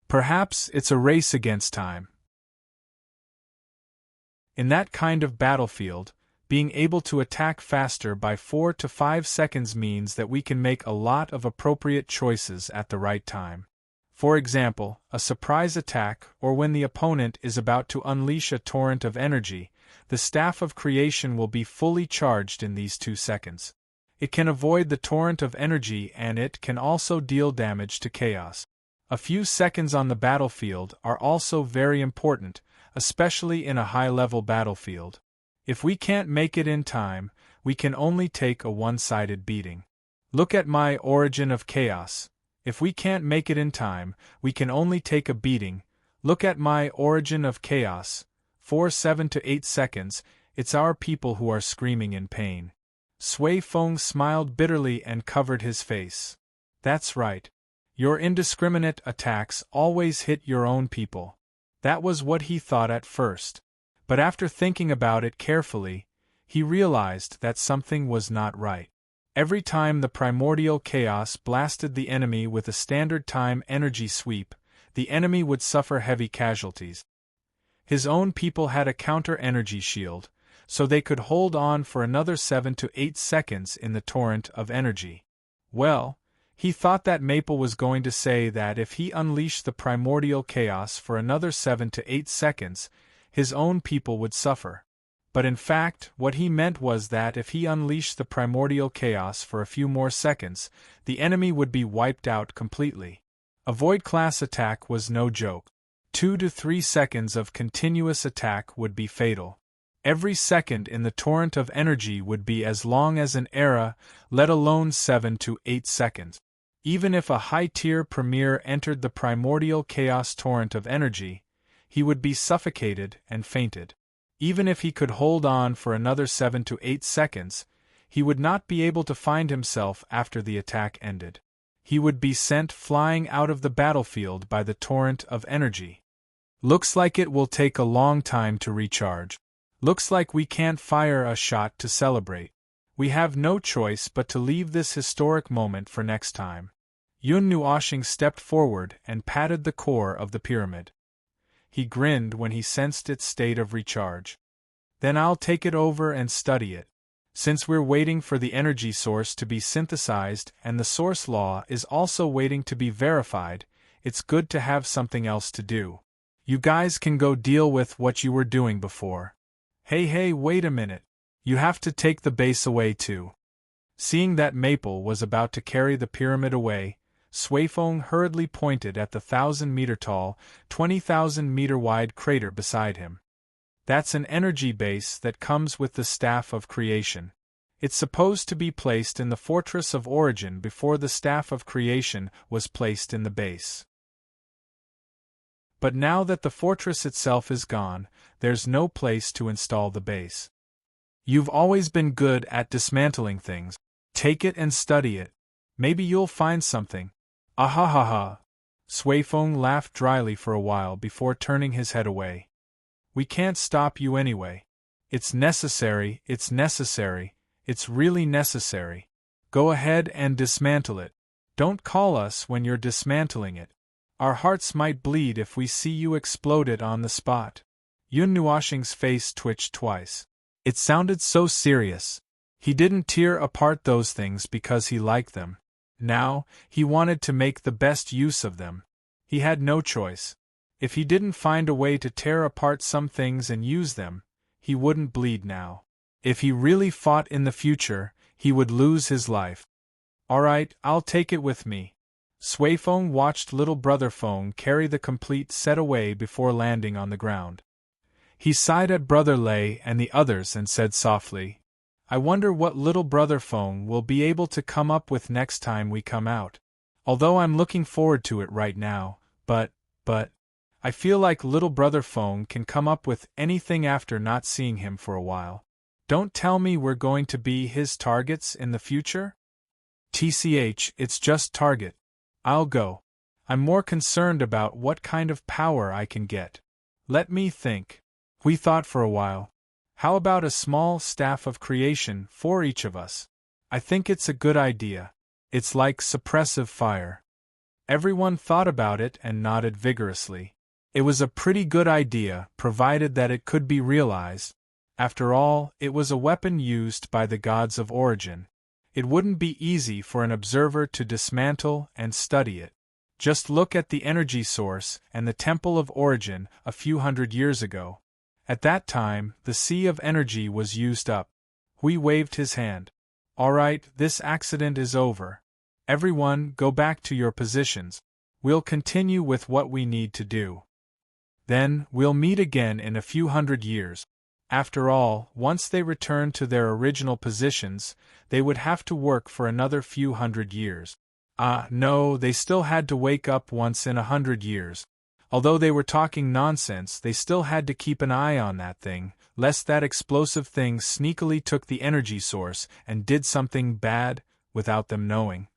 Perhaps it's a race against time. In that kind of battlefield, being able to attack faster by 4 to 5 seconds means that we can make a lot of appropriate choices at the right time. For example, a surprise attack, or when the opponent is about to unleash a torrent of energy, the staff of creation will be fully charged in these 2 seconds. It can avoid the torrent of energy and it can also deal damage to chaos. A few seconds on the battlefield are also very important, especially in a high-level battlefield. If we can't make it in time, we can only take a one-sided beating. Look at my Origin of Chaos. If we can't make it in time, we can only take a beating. Look at my Origin of Chaos. 7 to 8 seconds, it's our people who are screaming in pain. Sui Feng smiled bitterly and covered his face. That's right. Your indiscriminate attacks always hit your own people. That was what he thought at first. But after thinking about it carefully, he realized that something was not right. Every time the primordial chaos blasted the enemy with a standard time energy sweep, the enemy would suffer heavy casualties. His own people had a counter-energy shield, so they could hold on for another 7 to 8 seconds in the torrent of energy. Well, he thought that Maple was going to say that if he unleashed the primordial chaos for another 7 to 8 seconds, his own people would suffer. But in fact, what he meant was that if he unleashed the primordial chaos for a few more seconds, the enemy would be wiped out completely. A void class attack was no joke. 2 to 3 seconds of continuous attack would be fatal. Every second in the torrent of energy would be as long as an era, let alone 7 to 8 seconds. Even if a high-tier premier entered the primordial chaos torrent of energy, he would be suffocated and fainted. Even if he could hold on for another 7 to 8 seconds, he would not be able to find himself after the attack ended. He would be sent flying out of the battlefield by the torrent of energy. Looks like it will take a long time to recharge. Looks like we can't fire a shot to celebrate. We have no choice but to leave this historic moment for next time. Yun Nuoshing stepped forward and patted the core of the pyramid. He grinned when he sensed its state of recharge. Then I'll take it over and study it. Since we're waiting for the energy source to be synthesized and the source law is also waiting to be verified, it's good to have something else to do. You guys can go deal with what you were doing before. Hey, wait a minute. You have to take the base away too. Seeing that Maple was about to carry the pyramid away, Suifeng hurriedly pointed at the 1,000-meter-tall, 20,000-meter-wide crater beside him. That's an energy base that comes with the Staff of Creation. It's supposed to be placed in the Fortress of Origin before the Staff of Creation was placed in the base. But now that the fortress itself is gone, there's no place to install the base. You've always been good at dismantling things. Take it and study it. Maybe you'll find something. Ahahaha. Suifeng laughed dryly for a while before turning his head away. We can't stop you anyway. It's necessary, it's really necessary. Go ahead and dismantle it. Don't call us when you're dismantling it. Our hearts might bleed if we see you explode it on the spot. Yun Nuoshing's face twitched twice. It sounded so serious. He didn't tear apart those things because he liked them. Now, he wanted to make the best use of them. He had no choice. If he didn't find a way to tear apart some things and use them, he wouldn't bleed now. If he really fought in the future, he would lose his life. Alright, I'll take it with me. Suifeng watched little brother Feng carry the complete set away before landing on the ground. He sighed at Brother Lei and the others and said softly, "I wonder what little Brother Feng will be able to come up with next time we come out. Although I'm looking forward to it right now, but, I feel like little Brother Feng can come up with anything after not seeing him for a while. Don't tell me we're going to be his targets in the future?" "TCH, it's just target. I'll go. I'm more concerned about what kind of power I can get. Let me think." We thought for a while. "How about a small staff of creation for each of us? I think it's a good idea. It's like suppressive fire." Everyone thought about it and nodded vigorously. It was a pretty good idea, provided that it could be realized. After all, it was a weapon used by the gods of origin. It wouldn't be easy for an observer to dismantle and study it. Just look at the energy source and the Temple of Origin a few hundred years ago. At that time, the sea of energy was used up. Hui waved his hand. "All right, this accident is over. Everyone, go back to your positions. We'll continue with what we need to do. Then, we'll meet again in a few hundred years." After all, once they returned to their original positions, they would have to work for another few hundred years. No, they still had to wake up once in 100 years. Although they were talking nonsense, they still had to keep an eye on that thing, lest that explosive thing sneakily took the energy source and did something bad, without them knowing.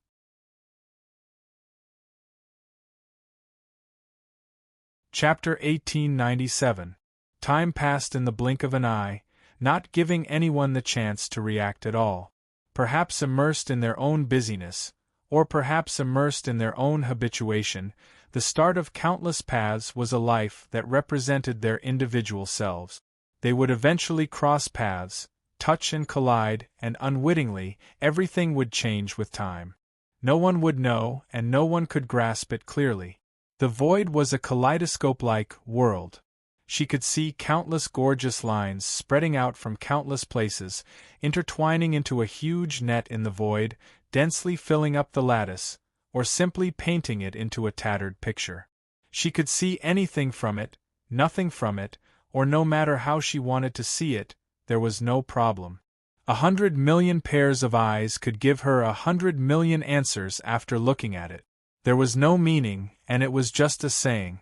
Chapter 1897. Time passed in the blink of an eye, not giving anyone the chance to react at all. Perhaps immersed in their own busyness, or perhaps immersed in their own habituation, the start of countless paths was a life that represented their individual selves. They would eventually cross paths, touch and collide, and unwittingly, everything would change with time. No one would know, and no one could grasp it clearly. The void was a kaleidoscope-like world. She could see countless gorgeous lines spreading out from countless places, intertwining into a huge net in the void, densely filling up the lattice, or simply painting it into a tattered picture. She could see anything from it, nothing from it, or no matter how she wanted to see it, there was no problem. 100 million pairs of eyes could give her 100 million answers after looking at it. There was no meaning, and it was just a saying.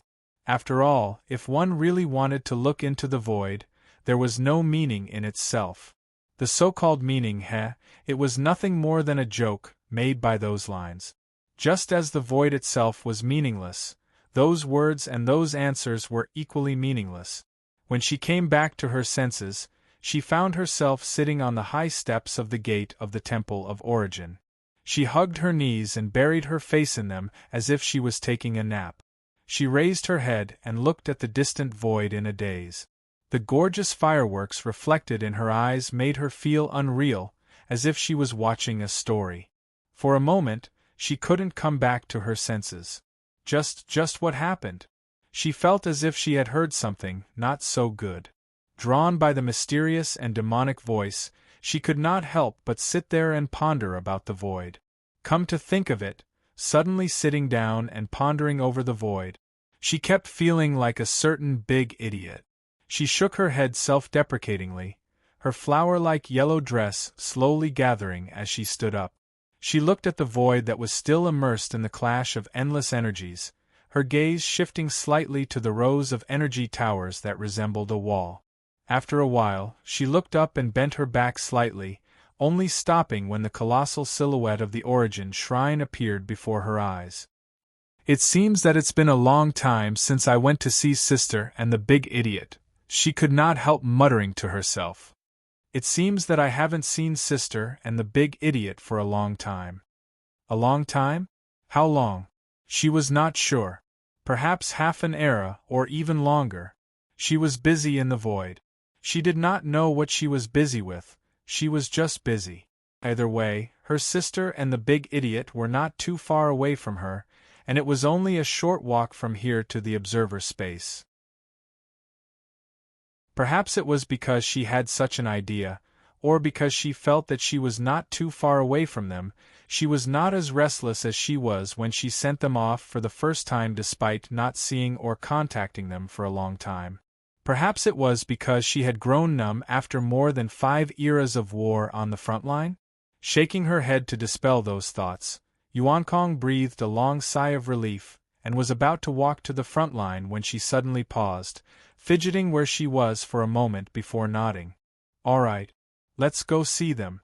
After all, if one really wanted to look into the void, there was no meaning in itself. The so-called meaning, it was nothing more than a joke made by those lines. Just as the void itself was meaningless, those words and those answers were equally meaningless. When she came back to her senses, she found herself sitting on the high steps of the gate of the Temple of Origin. She hugged her knees and buried her face in them as if she was taking a nap. She raised her head and looked at the distant void in a daze. The gorgeous fireworks reflected in her eyes made her feel unreal, as if she was watching a story. For a moment, she couldn't come back to her senses. Just what happened? She felt as if she had heard something not so good. Drawn by the mysterious and demonic voice, she could not help but sit there and ponder about the void. Come to think of it, suddenly sitting down and pondering over the void, she kept feeling like a certain big idiot. She shook her head self-deprecatingly, her flower-like yellow dress slowly gathering as she stood up. She looked at the void that was still immersed in the clash of endless energies, her gaze shifting slightly to the rows of energy towers that resembled a wall. After a while, she looked up and bent her back slightly, only stopping when the colossal silhouette of the Origin shrine appeared before her eyes. "It seems that it's been a long time since I went to see Sister and the Big Idiot," she could not help muttering to herself. "It seems that I haven't seen Sister and the Big Idiot for a long time." A long time? How long? She was not sure. Perhaps half an era, or even longer. She was busy in the void. She did not know what she was busy with, she was just busy. Either way, her sister and the Big Idiot were not too far away from her, and it was only a short walk from here to the observer space. Perhaps it was because she had such an idea, or because she felt that she was not too far away from them, she was not as restless as she was when she sent them off for the first time despite not seeing or contacting them for a long time. Perhaps it was because she had grown numb after more than 5 eras of war on the front line? Shaking her head to dispel those thoughts, Yuan Kong breathed a long sigh of relief and was about to walk to the front line when she suddenly paused, fidgeting where she was for a moment before nodding. "All right. Let's go see them."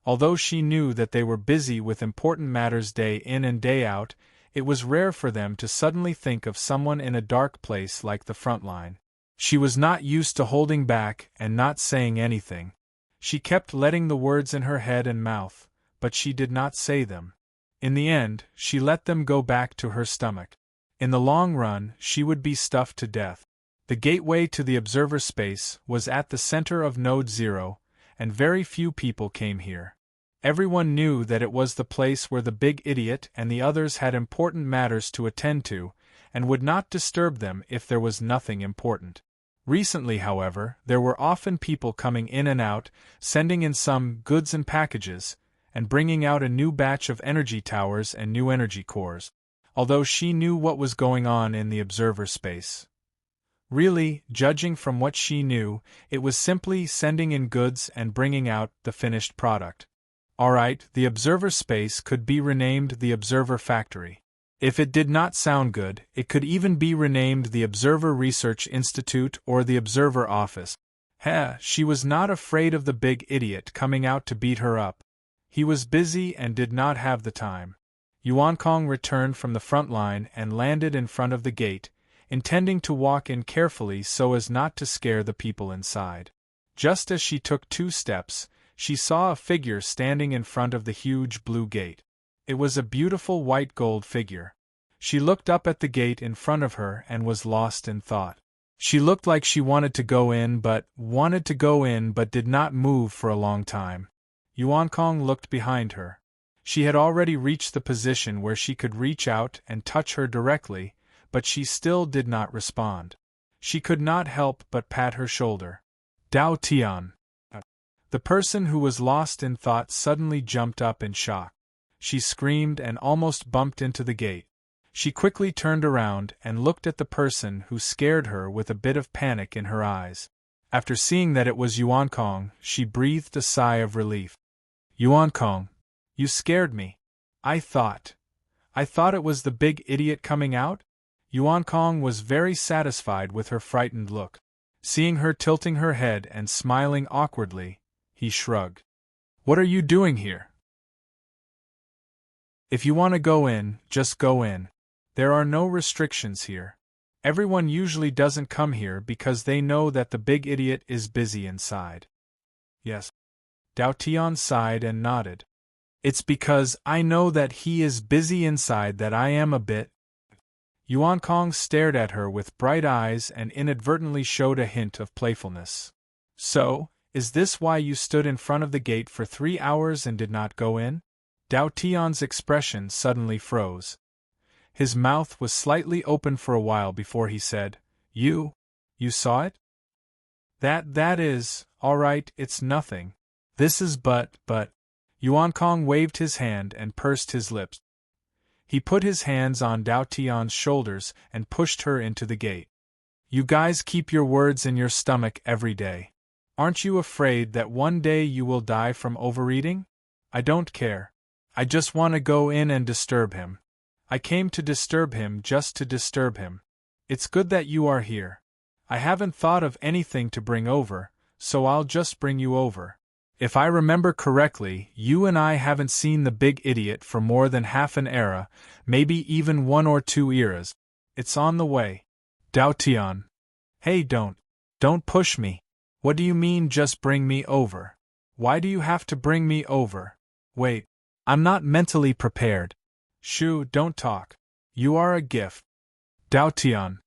Although she knew that they were busy with important matters day in and day out, it was rare for them to suddenly think of someone in a dark place like the front line. She was not used to holding back and not saying anything. She kept letting the words in her head and mouth, but she did not say them. In the end, she let them go back to her stomach. In the long run, she would be stuffed to death. The gateway to the observer space was at the center of Node 0, and very few people came here. Everyone knew that it was the place where the big idiot and the others had important matters to attend to, and would not disturb them if there was nothing important. Recently, however, there were often people coming in and out, sending in some goods and packages, and bringing out a new batch of energy towers and new energy cores. Although she knew what was going on in the observer space. Really, judging from what she knew, it was simply sending in goods and bringing out the finished product. Alright, the observer space could be renamed the Observer Factory. If it did not sound good, it could even be renamed the Observer Research Institute or the Observer Office. She was not afraid of the big idiot coming out to beat her up. He was busy and did not have the time. Yuan Kong returned from the front line and landed in front of the gate, intending to walk in carefully so as not to scare the people inside. Just as she took 2 steps, she saw a figure standing in front of the huge blue gate. It was a beautiful white gold figure. She looked up at the gate in front of her and was lost in thought. She looked like she wanted to go in but did not move for a long time. Yuan Kong looked behind her. She had already reached the position where she could reach out and touch her directly, but she still did not respond. She could not help but pat her shoulder. Dao Tian. The person who was lost in thought suddenly jumped up in shock. She screamed and almost bumped into the gate. She quickly turned around and looked at the person who scared her with a bit of panic in her eyes. After seeing that it was Yuan Kong, she breathed a sigh of relief. "Yuan Kong, you scared me. I thought it was the big idiot coming out?" Yuan Kong was very satisfied with her frightened look. Seeing her tilting her head and smiling awkwardly, he shrugged. "What are you doing here? If you want to go in, just go in. There are no restrictions here. Everyone usually doesn't come here because they know that the big idiot is busy inside." "Yes." Dao Tian sighed and nodded. "It's because I know that he is busy inside that I am a bit." Yuan Kong stared at her with bright eyes and inadvertently showed a hint of playfulness. "So, is this why you stood in front of the gate for 3 hours and did not go in?" Dao Tian's expression suddenly froze. His mouth was slightly open for a while before he said, You saw it?" That is, all right, it's nothing. This is but. Yuan Kong waved his hand and pursed his lips. He put his hands on Dao Tian's shoulders and pushed her into the gate. "You guys keep your words in your stomach every day. Aren't you afraid that one day you will die from overeating? I don't care. I just want to go in and disturb him. I came to disturb him just to disturb him. It's good that you are here. I haven't thought of anything to bring over, so I'll just bring you over. If I remember correctly, you and I haven't seen the big idiot for more than half an era, maybe even 1 or 2 eras. It's on the way." Dao Tian. "Hey, don't push me. What do you mean just bring me over? Why do you have to bring me over? Wait, I'm not mentally prepared. Shoo, don't talk. You are a gift." Dao Tian.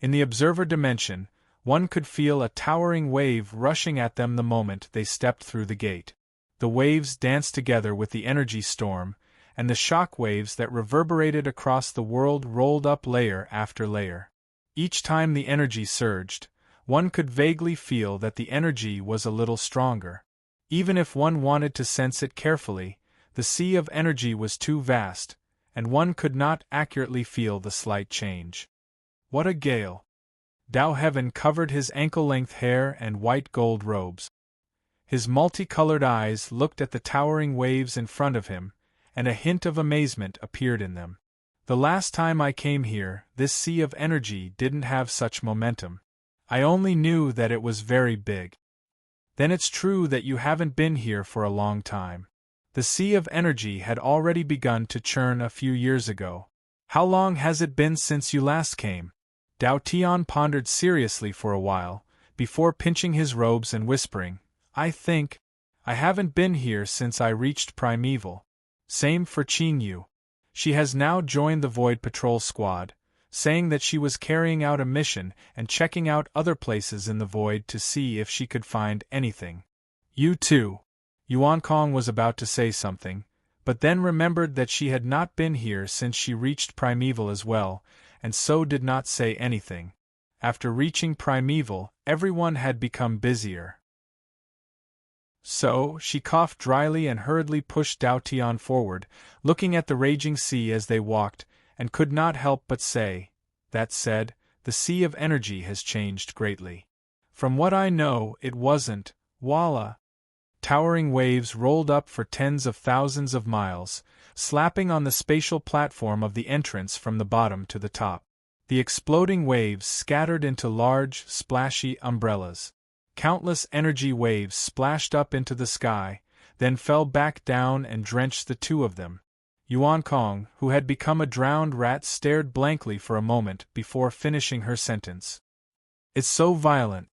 In the observer dimension, one could feel a towering wave rushing at them the moment they stepped through the gate. The waves danced together with the energy storm, and the shock waves that reverberated across the world rolled up layer after layer. Each time the energy surged, one could vaguely feel that the energy was a little stronger. Even if one wanted to sense it carefully, the sea of energy was too vast, and one could not accurately feel the slight change. What a gale! Dao Heaven covered his ankle-length hair and white gold robes. His multicolored eyes looked at the towering waves in front of him, and a hint of amazement appeared in them. The last time I came here, this sea of energy didn't have such momentum. I only knew that it was very big. Then it's true that you haven't been here for a long time. The sea of energy had already begun to churn a few years ago. How long has it been since you last came? Dao Tian pondered seriously for a while, before pinching his robes and whispering, I haven't been here since I reached Primeval. Same for Qin Yu. She has now joined the Void Patrol Squad, saying that she was carrying out a mission and checking out other places in the Void to see if she could find anything. You too. Yuan Kong was about to say something, but then remembered that she had not been here since she reached Primeval as well, and so did not say anything. After reaching Primeval, everyone had become busier. So, she coughed dryly and hurriedly pushed Dao Tian forward, looking at the raging sea as they walked, and could not help but say, that said, the sea of energy has changed greatly. From what I know, it wasn't, voila. Towering waves rolled up for tens of thousands of miles, slapping on the spatial platform of the entrance from the bottom to the top. The exploding waves scattered into large, splashy umbrellas. Countless energy waves splashed up into the sky, then fell back down and drenched the two of them. Yuan Kong, who had become a drowned rat, stared blankly for a moment before finishing her sentence. It's so violent.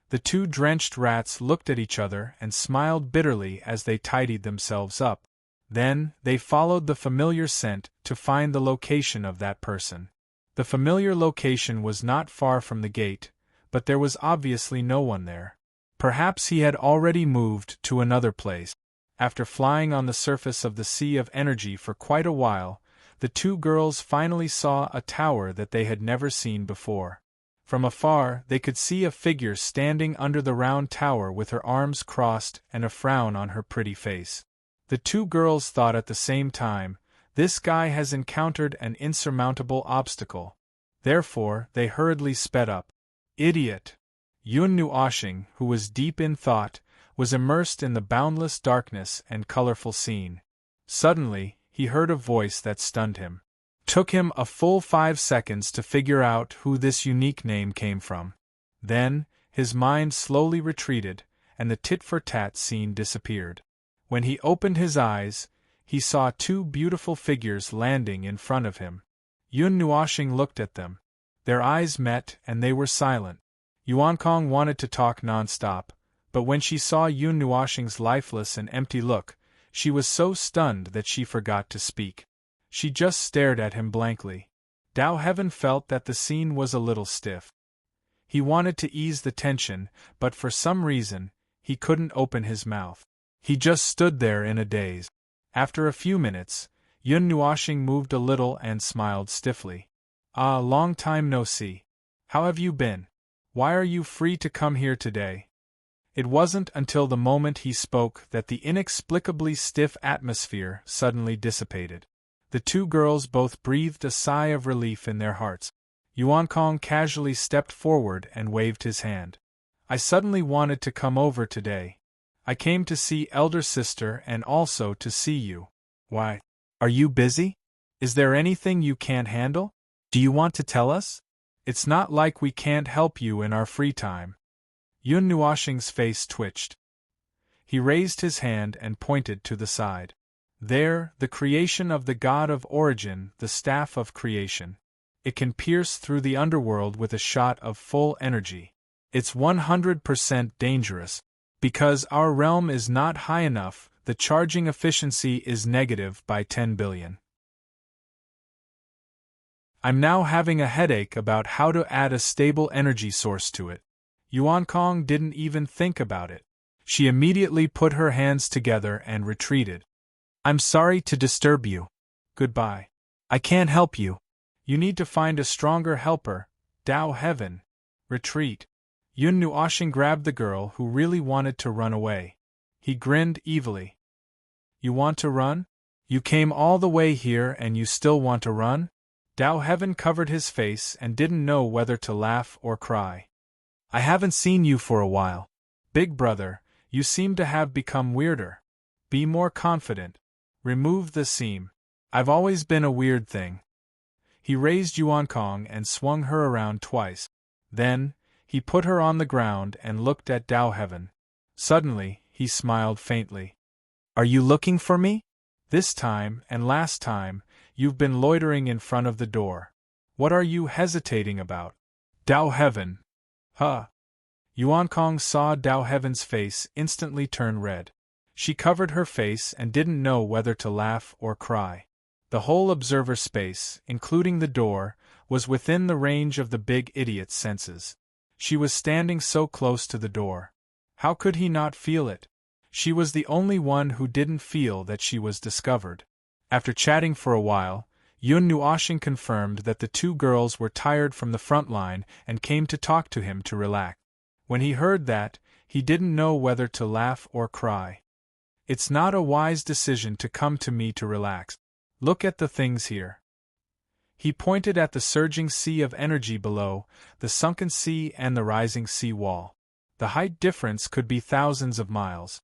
The two drenched rats looked at each other and smiled bitterly as they tidied themselves up. Then, they followed the familiar scent to find the location of that person. The familiar location was not far from the gate, but there was obviously no one there. Perhaps he had already moved to another place. After flying on the surface of the sea of energy for quite a while, the two girls finally saw a tower that they had never seen before. From afar, they could see a figure standing under the round tower with her arms crossed and a frown on her pretty face. The two girls thought at the same time, this guy has encountered an insurmountable obstacle. Therefore, they hurriedly sped up. Idiot! Yun Nuoshing, who was deep in thought, was immersed in the boundless darkness and colorful scene. Suddenly, he heard a voice that stunned him. Took him a full 5 seconds to figure out who this unique name came from. Then, his mind slowly retreated, and the tit-for-tat scene disappeared. When he opened his eyes, he saw two beautiful figures landing in front of him. Yun Nuoshing looked at them. Their eyes met and they were silent. Yuan Kong wanted to talk non-stop, but when she saw Yun Nuoshing's lifeless and empty look, she was so stunned that she forgot to speak. She just stared at him blankly. Dao Heaven felt that the scene was a little stiff. He wanted to ease the tension, but for some reason, he couldn't open his mouth. He just stood there in a daze. After a few minutes, Yun Nuoshing moved a little and smiled stiffly. Ah, long time no see. How have you been? Why are you free to come here today? It wasn't until the moment he spoke that the inexplicably stiff atmosphere suddenly dissipated. The two girls both breathed a sigh of relief in their hearts. Yuan Kong casually stepped forward and waved his hand. I suddenly wanted to come over today. I came to see elder sister and also to see you. Why? Are you busy? Is there anything you can't handle? Do you want to tell us? It's not like we can't help you in our free time. Yun Nuoshing's face twitched. He raised his hand and pointed to the side. There, the creation of the god of origin, the staff of creation. It can pierce through the underworld with a shot of full energy. It's 100% dangerous. Because our realm is not high enough, the charging efficiency is negative by 10 billion. I'm now having a headache about how to add a stable energy source to it. Yuan Kong didn't even think about it. She immediately put her hands together and retreated. I'm sorry to disturb you. Goodbye. I can't help you. You need to find a stronger helper, Dao Heaven. Retreat. Yun Nuoshing grabbed the girl who really wanted to run away. He grinned evilly. You want to run? You came all the way here and you still want to run? Dao Heaven covered his face and didn't know whether to laugh or cry. I haven't seen you for a while. Big brother, you seem to have become weirder. Be more confident. Remove the seam. I've always been a weird thing. He raised Yuan Kong and swung her around twice. Then, he put her on the ground and looked at Dao Heaven. Suddenly, he smiled faintly. Are you looking for me? This time, and last time, you've been loitering in front of the door. What are you hesitating about? Dao Heaven. Huh. Yuan Kong saw Dao Heaven's face instantly turn red. She covered her face and didn't know whether to laugh or cry. The whole observer space, including the door, was within the range of the big idiot's senses. She was standing so close to the door. How could he not feel it? She was the only one who didn't feel that she was discovered. After chatting for a while, Yun Nuoshing confirmed that the two girls were tired from the front line and came to talk to him to relax. When he heard that, he didn't know whether to laugh or cry. It's not a wise decision to come to me to relax. Look at the things here. He pointed at the surging sea of energy below, the sunken sea and the rising sea wall. The height difference could be thousands of miles.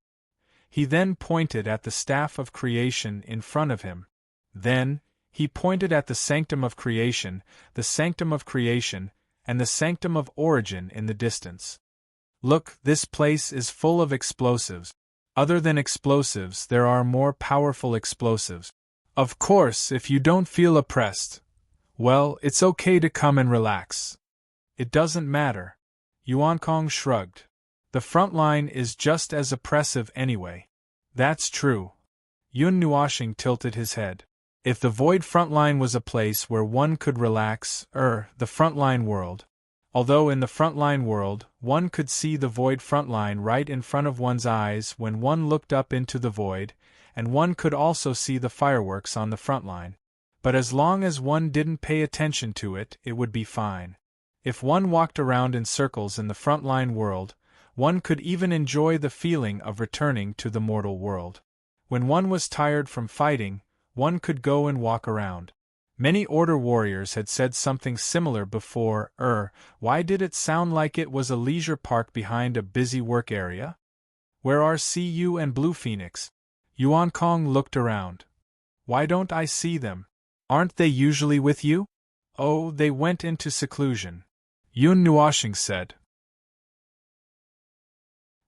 He then pointed at the staff of creation in front of him. Then, he pointed at the sanctum of creation, and the sanctum of origin in the distance. Look, this place is full of explosives. Other than explosives, there are more powerful explosives. Of course, if you don't feel oppressed, well, it's okay to come and relax. It doesn't matter. Yuan Kong shrugged. The front line is just as oppressive anyway. That's true. Yun Nuoshing tilted his head. If the void frontline was a place where one could relax, the frontline world. Although in the frontline world, one could see the void frontline right in front of one's eyes when one looked up into the void, and one could also see the fireworks on the frontline. But as long as one didn't pay attention to it, it would be fine. If one walked around in circles in the frontline world, one could even enjoy the feeling of returning to the mortal world. When one was tired from fighting, one could go and walk around. Many Order warriors had said something similar before. Why did it sound like it was a leisure park behind a busy work area? Where are CU and Blue Phoenix? Yuan Kong looked around. Why don't I see them? Aren't they usually with you? Oh, they went into seclusion. Yun Nuoshing said.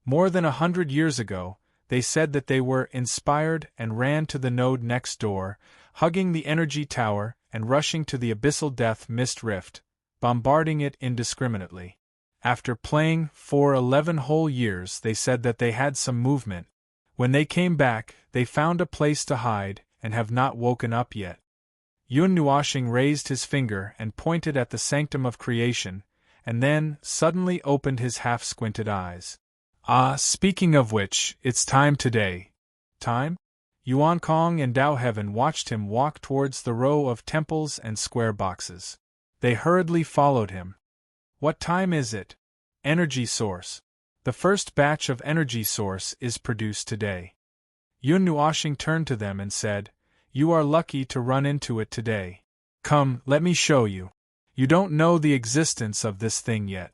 More than 100 years ago, they said that they were inspired and ran to the node next door, hugging the energy tower and rushing to the abyssal death mist rift, bombarding it indiscriminately. After playing for 11 whole years, they said that they had some movement. When they came back, they found a place to hide and have not woken up yet. Yun Nuoshing raised his finger and pointed at the sanctum of creation, and then suddenly opened his half-squinted eyes. Ah, speaking of which, it's time today. Time? Yuan Kong and Dao Heaven watched him walk towards the row of temples and square boxes. They hurriedly followed him. What time is it? Energy source. The first batch of energy source is produced today. Yun Nuoshing turned to them and said, You are lucky to run into it today. Come, let me show you. You don't know the existence of this thing yet.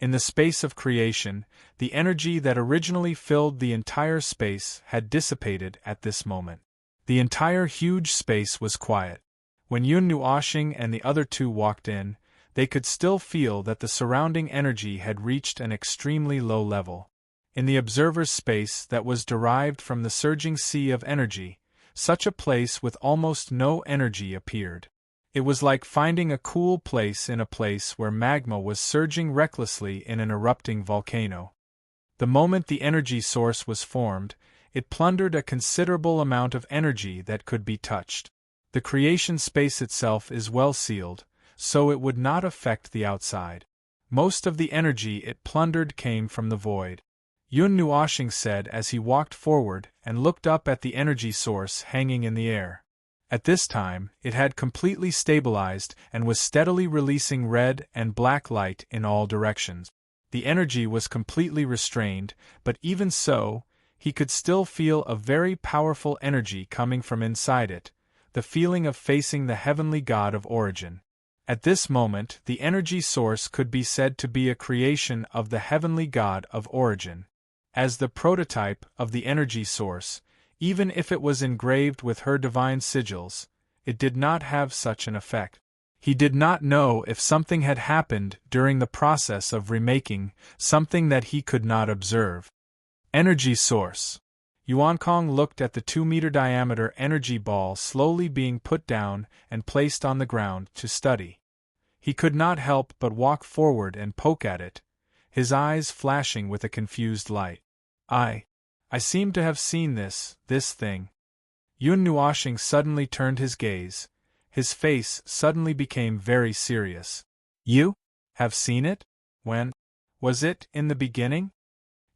In the space of creation, the energy that originally filled the entire space had dissipated at this moment. The entire huge space was quiet. When Yun Nuoshing and the other two walked in, they could still feel that the surrounding energy had reached an extremely low level. In the observer's space that was derived from the surging sea of energy, such a place with almost no energy appeared. It was like finding a cool place in a place where magma was surging recklessly in an erupting volcano. The moment the energy source was formed, it plundered a considerable amount of energy that could be touched. The creation space itself is well sealed, so it would not affect the outside. Most of the energy it plundered came from the void. Yun Nuoshing said as he walked forward and looked up at the energy source hanging in the air. At this time, it had completely stabilized and was steadily releasing red and black light in all directions. The energy was completely restrained, but even so, he could still feel a very powerful energy coming from inside it, the feeling of facing the heavenly God of origin. At this moment, the energy source could be said to be a creation of the heavenly God of origin. As the prototype of the energy source, even if it was engraved with her divine sigils, it did not have such an effect. He did not know if something had happened during the process of remaking, something that he could not observe. Energy source. Yuan Kong looked at the 2-meter diameter energy ball slowly being put down and placed on the ground to study. He could not help but walk forward and poke at it, his eyes flashing with a confused light. I seem to have seen this thing. Yun Nuoshing suddenly turned his gaze. His face suddenly became very serious. You have seen it? When? Was it in the beginning?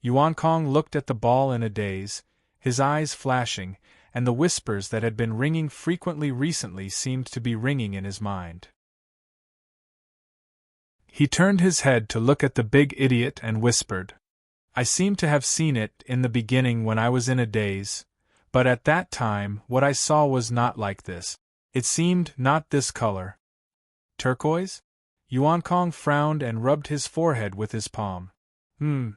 Yuan Kong looked at the ball in a daze, his eyes flashing, and the whispers that had been ringing frequently recently seemed to be ringing in his mind. He turned his head to look at the big idiot and whispered, I seem to have seen it in the beginning when I was in a daze, but at that time what I saw was not like this. It seemed not this color. Turquoise? Yuan Kong frowned and rubbed his forehead with his palm.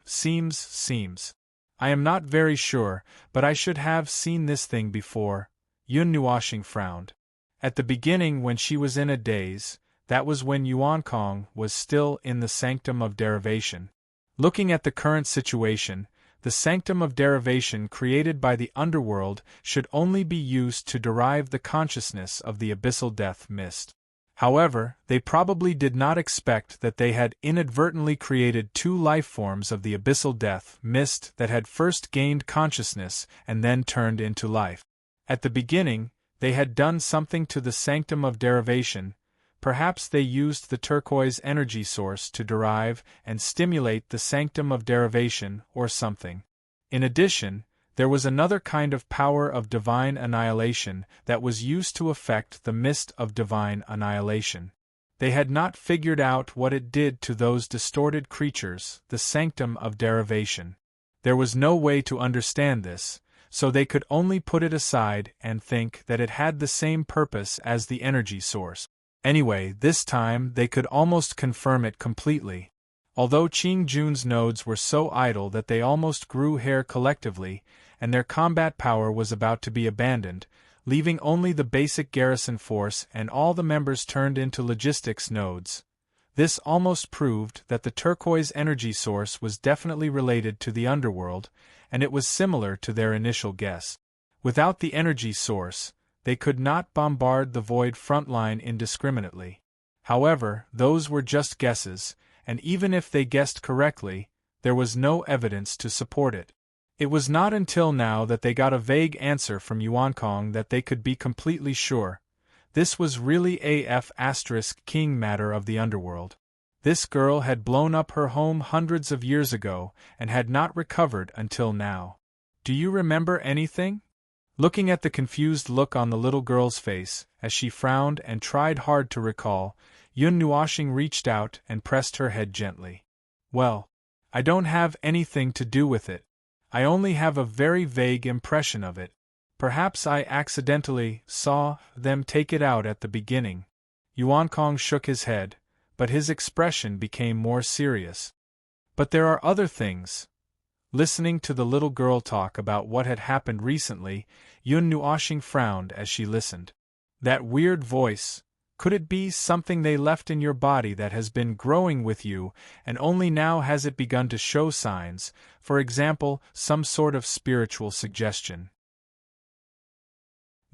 Seems. I am not very sure, but I should have seen this thing before. Yun Nuoshing frowned. At the beginning when she was in a daze, that was when Yuan Kong was still in the sanctum of derivation. Looking at the current situation, the sanctum of derivation created by the underworld should only be used to derive the consciousness of the abyssal death mist. However, they probably did not expect that they had inadvertently created 2 life forms of the abyssal death mist that had first gained consciousness and then turned into life. At the beginning, they had done something to the sanctum of derivation. Perhaps they used the turquoise energy source to derive and stimulate the sanctum of derivation or something. In addition, there was another kind of power of divine annihilation that was used to affect the mist of divine annihilation. They had not figured out what it did to those distorted creatures, the sanctum of derivation. There was no way to understand this, so they could only put it aside and think that it had the same purpose as the energy source. Anyway, this time they could almost confirm it completely. Although Qing Jun's nodes were so idle that they almost grew hair collectively, and their combat power was about to be abandoned, leaving only the basic garrison force and all the members turned into logistics nodes. This almost proved that the turquoise energy source was definitely related to the underworld, and it was similar to their initial guess. Without the energy source, they could not bombard the void front line indiscriminately. However, those were just guesses, and even if they guessed correctly, there was no evidence to support it. It was not until now that they got a vague answer from Yuan Kong that they could be completely sure. This was really King matter of the underworld. This girl had blown up her home hundreds of years ago and had not recovered until now. Do you remember anything? Looking at the confused look on the little girl's face, as she frowned and tried hard to recall, Yun Nuoshing reached out and pressed her head gently. Well, I don't have anything to do with it. I only have a very vague impression of it. Perhaps I accidentally saw them take it out at the beginning. Yuan Kong shook his head, but his expression became more serious. But there are other things. Listening to the little girl talk about what had happened recently, Yun Nuoshing frowned as she listened. That weird voice, could it be something they left in your body that has been growing with you and only now has it begun to show signs, for example, some sort of spiritual suggestion?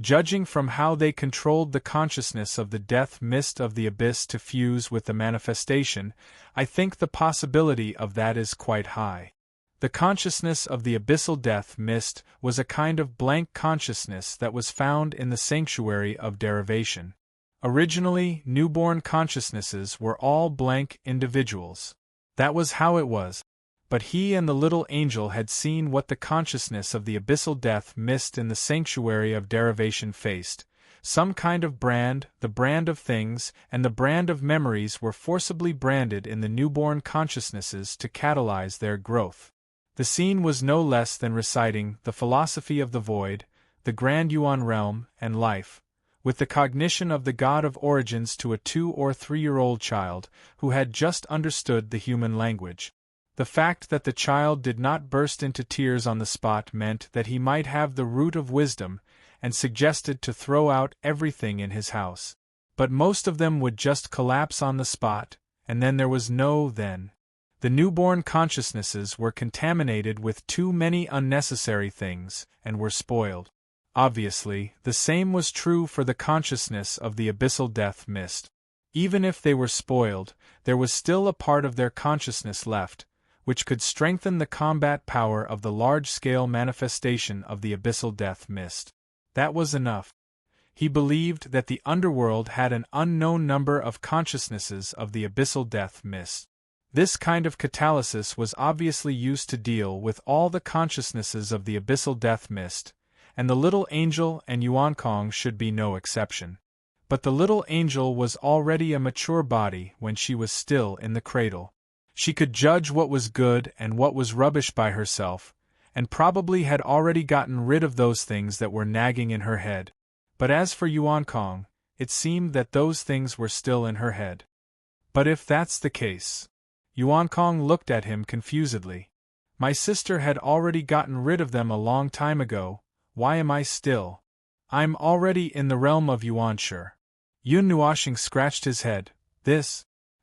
Judging from how they controlled the consciousness of the death mist of the abyss to fuse with the manifestation, I think the possibility of that is quite high. The consciousness of the abyssal death mist was a kind of blank consciousness that was found in the sanctuary of derivation. Originally, newborn consciousnesses were all blank individuals. That was how it was. But he and the little angel had seen what the consciousness of the abyssal death mist in the sanctuary of derivation faced. Some kind of brand, the brand of things, and the brand of memories were forcibly branded in the newborn consciousnesses to catalyze their growth. The scene was no less than reciting the philosophy of the void, the grand Yuan realm, and life, with the cognition of the god of origins to a 2 or 3-year-old child who had just understood the human language. The fact that the child did not burst into tears on the spot meant that he might have the root of wisdom, and suggested to throw out everything in his house. But most of them would just collapse on the spot, and then there was no then. The newborn consciousnesses were contaminated with too many unnecessary things, and were spoiled. Obviously, the same was true for the consciousness of the abyssal death mist. Even if they were spoiled, there was still a part of their consciousness left, which could strengthen the combat power of the large-scale manifestation of the abyssal death mist. That was enough. He believed that the underworld had an unknown number of consciousnesses of the abyssal death mist. This kind of catalysis was obviously used to deal with all the consciousnesses of the abyssal death mist, and the little angel and Yuankong should be no exception. But the little angel was already a mature body when she was still in the cradle. She could judge what was good and what was rubbish by herself, and probably had already gotten rid of those things that were nagging in her head. But as for Yuankong, it seemed that those things were still in her head. But if that's the case... Yuankong looked at him confusedly. My sister had already gotten rid of them a long time ago. Why am I still? I'm already in the realm of Yuanshi. Yun Nuoshing scratched his head.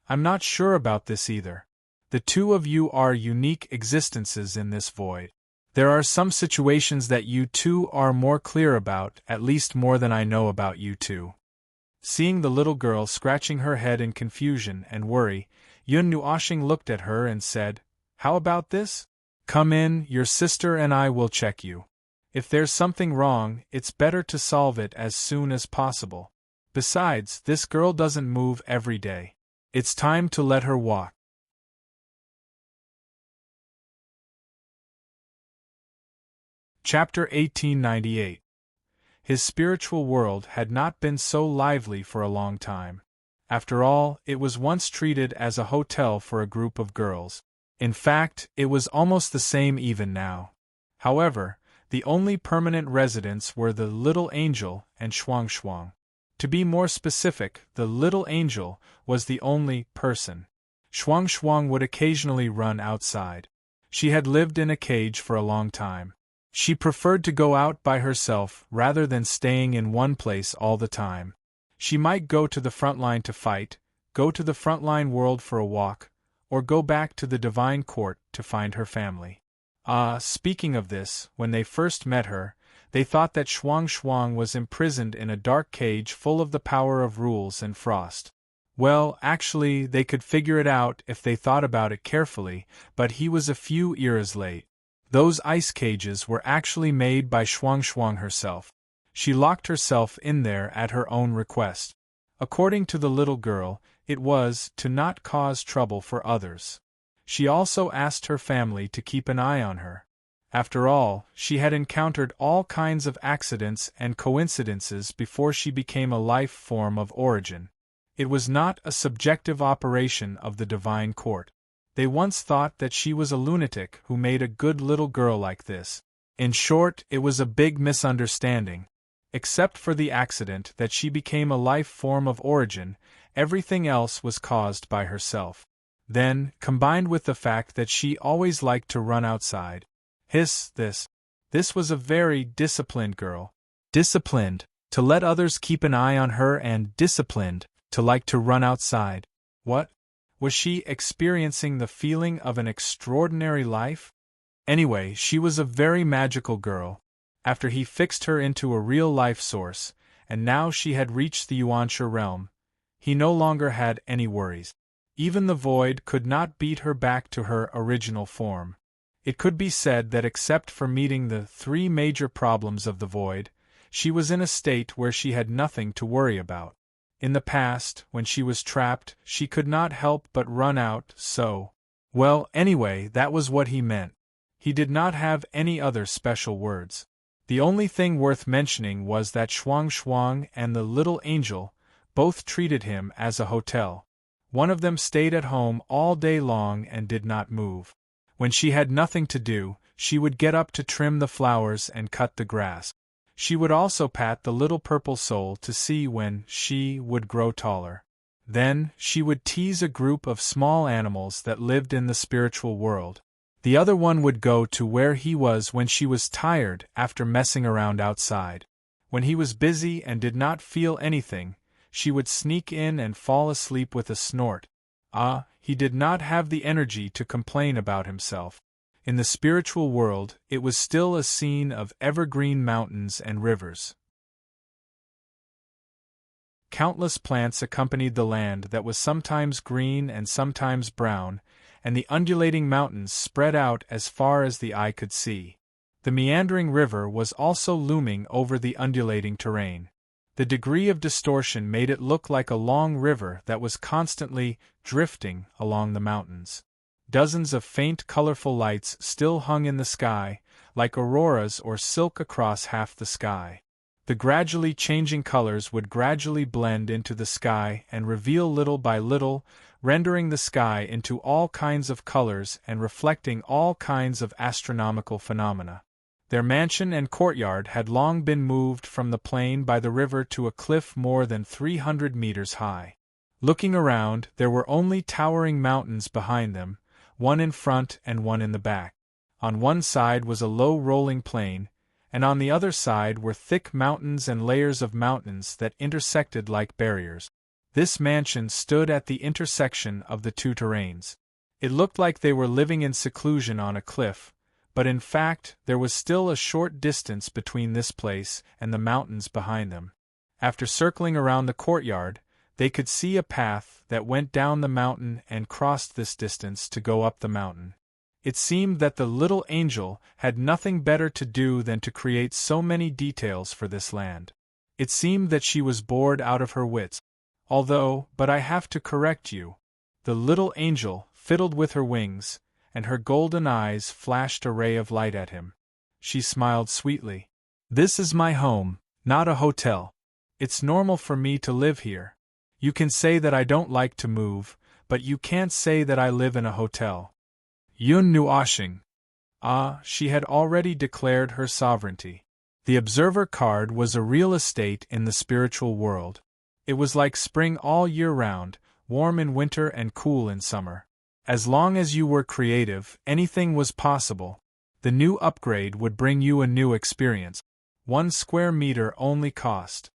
I'm not sure about this either. The two of you are unique existences in this void. There are some situations that you two are more clear about, at least more than I know about you two. Seeing the little girl scratching her head in confusion and worry, Yun Nuoshing looked at her and said, How about this? Come in, your sister and I will check you. If there's something wrong, it's better to solve it as soon as possible. Besides, this girl doesn't move every day. It's time to let her walk. Chapter 1898. His spiritual world had not been so lively for a long time. After all, it was once treated as a hotel for a group of girls. In fact, it was almost the same even now. However, the only permanent residents were the little angel and Shuang. To be more specific, the little angel was the only person. Shuang would occasionally run outside. She had lived in a cage for a long time. She preferred to go out by herself rather than staying in one place all the time. She might go to the front line to fight, go to the frontline world for a walk, or go back to the divine court to find her family. Speaking of this, when they first met her, they thought that Shuang was imprisoned in a dark cage full of the power of rules and frost. Well, actually, they could figure it out if they thought about it carefully, but he was a few eras late. Those ice cages were actually made by Shuang herself. She locked herself in there at her own request. According to the little girl, it was to not cause trouble for others. She also asked her family to keep an eye on her. After all, she had encountered all kinds of accidents and coincidences before she became a life form of origin. It was not a subjective operation of the divine court. They once thought that she was a lunatic who made a good little girl like this. In short, it was a big misunderstanding. Except for the accident that she became a life form of origin, everything else was caused by herself. Then, combined with the fact that she always liked to run outside. This was a very disciplined girl. Disciplined, to let others keep an eye on her, and disciplined, to like to run outside. What? Was she experiencing the feeling of an extraordinary life? Anyway, she was a very magical girl. After he fixed her into a real life source, and now she had reached the Yuanshi realm, he no longer had any worries. Even the void could not beat her back to her original form. It could be said that except for meeting the 3 major problems of the void, she was in a state where she had nothing to worry about. In the past, when she was trapped, she could not help but run out, so... Well, anyway, that was what he meant. He did not have any other special words. The only thing worth mentioning was that Shuang and the little angel both treated him as a hotel. One of them stayed at home all day long and did not move. When she had nothing to do, she would get up to trim the flowers and cut the grass. She would also pat the little purple soul to see when she would grow taller. Then, she would tease a group of small animals that lived in the spiritual world. The other one would go to where he was when she was tired after messing around outside. When he was busy and did not feel anything, she would sneak in and fall asleep with a snort. He did not have the energy to complain about himself. In the spiritual world, it was still a scene of evergreen mountains and rivers. Countless plants accompanied the land that was sometimes green and sometimes brown, and the undulating mountains spread out as far as the eye could see. The meandering river was also looming over the undulating terrain. The degree of distortion made it look like a long river that was constantly drifting along the mountains. Dozens of faint colorful lights still hung in the sky, like auroras or silk across half the sky. The gradually changing colors would gradually blend into the sky and reveal little by little, rendering the sky into all kinds of colors and reflecting all kinds of astronomical phenomena. Their mansion and courtyard had long been moved from the plain by the river to a cliff more than 300 meters high. Looking around, there were only towering mountains behind them, one in front and one in the back. On one side was a low rolling plain, and on the other side were thick mountains and layers of mountains that intersected like barriers. This mansion stood at the intersection of the two terrains. It looked like they were living in seclusion on a cliff, but in fact there was still a short distance between this place and the mountains behind them. After circling around the courtyard, they could see a path that went down the mountain and crossed this distance to go up the mountain. It seemed that the little angel had nothing better to do than to create so many details for this land. It seemed that she was bored out of her wits. But I have to correct you. The little angel fiddled with her wings, and her golden eyes flashed a ray of light at him. She smiled sweetly. This is my home, not a hotel. It's normal for me to live here. You can say that I don't like to move, but you can't say that I live in a hotel. Yun Nuashing. She had already declared her sovereignty. The observer card was a real estate in the spiritual world. It was like spring all year round, warm in winter and cool in summer. As long as you were creative, anything was possible. The new upgrade would bring you a new experience. 1 square meter only cost.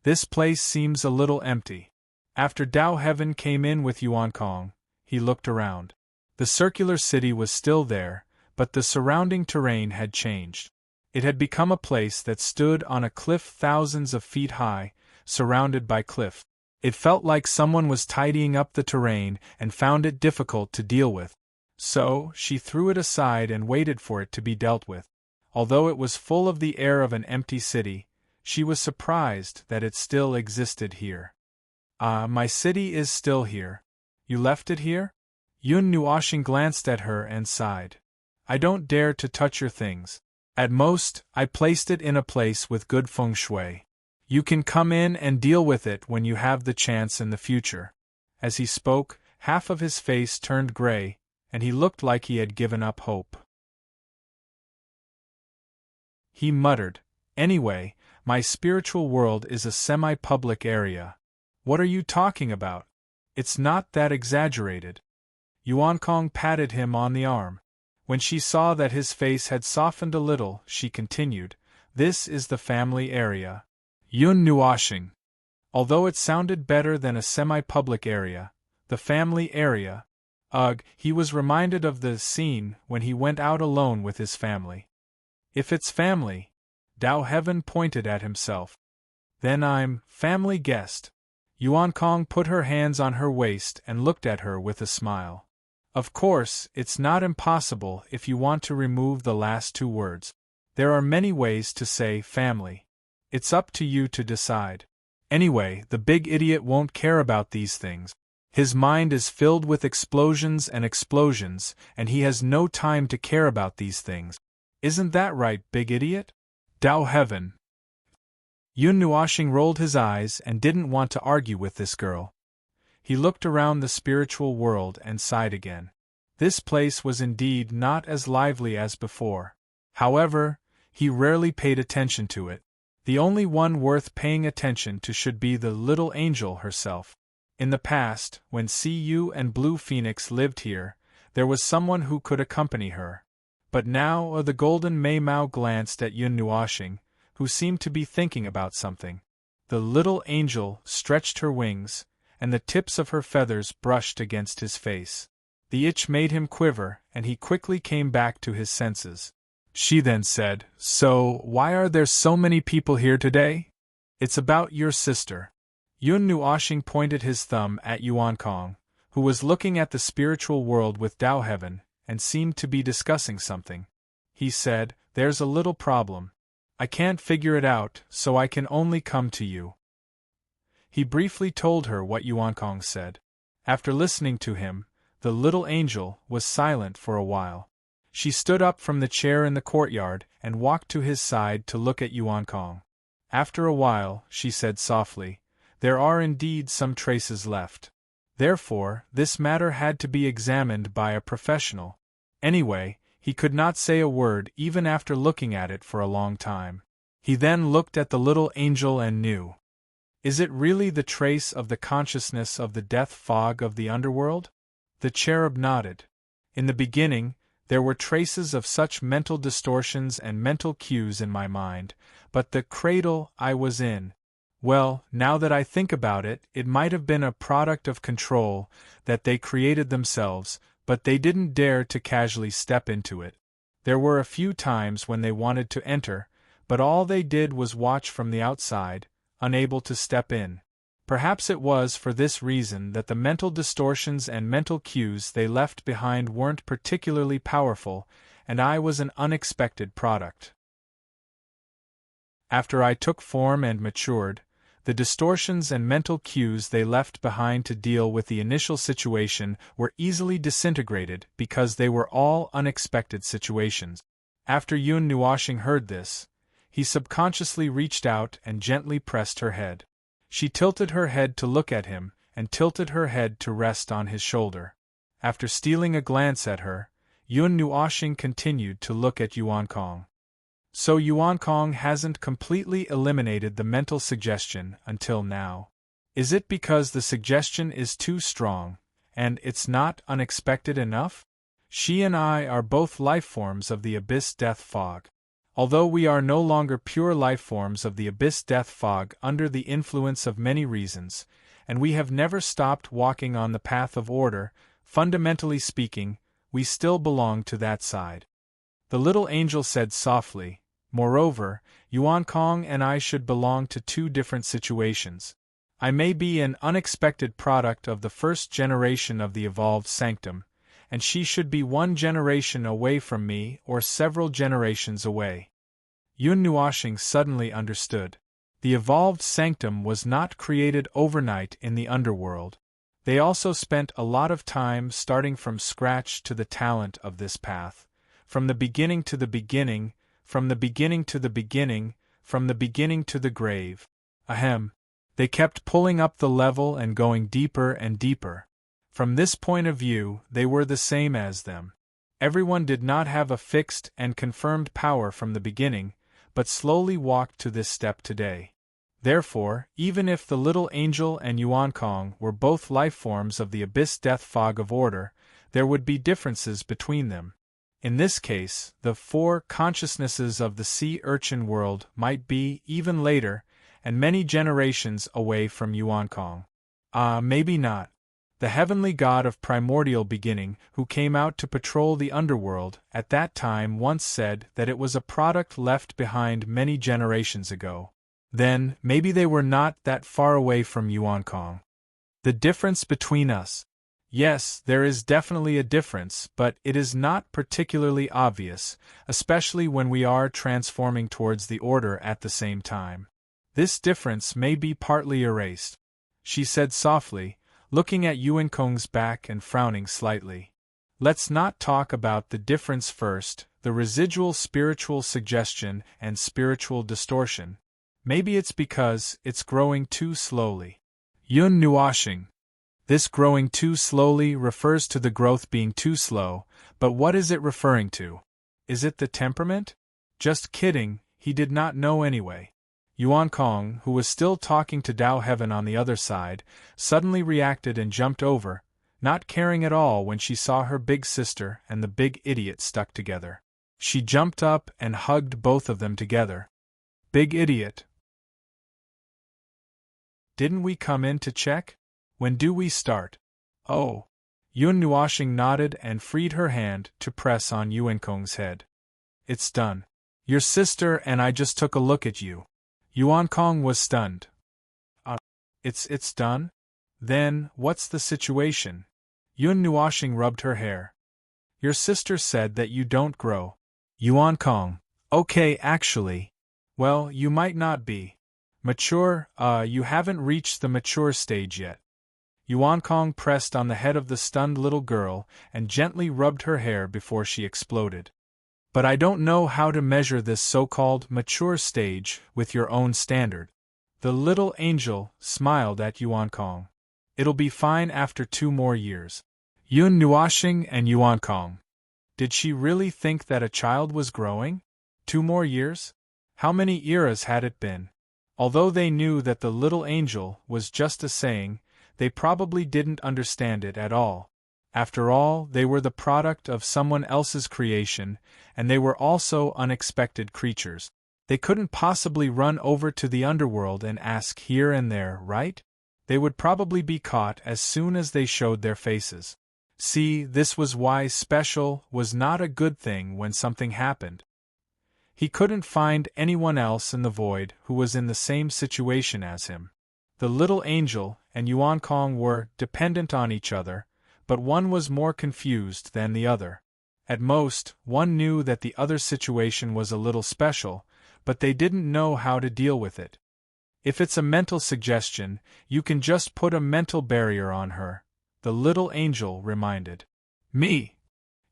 This place seems a little empty. After Dao Heaven came in with Yuan Kong, he looked around. The circular city was still there, but the surrounding terrain had changed. It had become a place that stood on a cliff thousands of feet high, surrounded by cliff. It felt like someone was tidying up the terrain and found it difficult to deal with. So, she threw it aside and waited for it to be dealt with. Although it was full of the air of an empty city, she was surprised that it still existed here. My city is still here. You left it here? Yun Nuashing glanced at her and sighed. I don't dare to touch your things. At most, I placed it in a place with good feng shui. You can come in and deal with it when you have the chance in the future. As he spoke, half of his face turned gray, and he looked like he had given up hope. He muttered, Anyway, my spiritual world is a semi-public area. What are you talking about? It's not that exaggerated. Yuan Kong patted him on the arm. When she saw that his face had softened a little, she continued, This is the family area. Yun Nuashing. Although it sounded better than a semi-public area, the family area. He was reminded of the scene when he went out alone with his family. If it's family, Dao Heaven pointed at himself. Then I'm family guest. Yuan Kong put her hands on her waist and looked at her with a smile. Of course, it's not impossible if you want to remove the last 2 words. There are many ways to say family. It's up to you to decide. Anyway, the big idiot won't care about these things. His mind is filled with explosions, and he has no time to care about these things. Isn't that right, big idiot? Dao Heaven. Yun Nuashing rolled his eyes and didn't want to argue with this girl. He looked around the spiritual world and sighed again. This place was indeed not as lively as before. However, He rarely paid attention to it. The only one worth paying attention to should be the little angel herself. In the past, when Cu and Blue Phoenix lived here, there was someone who could accompany her. But now the golden Maimao glanced at Yun Nuoxing, who seemed to be thinking about something. The little angel stretched her wings, and the tips of her feathers brushed against his face. The itch made him quiver, and he quickly came back to his senses. She then said, "So, why are there so many people here today?" "It's about your sister." Yun Nuoxing pointed his thumb at Yuan Kong, who was looking at the spiritual world with Tao Heaven, and seemed to be discussing something. He said, "There's a little problem. I can't figure it out, so I can only come to you." He briefly told her what Yuan Kong said. After listening to him, the little angel was silent for a while. She stood up from the chair in the courtyard and walked to his side to look at Yuan Kong. After a while, she said softly, "There are indeed some traces left. Therefore, this matter had to be examined by a professional." Anyway, he could not say a word even after looking at it for a long time. He then looked at the little angel and knew. Is it really the trace of the consciousness of the death fog of the underworld? The cherub nodded. In the beginning, there were traces of such mental distortions and mental cues in my mind, but the cradle I was in, well, now that I think about it, it might have been a product of control that they created themselves, but they didn't dare to casually step into it. There were a few times when they wanted to enter, but all they did was watch from the outside, unable to step in. Perhaps it was for this reason that the mental distortions and mental cues they left behind weren't particularly powerful, and I was an unexpected product. After I took form and matured, the distortions and mental cues they left behind to deal with the initial situation were easily disintegrated because they were all unexpected situations. After Yun Nuoxing heard this, he subconsciously reached out and gently pressed her head. She tilted her head to look at him, and tilted her head to rest on his shoulder. After stealing a glance at her, Yun Nuoxing continued to look at Yuan Kong. So Yuan Kong hasn't completely eliminated the mental suggestion until now. Is it because the suggestion is too strong, and it's not unexpected enough? She and I are both life forms of the abyss death fog. Although we are no longer pure life forms of the abyss death fog under the influence of many reasons, and we have never stopped walking on the path of order, fundamentally speaking, we still belong to that side. The little angel said softly, "Moreover, Yuan Kong and I should belong to two different situations. I may be an unexpected product of the first generation of the evolved sanctum, and she should be one generation away from me or several generations away." Yun Nuoxing suddenly understood. The evolved sanctum was not created overnight in the underworld. They also spent a lot of time starting from scratch to the talent of this path, from the beginning to the beginning, from the beginning to the beginning, from the beginning to the grave. Ahem. They kept pulling up the level and going deeper and deeper. From this point of view, they were the same as them. Everyone did not have a fixed and confirmed power from the beginning, but slowly walked to this step today. Therefore, even if the little angel and Yuan Kong were both life forms of the abyss death fog of order, there would be differences between them. In this case, the four consciousnesses of the sea urchin world might be even later, and many generations away from Yuan Kong. Maybe not. The heavenly god of primordial beginning, who came out to patrol the underworld at that time, once said that it was a product left behind many generations ago. Then, maybe they were not that far away from Yuan Kong. The difference between us. Yes, there is definitely a difference, but it is not particularly obvious, especially when we are transforming towards the order at the same time. This difference may be partly erased, she said softly, looking at Yuan Kong's back and frowning slightly. Let's not talk about the difference first, the residual spiritual suggestion and spiritual distortion. Maybe it's because it's growing too slowly. Yun Nuoxing. This growing too slowly refers to the growth being too slow, but what is it referring to? Is it the temperament? Just kidding, he did not know anyway. Yuan Kong, who was still talking to Dao Heaven on the other side, suddenly reacted and jumped over, not caring at all when she saw her big sister and the big idiot stuck together. She jumped up and hugged both of them together. Big idiot. Didn't we come in to check? When do we start? Oh. Yun Nuoshing nodded and freed her hand to press on Yuan Kong's head. It's done. Your sister and I just took a look at you. Yuan Kong was stunned. It's done? Then, what's the situation? Yun Nuoshing rubbed her hair. Your sister said that you don't grow. Yuan Kong. Okay, actually. Well, you might not be. Mature, you haven't reached the mature stage yet. Yuan Kong pressed on the head of the stunned little girl and gently rubbed her hair before she exploded. But I don't know how to measure this so-called mature stage with your own standard. The little angel smiled at Yuan Kong. It'll be fine after 2 more years. Yun Nuoshing and Yuan Kong. Did she really think that a child was growing? 2 more years? How many eras had it been? Although they knew that the little angel was just a saying, they probably didn't understand it at all. After all, they were the product of someone else's creation, and they were also unexpected creatures. They couldn't possibly run over to the underworld and ask here and there, right? They would probably be caught as soon as they showed their faces. See, this was why special was not a good thing when something happened. He couldn't find anyone else in the void who was in the same situation as him. The little angel and Yuan Kong were dependent on each other, but one was more confused than the other. At most, one knew that the other's situation was a little special, but they didn't know how to deal with it. If it's a mental suggestion, you can just put a mental barrier on her, the little angel reminded. Me!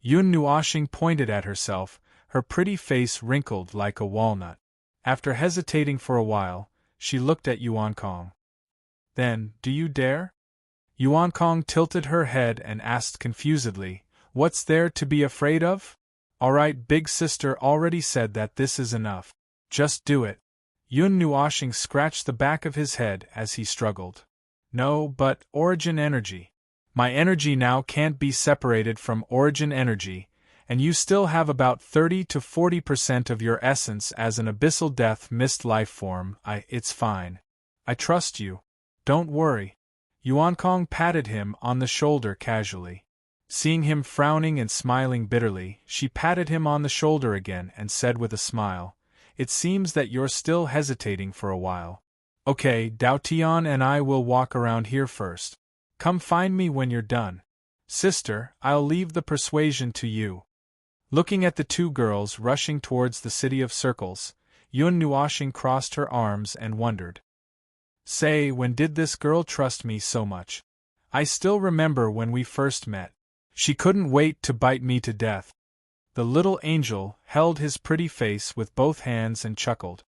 Yun Nuoshing pointed at herself, her pretty face wrinkled like a walnut. After hesitating for a while, she looked at Yuan Kong. Then, do you dare? Yuan Kong tilted her head and asked confusedly, What's there to be afraid of? All right, big sister already said that this is enough. Just do it. Yun Nuoshing scratched the back of his head as he struggled. No, but origin energy. My energy now can't be separated from origin energy, and you still have about 30 to 40% of your essence as an abyssal death mist life form. It's fine. I trust you. Don't worry. Yuan Kong patted him on the shoulder casually. Seeing him frowning and smiling bitterly, she patted him on the shoulder again and said with a smile, It seems that you're still hesitating for a while. Okay, Dao Tian and I will walk around here first. Come find me when you're done. Sister, I'll leave the persuasion to you. Looking at the 2 girls rushing towards the City of Circles, Yun Nuoshing crossed her arms and wondered. Say, when did this girl trust me so much? I still remember when we first met. She couldn't wait to bite me to death. The little angel held his pretty face with both hands and chuckled.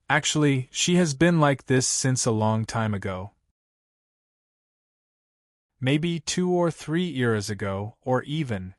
Actually, she has been like this since a long time ago. Maybe 2 or 3 eras ago, or even.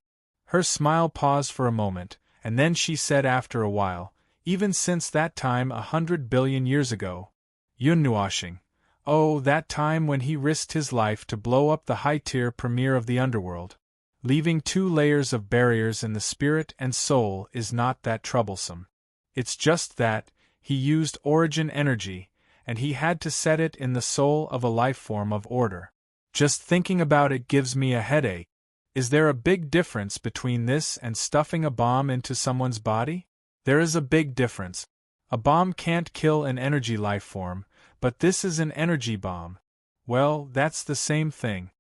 Her smile paused for a moment, and then she said after a while, even since that time 100 billion years ago. Yun Nuoshing. Oh, that time when he risked his life to blow up the high-tier premier of the underworld. Leaving 2 layers of barriers in the spirit and soul is not that troublesome. It's just that he used origin energy, and he had to set it in the soul of a life form of order. Just thinking about it gives me a headache. Is there a big difference between this and stuffing a bomb into someone's body? There is a big difference. A bomb can't kill an energy life form, but this is an energy bomb. Well, that's the same thing.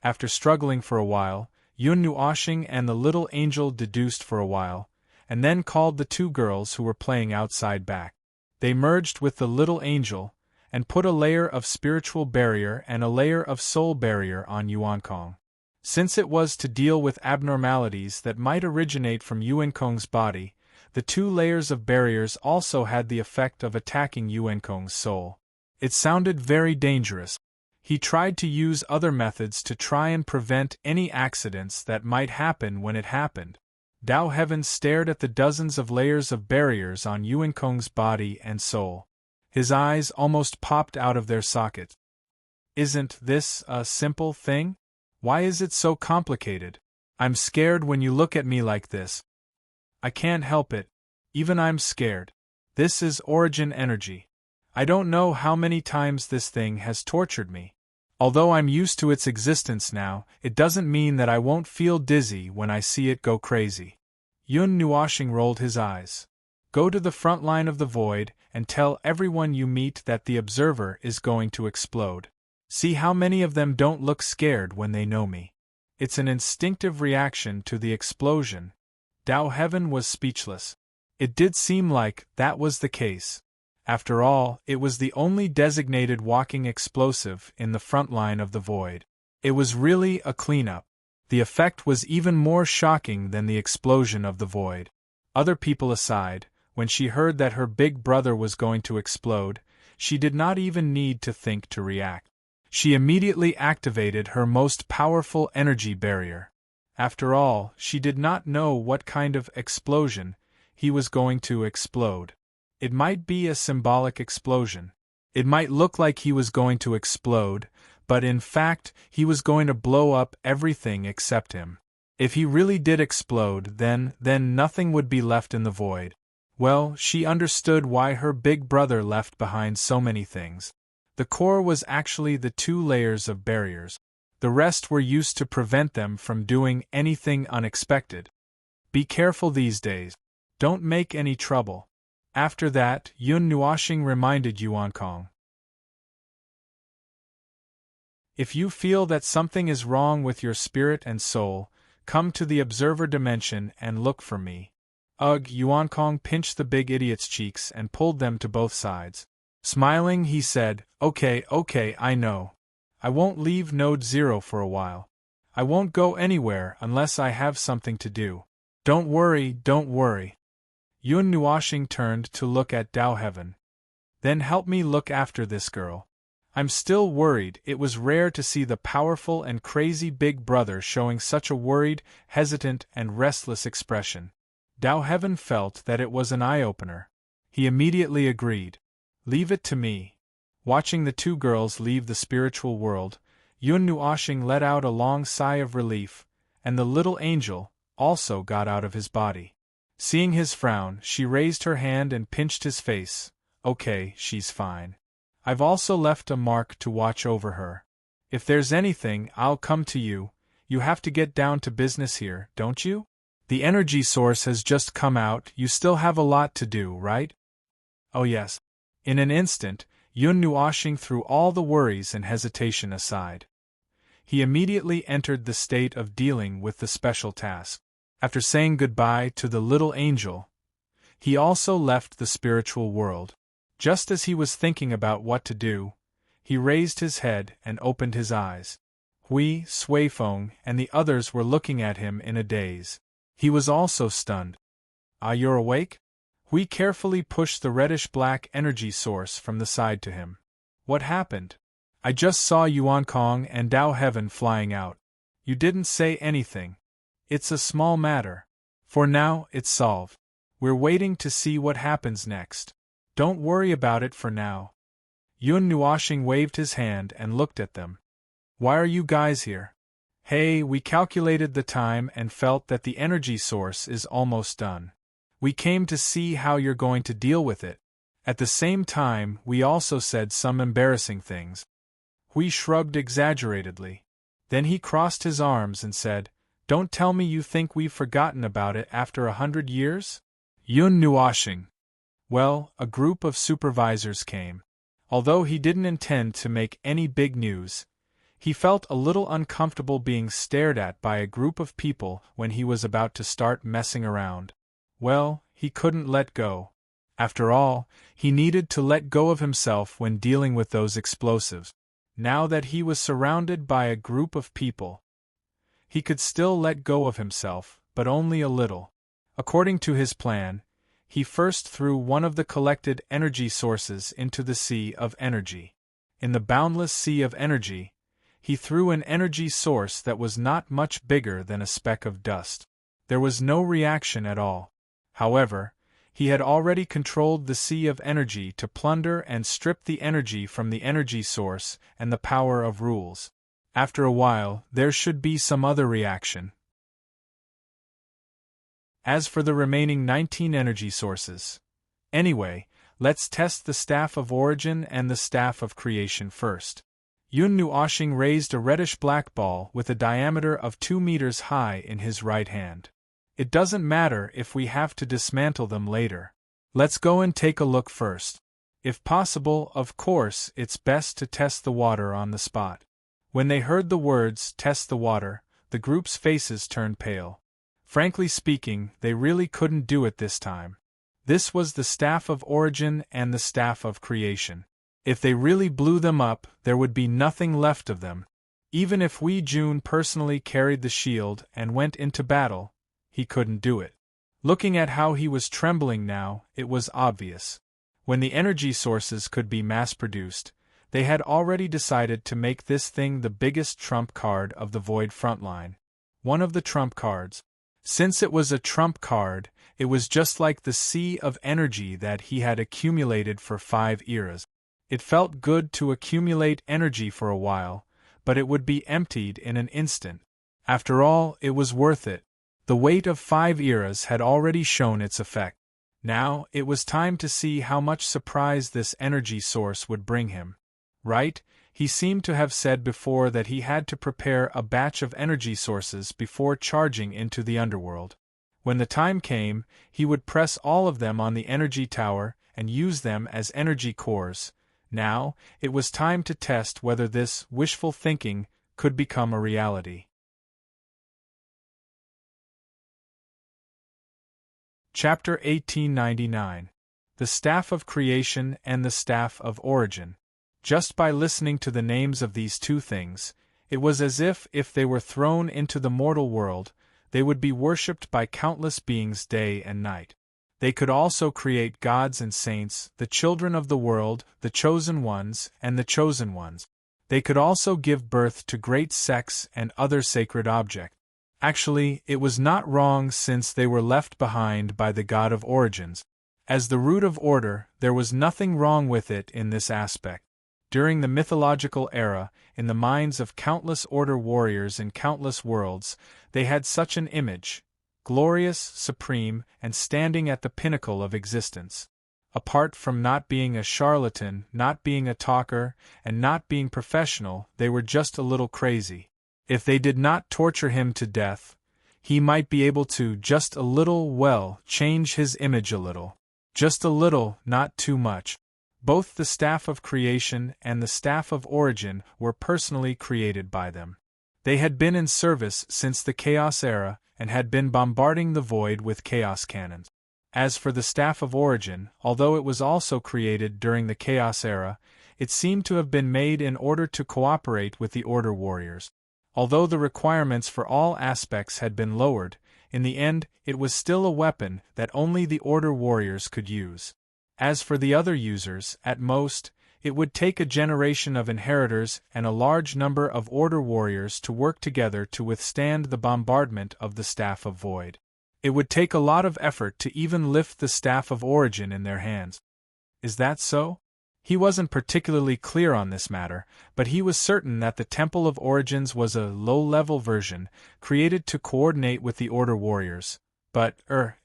After struggling for a while, Yun Nuoshing and the little angel deduced for a while, and then called the 2 girls who were playing outside back. They merged with the little angel, and put a layer of spiritual barrier and a layer of soul barrier on Yuan Kong. Since it was to deal with abnormalities that might originate from Yuan Kong's body, the 2 layers of barriers also had the effect of attacking Yuan Kong's soul. It sounded very dangerous. He tried to use other methods to try and prevent any accidents that might happen when it happened. Dao Heaven stared at the dozens of layers of barriers on Yuan Kong's body and soul. His eyes almost popped out of their sockets. Isn't this a simple thing? Why is it so complicated? I'm scared when you look at me like this. I can't help it. Even I'm scared. This is origin energy. I don't know how many times this thing has tortured me. Although I'm used to its existence now, it doesn't mean that I won't feel dizzy when I see it go crazy. Yun Nuoshing rolled his eyes. Go to the front line of the void and tell everyone you meet that the observer is going to explode. See how many of them don't look scared when they know me. It's an instinctive reaction to the explosion. Dao Heaven was speechless. It did seem like that was the case. After all, it was the only designated walking explosive in the front line of the void. It was really a cleanup. The effect was even more shocking than the explosion of the void. Other people aside, when she heard that her big brother was going to explode, she did not even need to think to react. She immediately activated her most powerful energy barrier. After all, she did not know what kind of explosion he was going to explode. It might be a symbolic explosion. It might look like he was going to explode, but in fact, he was going to blow up everything except him. If he really did explode, then nothing would be left in the void. Well, she understood why her big brother left behind so many things. The core was actually the 2 layers of barriers. The rest were used to prevent them from doing anything unexpected. Be careful these days. Don't make any trouble. After that, Yun Nuoshing reminded Yuan Kong. If you feel that something is wrong with your spirit and soul, come to the observer dimension and look for me. Ugh! Yuan Kong pinched the big idiot's cheeks and pulled them to both sides. Smiling, he said, Okay, I know. I won't leave Node 0 for a while. I won't go anywhere unless I have something to do. Don't worry. Yun Nuoshing turned to look at Dao Heaven. Then help me look after this girl. I'm still worried. It was rare to see the powerful and crazy big brother showing such a worried, hesitant, and restless expression. Dao Heaven felt that it was an eye-opener. He immediately agreed. Leave it to me. Watching the 2 girls leave the spiritual world, Yun Nuoshing let out a long sigh of relief, and the little angel also got out of his body. Seeing his frown, she raised her hand and pinched his face. Okay, she's fine. I've also left a mark to watch over her. If there's anything, I'll come to you. You have to get down to business here, don't you? The energy source has just come out. You still have a lot to do, right? Oh yes. In an instant, Yun Nuoshing threw all the worries and hesitation aside. He immediately entered the state of dealing with the special task. After saying goodbye to the little angel, he also left the spiritual world. Just as he was thinking about what to do, he raised his head and opened his eyes. Hui, Suifeng, and the others were looking at him in a daze. He was also stunned. Ah, you're awake? Hui carefully pushed the reddish-black energy source from the side to him. What happened? I just saw Yuan Kong and Dao Heaven flying out. You didn't say anything. It's a small matter. For now, it's solved. We're waiting to see what happens next. Don't worry about it for now. Yun Nuoshing waved his hand and looked at them. Why are you guys here? Hey, we calculated the time and felt that the energy source is almost done. We came to see how you're going to deal with it. At the same time, we also said some embarrassing things. Hui shrugged exaggeratedly. Then he crossed his arms and said, Don't tell me you think we've forgotten about it after 100 years? Yun Nuoshing. Well, a group of supervisors came. Although he didn't intend to make any big news, he felt a little uncomfortable being stared at by a group of people when he was about to start messing around. Well, he couldn't let go. After all, he needed to let go of himself when dealing with those explosives. Now that he was surrounded by a group of people, he could still let go of himself, but only a little. According to his plan, he first threw one of the collected energy sources into the sea of energy. In the boundless sea of energy, he threw an energy source that was not much bigger than a speck of dust. There was no reaction at all. However, he had already controlled the sea of energy to plunder and strip the energy from the energy source and the power of rules. After a while, there should be some other reaction. As for the remaining 19 energy sources. Anyway, let's test the staff of origin and the staff of creation first. Yun Nuoshing raised a reddish-black ball with a diameter of 2 meters high in his right hand. It doesn't matter if we have to dismantle them later. Let's go and take a look first. If possible, of course, it's best to test the water on the spot. When they heard the words, "test the water," the group's faces turned pale. Frankly speaking, they really couldn't do it this time. This was the staff of origin and the staff of creation. If they really blew them up, there would be nothing left of them. Even if Wei Jun personally carried the shield and went into battle, he couldn't do it. Looking at how he was trembling now, it was obvious. When the energy sources could be mass-produced, they had already decided to make this thing the biggest trump card of the Void frontline. One of the trump cards. Since it was a trump card, it was just like the sea of energy that he had accumulated for 5 eras. It felt good to accumulate energy for a while, but it would be emptied in an instant. After all, it was worth it. The weight of 5 eras had already shown its effect. Now, it was time to see how much surprise this energy source would bring him. Right? He seemed to have said before that he had to prepare a batch of energy sources before charging into the underworld. When the time came, he would press all of them on the energy tower and use them as energy cores. Now, it was time to test whether this wishful thinking could become a reality. Chapter 1899. The Staff of Creation and the Staff of Origin. Just by listening to the names of these two things, it was as if they were thrown into the mortal world, they would be worshipped by countless beings day and night. They could also create gods and saints, the children of the world, the chosen ones, and the chosen ones. They could also give birth to great sects and other sacred objects. Actually, it was not wrong since they were left behind by the god of origins. As the root of order, there was nothing wrong with it in this aspect. During the mythological era, in the minds of countless order warriors in countless worlds, they had such an image. Glorious, supreme, and standing at the pinnacle of existence. Apart from not being a charlatan, not being a talker, and not being professional, they were just a little crazy. If they did not torture him to death, he might be able to just a little, change his image a little. Just a little, not too much. Both the Staff of Creation and the Staff of Origin were personally created by them. They had been in service since the Chaos era, and had been bombarding the Void with Chaos cannons. As for the Staff of Origin, although it was also created during the Chaos era, it seemed to have been made in order to cooperate with the Order Warriors. Although the requirements for all aspects had been lowered, in the end it was still a weapon that only the Order Warriors could use. As for the other users, at most, it would take a generation of inheritors and a large number of Order Warriors to work together to withstand the bombardment of the Staff of Void. It would take a lot of effort to even lift the Staff of Origin in their hands. Is that so? He wasn't particularly clear on this matter, but he was certain that the Temple of Origins was a low-level version, created to coordinate with the Order Warriors. But,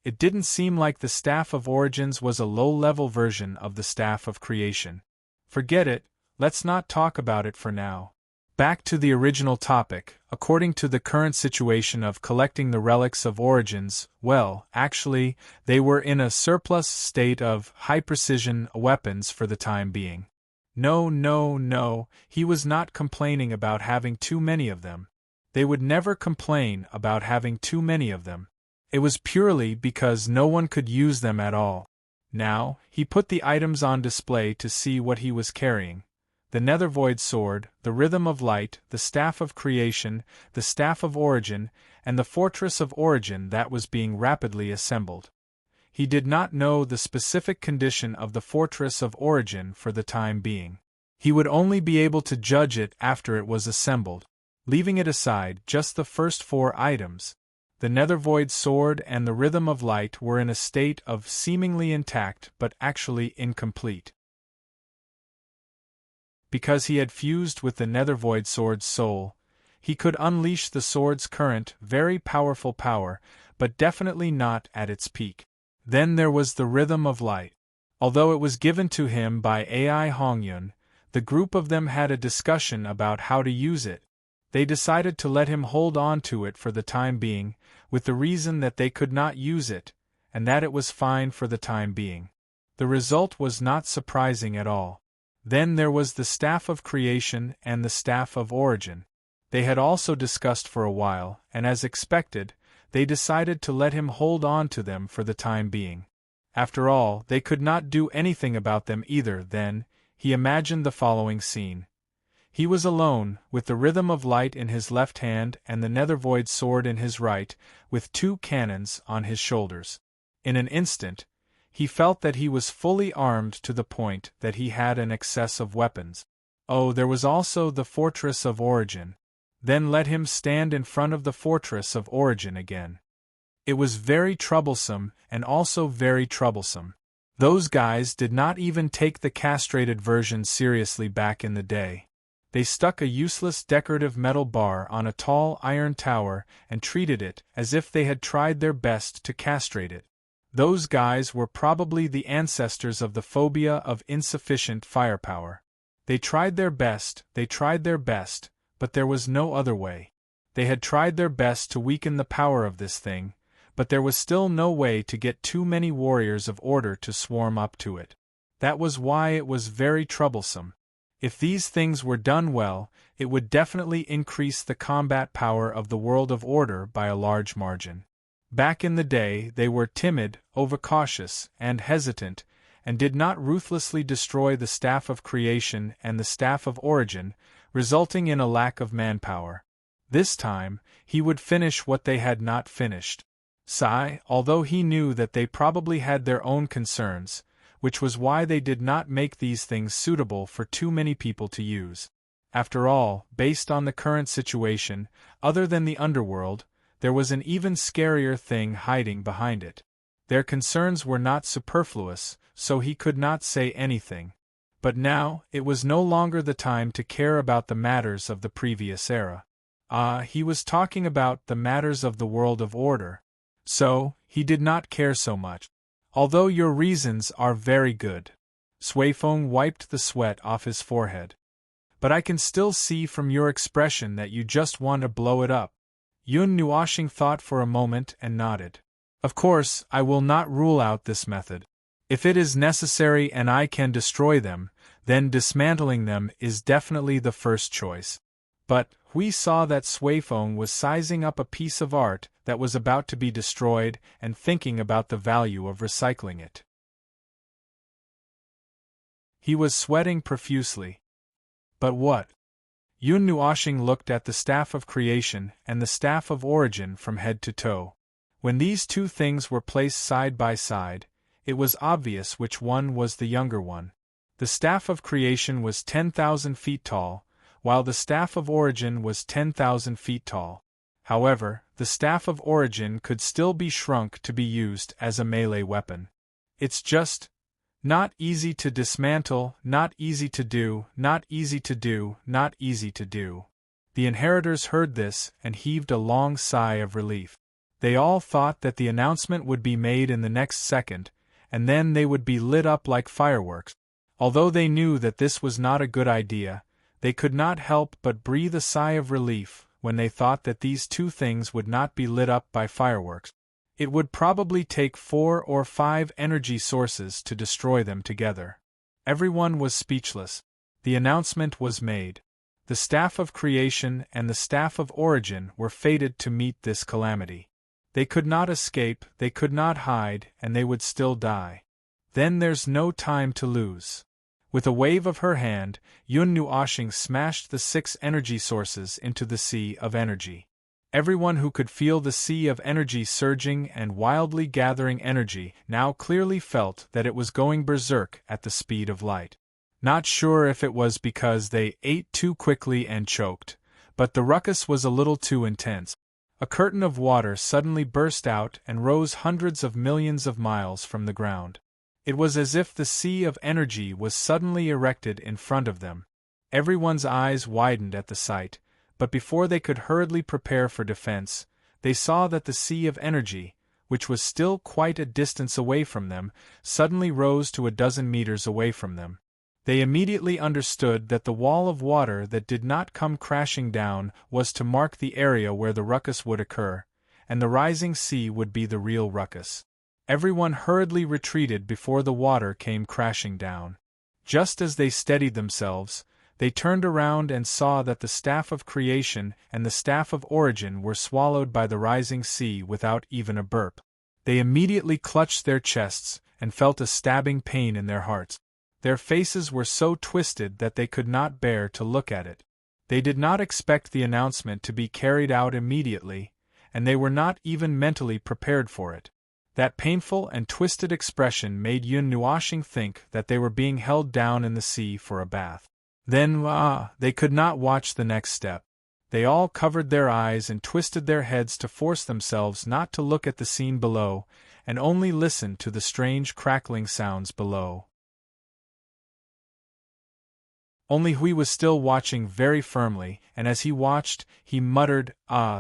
it didn't seem like the Staff of Origins was a low-level version of the Staff of Creation. Forget it, let's not talk about it for now. Back to the original topic, according to the current situation of collecting the relics of origins, well, actually, they were in a surplus state of high-precision weapons for the time being. No, he was not complaining about having too many of them. They would never complain about having too many of them. It was purely because no one could use them at all. Now, he put the items on display to see what he was carrying. The Nethervoid Sword, the Rhythm of Light, the Staff of Creation, the Staff of Origin, and the Fortress of Origin that was being rapidly assembled. He did not know the specific condition of the Fortress of Origin for the time being. He would only be able to judge it after it was assembled. Leaving it aside, just the first 4 items. the Nethervoid sword and the rhythm of light were in a state of seemingly intact but actually incomplete. Because he had fused with the Nethervoid sword's soul, he could unleash the sword's current, very powerful power, but definitely not at its peak. Then there was the rhythm of light. Although it was given to him by Ai Hongyun, the group of them had a discussion about how to use it. They decided to let him hold on to it for the time being, with the reason that they could not use it, and that it was fine for the time being. The result was not surprising at all. Then there was the Staff of Creation and the Staff of Origin. They had also discussed for a while, and as expected, they decided to let him hold on to them for the time being. After all, they could not do anything about them either. Then, he imagined the following scene. He was alone, with the rhythm of light in his left hand and the Nethervoid sword in his right, with 2 cannons on his shoulders. In an instant, he felt that he was fully armed to the point that he had an excess of weapons. Oh, there was also the Fortress of Origin. Then let him stand in front of the Fortress of Origin again. It was very troublesome, and also very troublesome. Those guys did not even take the castrated version seriously back in the day. They stuck a useless decorative metal bar on a tall iron tower and treated it as if they had tried their best to castrate it. Those guys were probably the ancestors of the phobia of insufficient firepower. They tried their best, but there was no other way. They had tried their best to weaken the power of this thing, but there was still no way to get too many warriors of order to swarm up to it. That was why it was very troublesome. If these things were done well, it would definitely increase the combat power of the world of order by a large margin. Back in the day, they were timid, overcautious, and hesitant, and did not ruthlessly destroy the Staff of Creation and the Staff of Origin, resulting in a lack of manpower. This time, he would finish what they had not finished. Although he knew that they probably had their own concerns, which was why they did not make these things suitable for too many people to use. After all, based on the current situation, other than the underworld, there was an even scarier thing hiding behind it. Their concerns were not superfluous, so he could not say anything. But now, it was no longer the time to care about the matters of the previous era. He was talking about the matters of the world of order. So, he did not care so much. Although your reasons are very good. Suifeng wiped the sweat off his forehead. But I can still see from your expression that you just want to blow it up. Yun Nuoxing thought for a moment and nodded. Of course, I will not rule out this method. If it is necessary and I can destroy them, then dismantling them is definitely the first choice. But, we saw that Suifeng was sizing up a piece of art that was about to be destroyed and thinking about the value of recycling it. He was sweating profusely. But what? Yun Nuoxing looked at the Staff of Creation and the Staff of Origin from head to toe. When these two things were placed side by side, it was obvious which one was the younger one. The Staff of Creation was 10,000 feet tall, while the Staff of Origin was 10,000 feet tall. However, the Staff of Origin could still be shrunk to be used as a melee weapon. It's just not easy to dismantle, not easy to do, not easy to do, not easy to do. The inheritors heard this and heaved a long sigh of relief. They all thought that the announcement would be made in the next second, and then they would be lit up like fireworks. Although they knew that this was not a good idea, they could not help but breathe a sigh of relief when they thought that these two things would not be lit up by fireworks. It would probably take 4 or 5 energy sources to destroy them together. Everyone was speechless. The announcement was made. The Staff of Creation and the Staff of Origin were fated to meet this calamity. They could not escape, they could not hide, and they would still die. Then there's no time to lose. With a wave of her hand, Yun Nuoxing smashed the 6 energy sources into the sea of energy. Everyone who could feel the sea of energy surging and wildly gathering energy now clearly felt that it was going berserk at the speed of light. Not sure if it was because they ate too quickly and choked, but the ruckus was a little too intense. A curtain of water suddenly burst out and rose hundreds of millions of miles from the ground. It was as if the sea of energy was suddenly erected in front of them. Everyone's eyes widened at the sight, but before they could hurriedly prepare for defense, they saw that the sea of energy, which was still quite a distance away from them, suddenly rose to a dozen meters away from them. They immediately understood that the wall of water that did not come crashing down was to mark the area where the ruckus would occur, and the rising sea would be the real ruckus. Everyone hurriedly retreated before the water came crashing down. Just as they steadied themselves, they turned around and saw that the staff of creation and the staff of origin were swallowed by the rising sea without even a burp. They immediately clutched their chests and felt a stabbing pain in their hearts. Their faces were so twisted that they could not bear to look at it. They did not expect the announcement to be carried out immediately, and they were not even mentally prepared for it. That painful and twisted expression made Yun Nuashing think that they were being held down in the sea for a bath. Then, they could not watch the next step. They all covered their eyes and twisted their heads to force themselves not to look at the scene below, and only listen to the strange crackling sounds below. Only Hui was still watching very firmly, and as he watched, he muttered,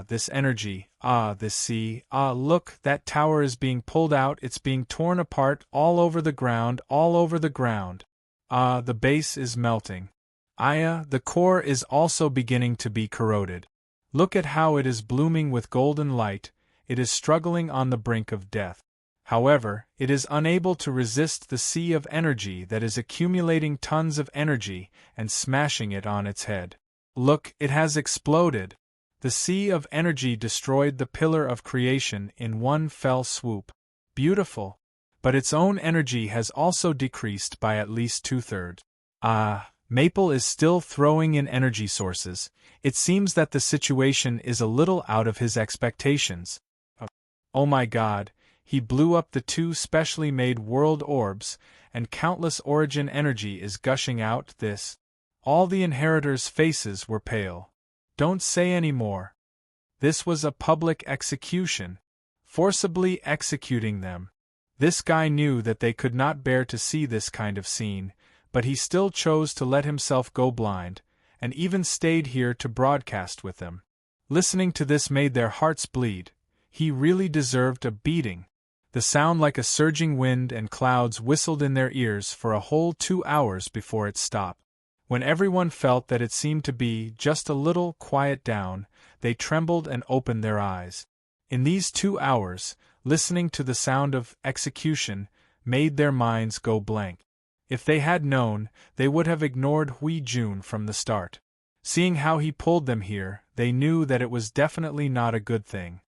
this energy, this sea, look, that tower is being pulled out, it's being torn apart, all over the ground, all over the ground. The base is melting. The core is also beginning to be corroded. Look at how it is blooming with golden light, it is struggling on the brink of death. However, it is unable to resist the sea of energy that is accumulating tons of energy and smashing it on its head. Look, it has exploded. The sea of energy destroyed the pillar of creation in one fell swoop. Beautiful. But its own energy has also decreased by at least 2/3. Maple is still throwing in energy sources. It seems that the situation is a little out of his expectations. Oh my God. He blew up the 2 specially made world orbs, and countless origin energy is gushing out. All the inheritors' faces were pale. Don't say any more. This was a public execution. Forcibly executing them. This guy knew that they could not bear to see this kind of scene, but he still chose to let himself go blind, and even stayed here to broadcast with them. Listening to this made their hearts bleed. He really deserved a beating. The sound like a surging wind and clouds whistled in their ears for a whole 2 hours before it stopped. When everyone felt that it seemed to be just a little quiet down, they trembled and opened their eyes. In these 2 hours, listening to the sound of execution made their minds go blank. If they had known, they would have ignored Hui Jun from the start. Seeing how he pulled them here, they knew that it was definitely not a good thing.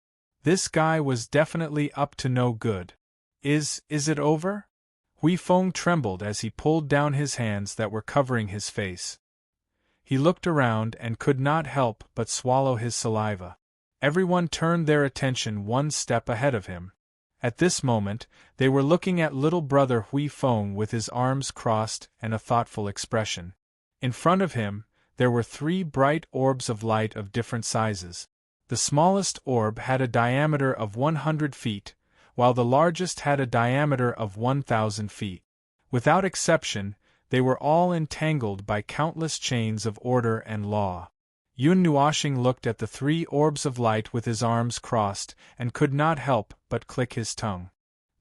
This guy was definitely up to no good. Is it over? Hui Feng trembled as he pulled down his hands that were covering his face. He looked around and could not help but swallow his saliva. Everyone turned their attention one step ahead of him. At this moment, they were looking at little brother Hui Feng with his arms crossed and a thoughtful expression. In front of him, there were 3 bright orbs of light of different sizes. The smallest orb had a diameter of 100 feet, while the largest had a diameter of 1,000 feet. Without exception, they were all entangled by countless chains of order and law. Yun Nuashing looked at the 3 orbs of light with his arms crossed and could not help but click his tongue.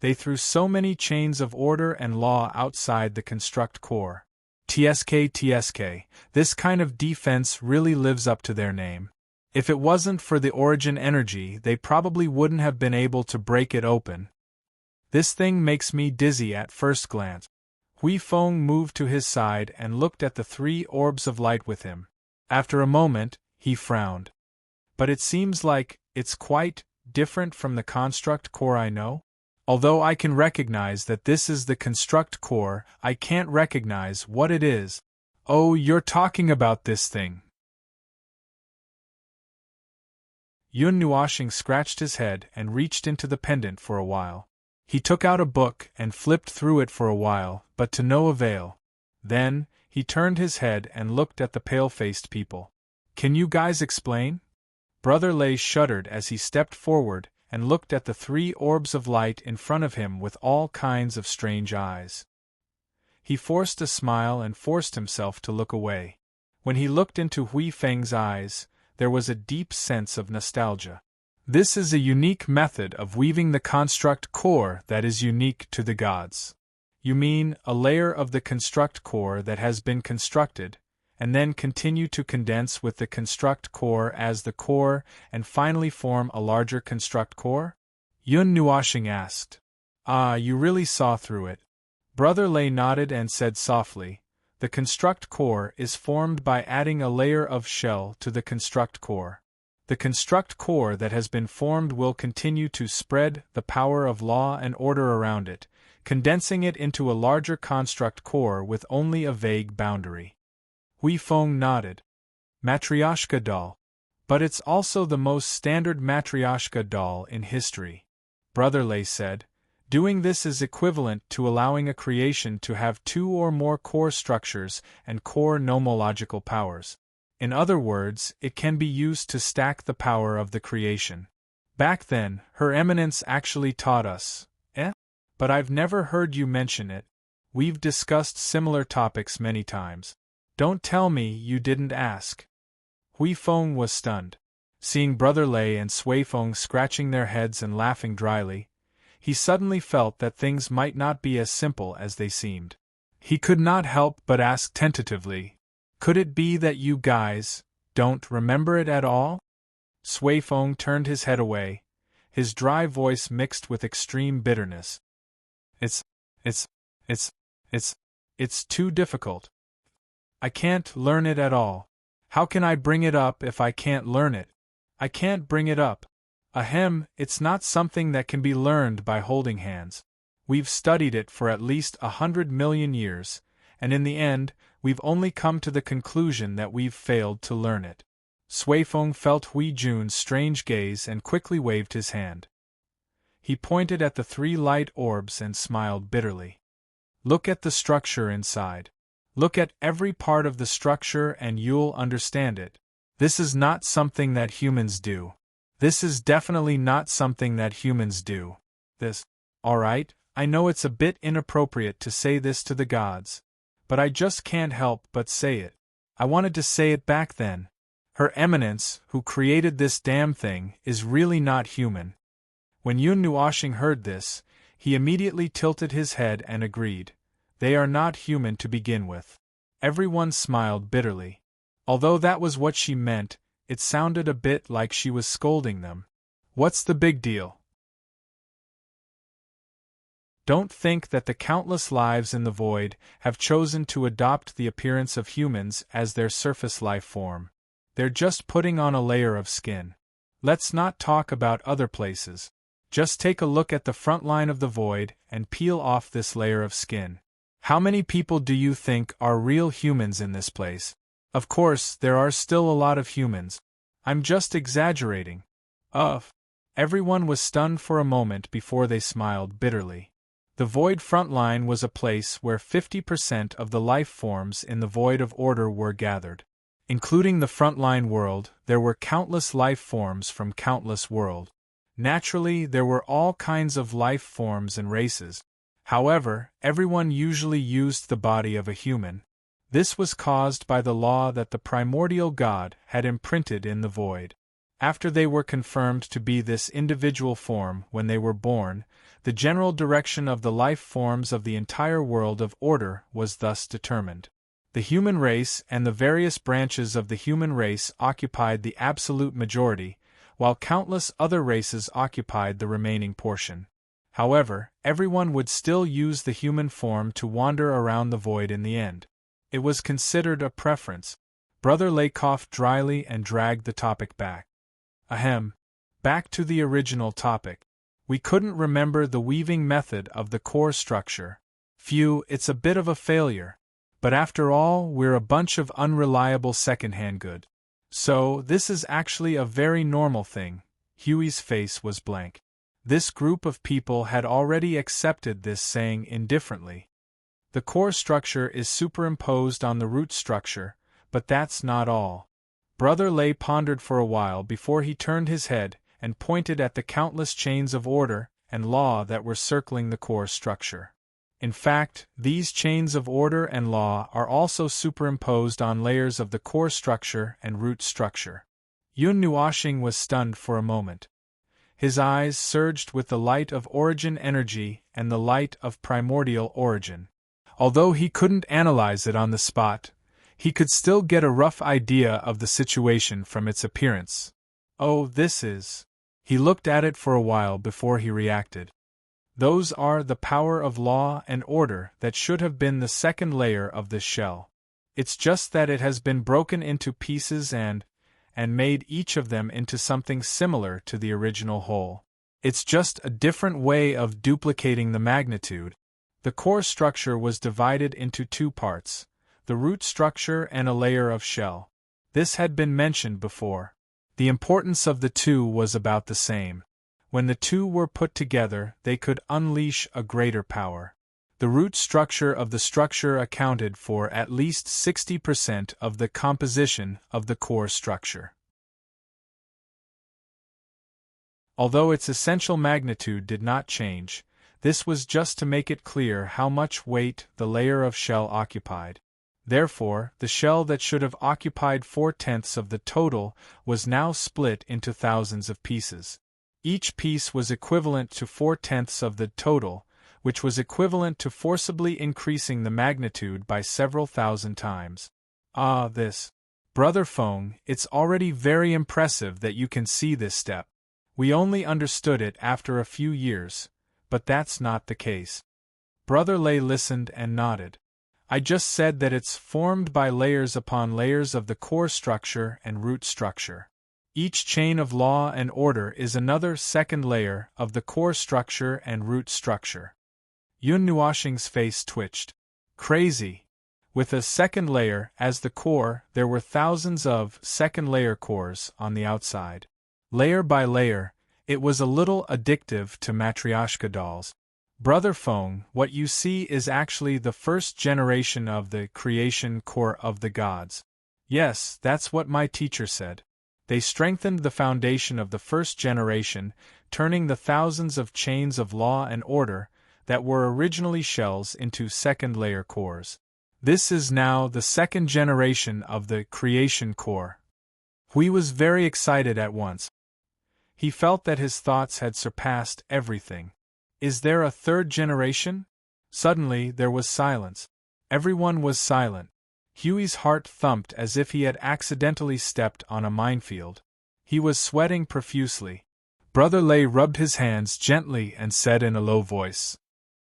They threw so many chains of order and law outside the construct core. TSK, this kind of defense really lives up to their name. If it wasn't for the origin energy, they probably wouldn't have been able to break it open. This thing makes me dizzy at first glance. Hui Feng moved to his side and looked at the 3 orbs of light with him. After a moment, he frowned. But it seems like it's quite different from the construct core I know? Although I can recognize that this is the construct core, I can't recognize what it is. Oh, you're talking about this thing. Yun Nuashing scratched his head and reached into the pendant for a while. He took out a book and flipped through it for a while, but to no avail. Then, he turned his head and looked at the pale-faced people. Can you guys explain? Brother Lay shuddered as he stepped forward and looked at the 3 orbs of light in front of him with all kinds of strange eyes. He forced a smile and forced himself to look away. When he looked into Hui Feng's eyes, there was a deep sense of nostalgia. This is a unique method of weaving the construct core that is unique to the gods. You mean a layer of the construct core that has been constructed, and then continue to condense with the construct core as the core and finally form a larger construct core? Yun Nuoshing asked. Ah, you really saw through it. Brother Lay nodded and said softly, the construct core is formed by adding a layer of shell to the construct core. The construct core that has been formed will continue to spread the power of law and order around it, condensing it into a larger construct core with only a vague boundary. Hui Feng nodded. Matryoshka doll. But it's also the most standard Matryoshka doll in history. Brother Lay said, doing this is equivalent to allowing a creation to have 2 or more core structures and core nomological powers. In other words, it can be used to stack the power of the creation. Back then, Her Eminence actually taught us, But I've never heard you mention it. We've discussed similar topics many times. Don't tell me you didn't ask. Hui Feng was stunned. Seeing Brother Lay and Sui Feng scratching their heads and laughing dryly, he suddenly felt that things might not be as simple as they seemed. He could not help but ask tentatively, could it be that you guys don't remember it at all? Sui Feng turned his head away, his dry voice mixed with extreme bitterness. It's too difficult. I can't learn it at all. How can I bring it up if I can't learn it? I can't bring it up. Ahem, it's not something that can be learned by holding hands. We've studied it for at least 100 million years, and in the end, we've only come to the conclusion that we've failed to learn it. Sui Feng felt Hui Jun's strange gaze and quickly waved his hand. He pointed at the 3 light orbs and smiled bitterly. Look at the structure inside. Look at every part of the structure and you'll understand it. This is not something that humans do. This is definitely not something that humans do. Alright, I know it's a bit inappropriate to say this to the gods, but I just can't help but say it. I wanted to say it back then. Her Eminence, who created this damn thing, is really not human. When Yun Nuoshing heard this, he immediately tilted his head and agreed. They are not human to begin with. Everyone smiled bitterly. Although that was what she meant, it sounded a bit like she was scolding them. What's the big deal? Don't think that the countless lives in the void have chosen to adopt the appearance of humans as their surface life form. They're just putting on a layer of skin. Let's not talk about other places. Just take a look at the front line of the void and peel off this layer of skin. How many people do you think are real humans in this place? Of course, there are still a lot of humans. I'm just exaggerating. Everyone was stunned for a moment before they smiled bitterly. The void front line was a place where 50% of the life forms in the void of order were gathered. Including the frontline world, there were countless life forms from countless worlds. Naturally, there were all kinds of life forms and races. However, everyone usually used the body of a human. This was caused by the law that the primordial god had imprinted in the void. After they were confirmed to be this individual form when they were born, the general direction of the life forms of the entire world of order was thus determined. The human race and the various branches of the human race occupied the absolute majority, while countless other races occupied the remaining portion. However, everyone would still use the human form to wander around the void in the end. It was considered a preference. Brother Lay coughed dryly and dragged the topic back. Ahem. Back to the original topic. We couldn't remember the weaving method of the core structure. Phew, it's a bit of a failure. But after all, we're a bunch of unreliable second-hand good. So, this is actually a very normal thing. Huey's face was blank. This group of people had already accepted this saying indifferently. The core structure is superimposed on the root structure, but that's not all. Brother Lay pondered for a while before he turned his head and pointed at the countless chains of order and law that were circling the core structure. In fact, these chains of order and law are also superimposed on layers of the core structure and root structure. Yun Nuoxing was stunned for a moment. His eyes surged with the light of origin energy and the light of primordial origin. Although he couldn't analyze it on the spot, he could still get a rough idea of the situation from its appearance. Oh, this is... He looked at it for a while before he reacted. Those are the power of law and order that should have been the second layer of this shell. It's just that it has been broken into pieces and made each of them into something similar to the original whole. It's just a different way of duplicating the magnitude. The core structure was divided into two parts, the root structure and a layer of shell. This had been mentioned before. The importance of the two was about the same. When the two were put together, they could unleash a greater power. The root structure of the structure accounted for at least 60% of the composition of the core structure. Although its essential magnitude did not change, this was just to make it clear how much weight the layer of shell occupied. Therefore, the shell that should have occupied 4/10 of the total was now split into thousands of pieces. Each piece was equivalent to 4/10 of the total, which was equivalent to forcibly increasing the magnitude by several thousand times. Ah, this. Brother Feng, it's already very impressive that you can see this step. We only understood it after a few years, but that's not the case. Brother Lay listened and nodded. I just said that it's formed by layers upon layers of the core structure and root structure. Each chain of law and order is another second layer of the core structure and root structure. Yun Nuoxing's face twitched. Crazy. With a second layer as the core, there were thousands of second-layer cores on the outside. Layer by layer, it was a little addictive to Matryoshka dolls. Brother Feng, what you see is actually the first generation of the creation core of the gods. Yes, that's what my teacher said. They strengthened the foundation of the first generation, turning the thousands of chains of law and order that were originally shells into second-layer cores. This is now the second generation of the creation core. Hui was very excited at once. He felt that his thoughts had surpassed everything. Is there a third generation? Suddenly there was silence. Everyone was silent. Huey's heart thumped as if he had accidentally stepped on a minefield. He was sweating profusely. Brother Lay rubbed his hands gently and said in a low voice,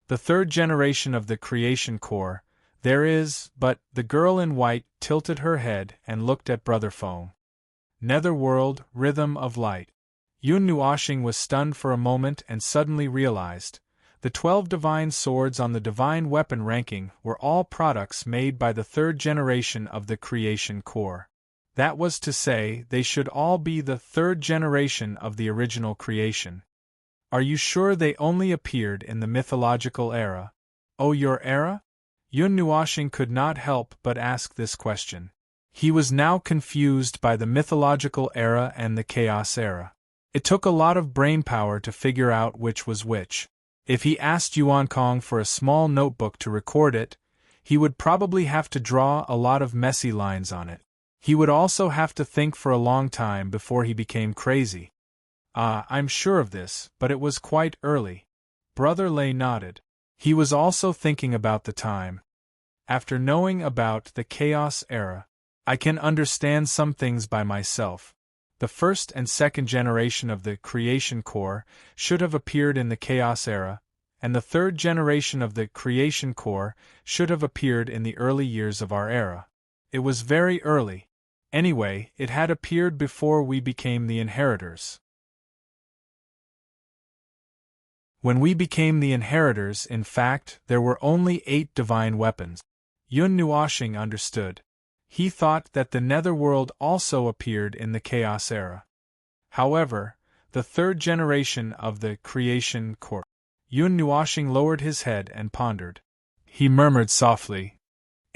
"The third generation of the creation core, there is, but..." The girl in white tilted her head and looked at Brother Feng. Netherworld, rhythm of light. Yun Nuoxing was stunned for a moment and suddenly realized. The 12 divine swords on the divine weapon ranking were all products made by the third generation of the creation core. That was to say, they should all be the third generation of the original creation. Are you sure they only appeared in the mythological era? Oh, your era? Yun Nuoxing could not help but ask this question. He was now confused by the mythological era and the chaos era. It took a lot of brainpower to figure out which was which. If he asked Yuan Kong for a small notebook to record it, he would probably have to draw a lot of messy lines on it. He would also have to think for a long time before he became crazy. I'm sure of this, but it was quite early. Brother Lay nodded. He was also thinking about the time. After knowing about the Chaos Era, I can understand some things by myself. The first and second generation of the Creation Core should have appeared in the Chaos Era, and the third generation of the Creation Core should have appeared in the early years of our era. It was very early. Anyway, it had appeared before we became the inheritors. When we became the inheritors, in fact, there were only 8 divine weapons. Yun Nuoxing understood. He thought that the Netherworld also appeared in the Chaos Era. However, the third generation of the Creation Core. Yun Nuoxing lowered his head and pondered. He murmured softly,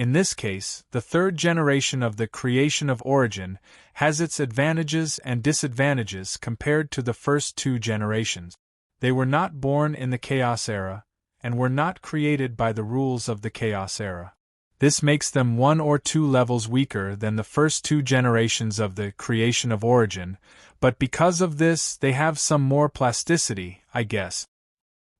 In this case, the third generation of the creation of origin has its advantages and disadvantages compared to the first two generations. They were not born in the Chaos Era, and were not created by the rules of the Chaos Era. This makes them 1 or 2 levels weaker than the first two generations of the creation of origin, but because of this they have some more plasticity, I guess.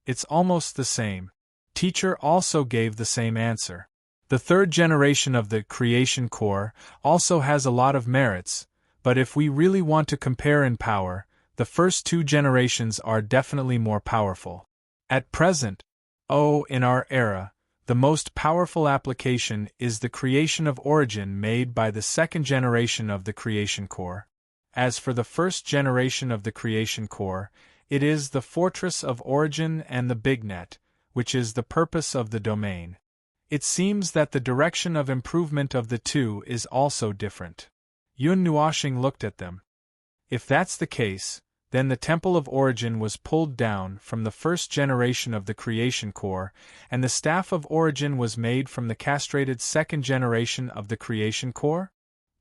It's almost the same. Teacher also gave the same answer. The third generation of the creation core also has a lot of merits, but if we really want to compare in power, the first two generations are definitely more powerful. At present, in our era, the most powerful application is the creation of origin made by the second generation of the creation core. As for the first generation of the creation core, it is the fortress of origin and the big net, which is the purpose of the domain. It seems that the direction of improvement of the two is also different. Yun Nuoxing looked at them. If that's the case, then the Temple of Origin was pulled down from the first generation of the creation core, and the Staff of Origin was made from the castrated second generation of the creation core?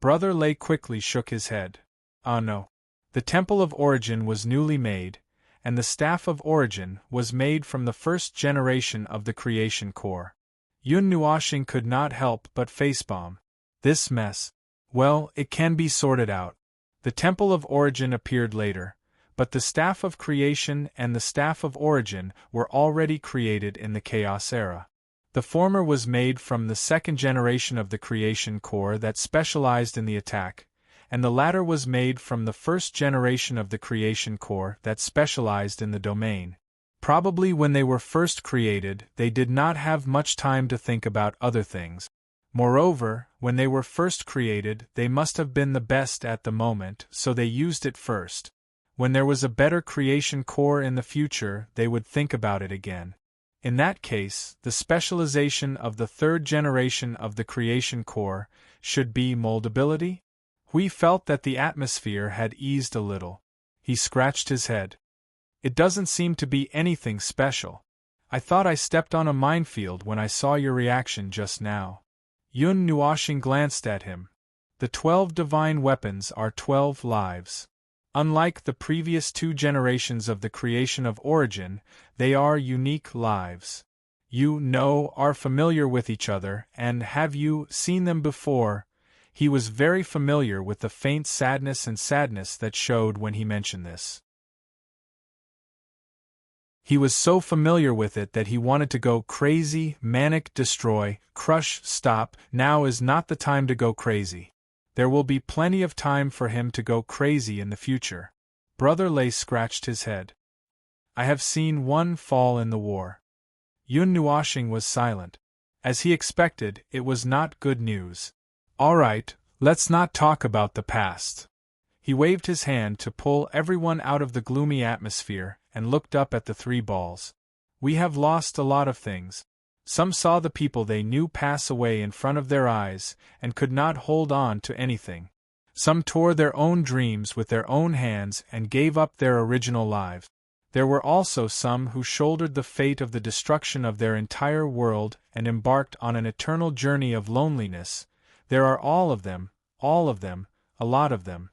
Brother Lei quickly shook his head. No. The Temple of Origin was newly made, and the Staff of Origin was made from the first generation of the creation core. Yun Nuoxing could not help but facepalm. This mess. Well, it can be sorted out. The Temple of Origin appeared later, but the Staff of Creation and the Staff of Origin were already created in the Chaos Era. The former was made from the second generation of the creation core that specialized in the attack, and the latter was made from the first generation of the creation core that specialized in the domain. Probably when they were first created, they did not have much time to think about other things. Moreover, when they were first created, they must have been the best at the moment, so they used it first. When there was a better creation core in the future, they would think about it again. In that case, the specialization of the third generation of the creation core should be moldability? Hui felt that the atmosphere had eased a little. He scratched his head. It doesn't seem to be anything special. I thought I stepped on a minefield when I saw your reaction just now. Yun Nuoxing glanced at him. The 12 divine weapons are 12 lives. Unlike the previous two generations of the creation of origin, they are unique lives. You are familiar with each other, and have you seen them before? He was very familiar with the faint sadness that showed when he mentioned this. He was so familiar with it that he wanted to go crazy, manic, destroy, crush, stop. Now is not the time to go crazy. There will be plenty of time for him to go crazy in the future. Brother Lei scratched his head. I have seen one fall in the war. Yun Nuoxing was silent. As he expected, it was not good news. All right, let's not talk about the past. He waved his hand to pull everyone out of the gloomy atmosphere, and looked up at the 3 balls. We have lost a lot of things. Some saw the people they knew pass away in front of their eyes, and could not hold on to anything. Some tore their own dreams with their own hands and gave up their original lives. There were also some who shouldered the fate of the destruction of their entire world and embarked on an eternal journey of loneliness. There are all of them, a lot of them.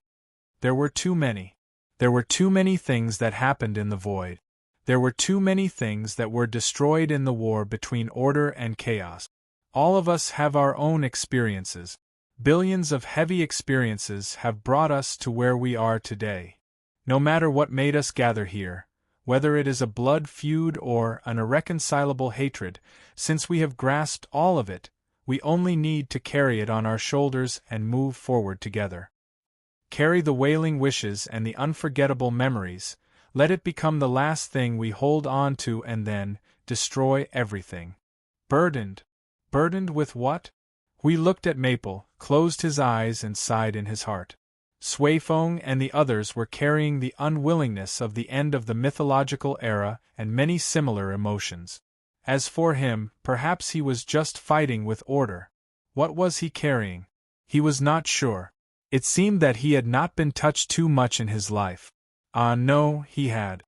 There were too many. There were too many things that happened in the void. There were too many things that were destroyed in the war between order and chaos. All of us have our own experiences. Billions of heavy experiences have brought us to where we are today. No matter what made us gather here, whether it is a blood feud or an irreconcilable hatred, since we have grasped all of it, we only need to carry it on our shoulders and move forward together. Carry the wailing wishes and the unforgettable memories, let it become the last thing we hold on to, and then destroy everything. Burdened with what? Hui looked at Maple, closed his eyes and sighed in his heart. Suifeng and the others were carrying the unwillingness of the end of the mythological era and many similar emotions. As for him, perhaps he was just fighting with order. What was he carrying? He was not sure. It seemed that he had not been touched too much in his life. No, he had.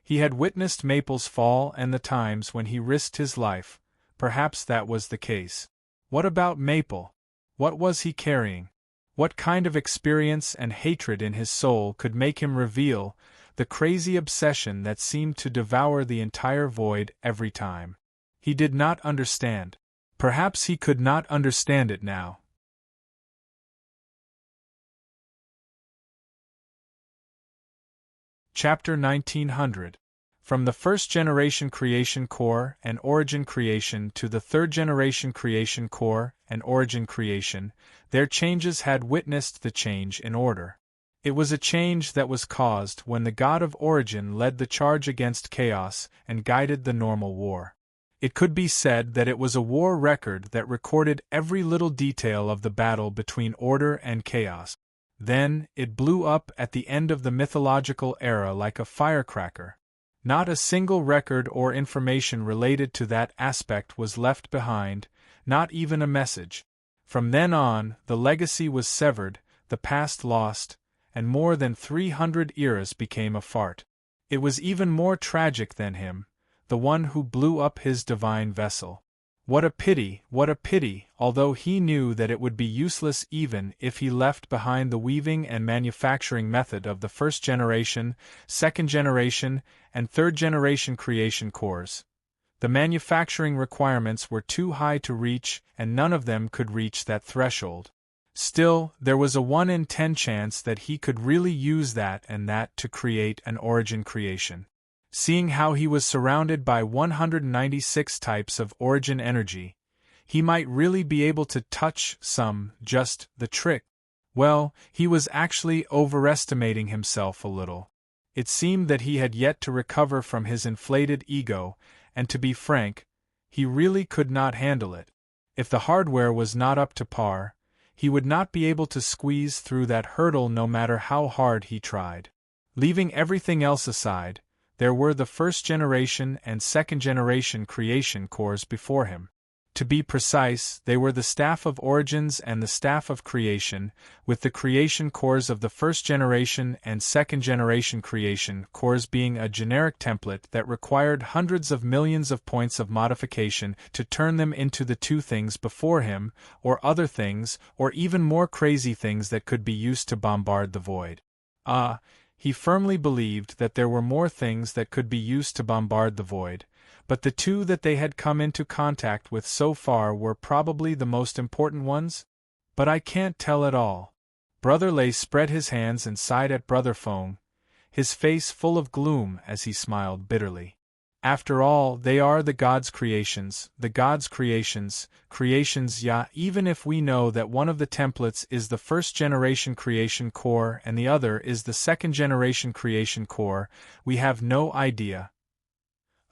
He had witnessed Maple's fall and the times when he risked his life. Perhaps that was the case. What about Maple? What was he carrying? What kind of experience and hatred in his soul could make him reveal the crazy obsession that seemed to devour the entire void every time? He did not understand. Perhaps he could not understand it now. Chapter 1900. From the first-generation creation core and origin creation to the third-generation creation core and origin creation, their changes had witnessed the change in order. It was a change that was caused when the god of origin led the charge against chaos and guided the normal war. It could be said that it was a war record that recorded every little detail of the battle between order and chaos. Then, it blew up at the end of the mythological era like a firecracker. Not a single record or information related to that aspect was left behind, not even a message. From then on, the legacy was severed, the past lost, and more than 300 eras became a fart. It was even more tragic than him, the one who blew up his divine vessel. What a pity, although he knew that it would be useless even if he left behind the weaving and manufacturing method of the first generation, second generation, and third generation creation cores. The manufacturing requirements were too high to reach, and none of them could reach that threshold. Still, there was a 1 in 10 chance that he could really use that and that to create an origin creation. Seeing how he was surrounded by 196 types of origin energy, he might really be able to touch some, just the trick. Well, he was actually overestimating himself a little. It seemed that he had yet to recover from his inflated ego, and to be frank, he really could not handle it. If the hardware was not up to par, he would not be able to squeeze through that hurdle no matter how hard he tried. Leaving everything else aside, there were the first-generation and second-generation creation cores before him. To be precise, they were the staff of origins and the staff of creation, with the creation cores of the first-generation and second-generation creation cores being a generic template that required hundreds of millions of points of modification to turn them into the two things before him, or other things, or even more crazy things that could be used to bombard the void. He firmly believed that there were more things that could be used to bombard the void, but the two that they had come into contact with so far were probably the most important ones? But I can't tell at all. Brother Lay spread his hands and sighed at Brother Fong, his face full of gloom as he smiled bitterly. After all, they are the gods' creations, yeah, even if we know that one of the templates is the first-generation creation core and the other is the second-generation creation core, we have no idea.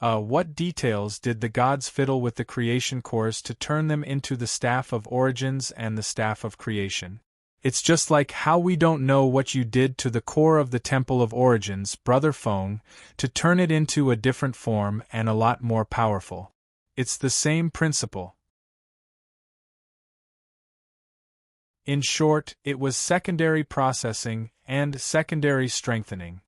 What details did the gods fiddle with the creation cores to turn them into the staff of origins and the staff of creation? It's just like how we don't know what you did to the core of the Temple of Origins, Brother Fong, to turn it into a different form and a lot more powerful. It's the same principle. In short, it was secondary processing and secondary strengthening.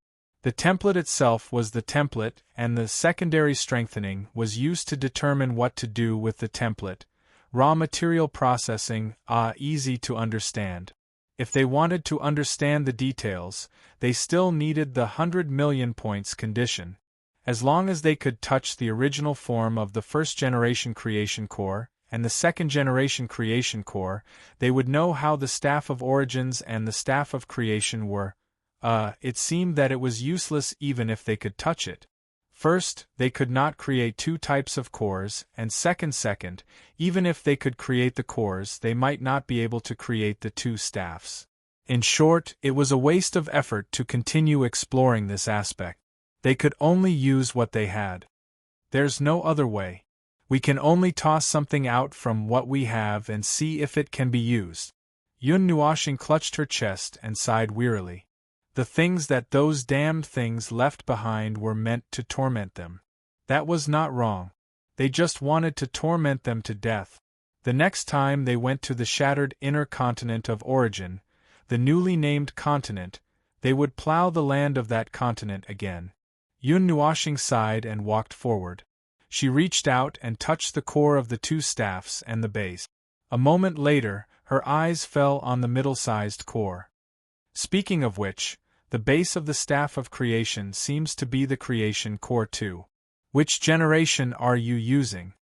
The template itself was the template, and the secondary strengthening was used to determine what to do with the template. Raw material processing, easy to understand. If they wanted to understand the details, they still needed the 100 million points condition. As long as they could touch the original form of the first-generation creation core and the second-generation creation core, they would know how the staff of origins and the staff of creation were. It seemed that it was useless even if they could touch it. First, they could not create two types of cores, and second, even if they could create the cores, they might not be able to create the two staffs. In short, it was a waste of effort to continue exploring this aspect. They could only use what they had. There's no other way. We can only toss something out from what we have and see if it can be used. Yun Nuoshing clutched her chest and sighed wearily. The things that those damned things left behind were meant to torment them. That was not wrong. They just wanted to torment them to death. The next time they went to the shattered inner continent of origin, the newly named continent, they would plow the land of that continent again. Yun Nuoshing sighed and walked forward. She reached out and touched the core of the two staffs and the base. A moment later, her eyes fell on the middle-sized core. Speaking of which, the base of the staff of creation seems to be the creation core too. Which generation are you using?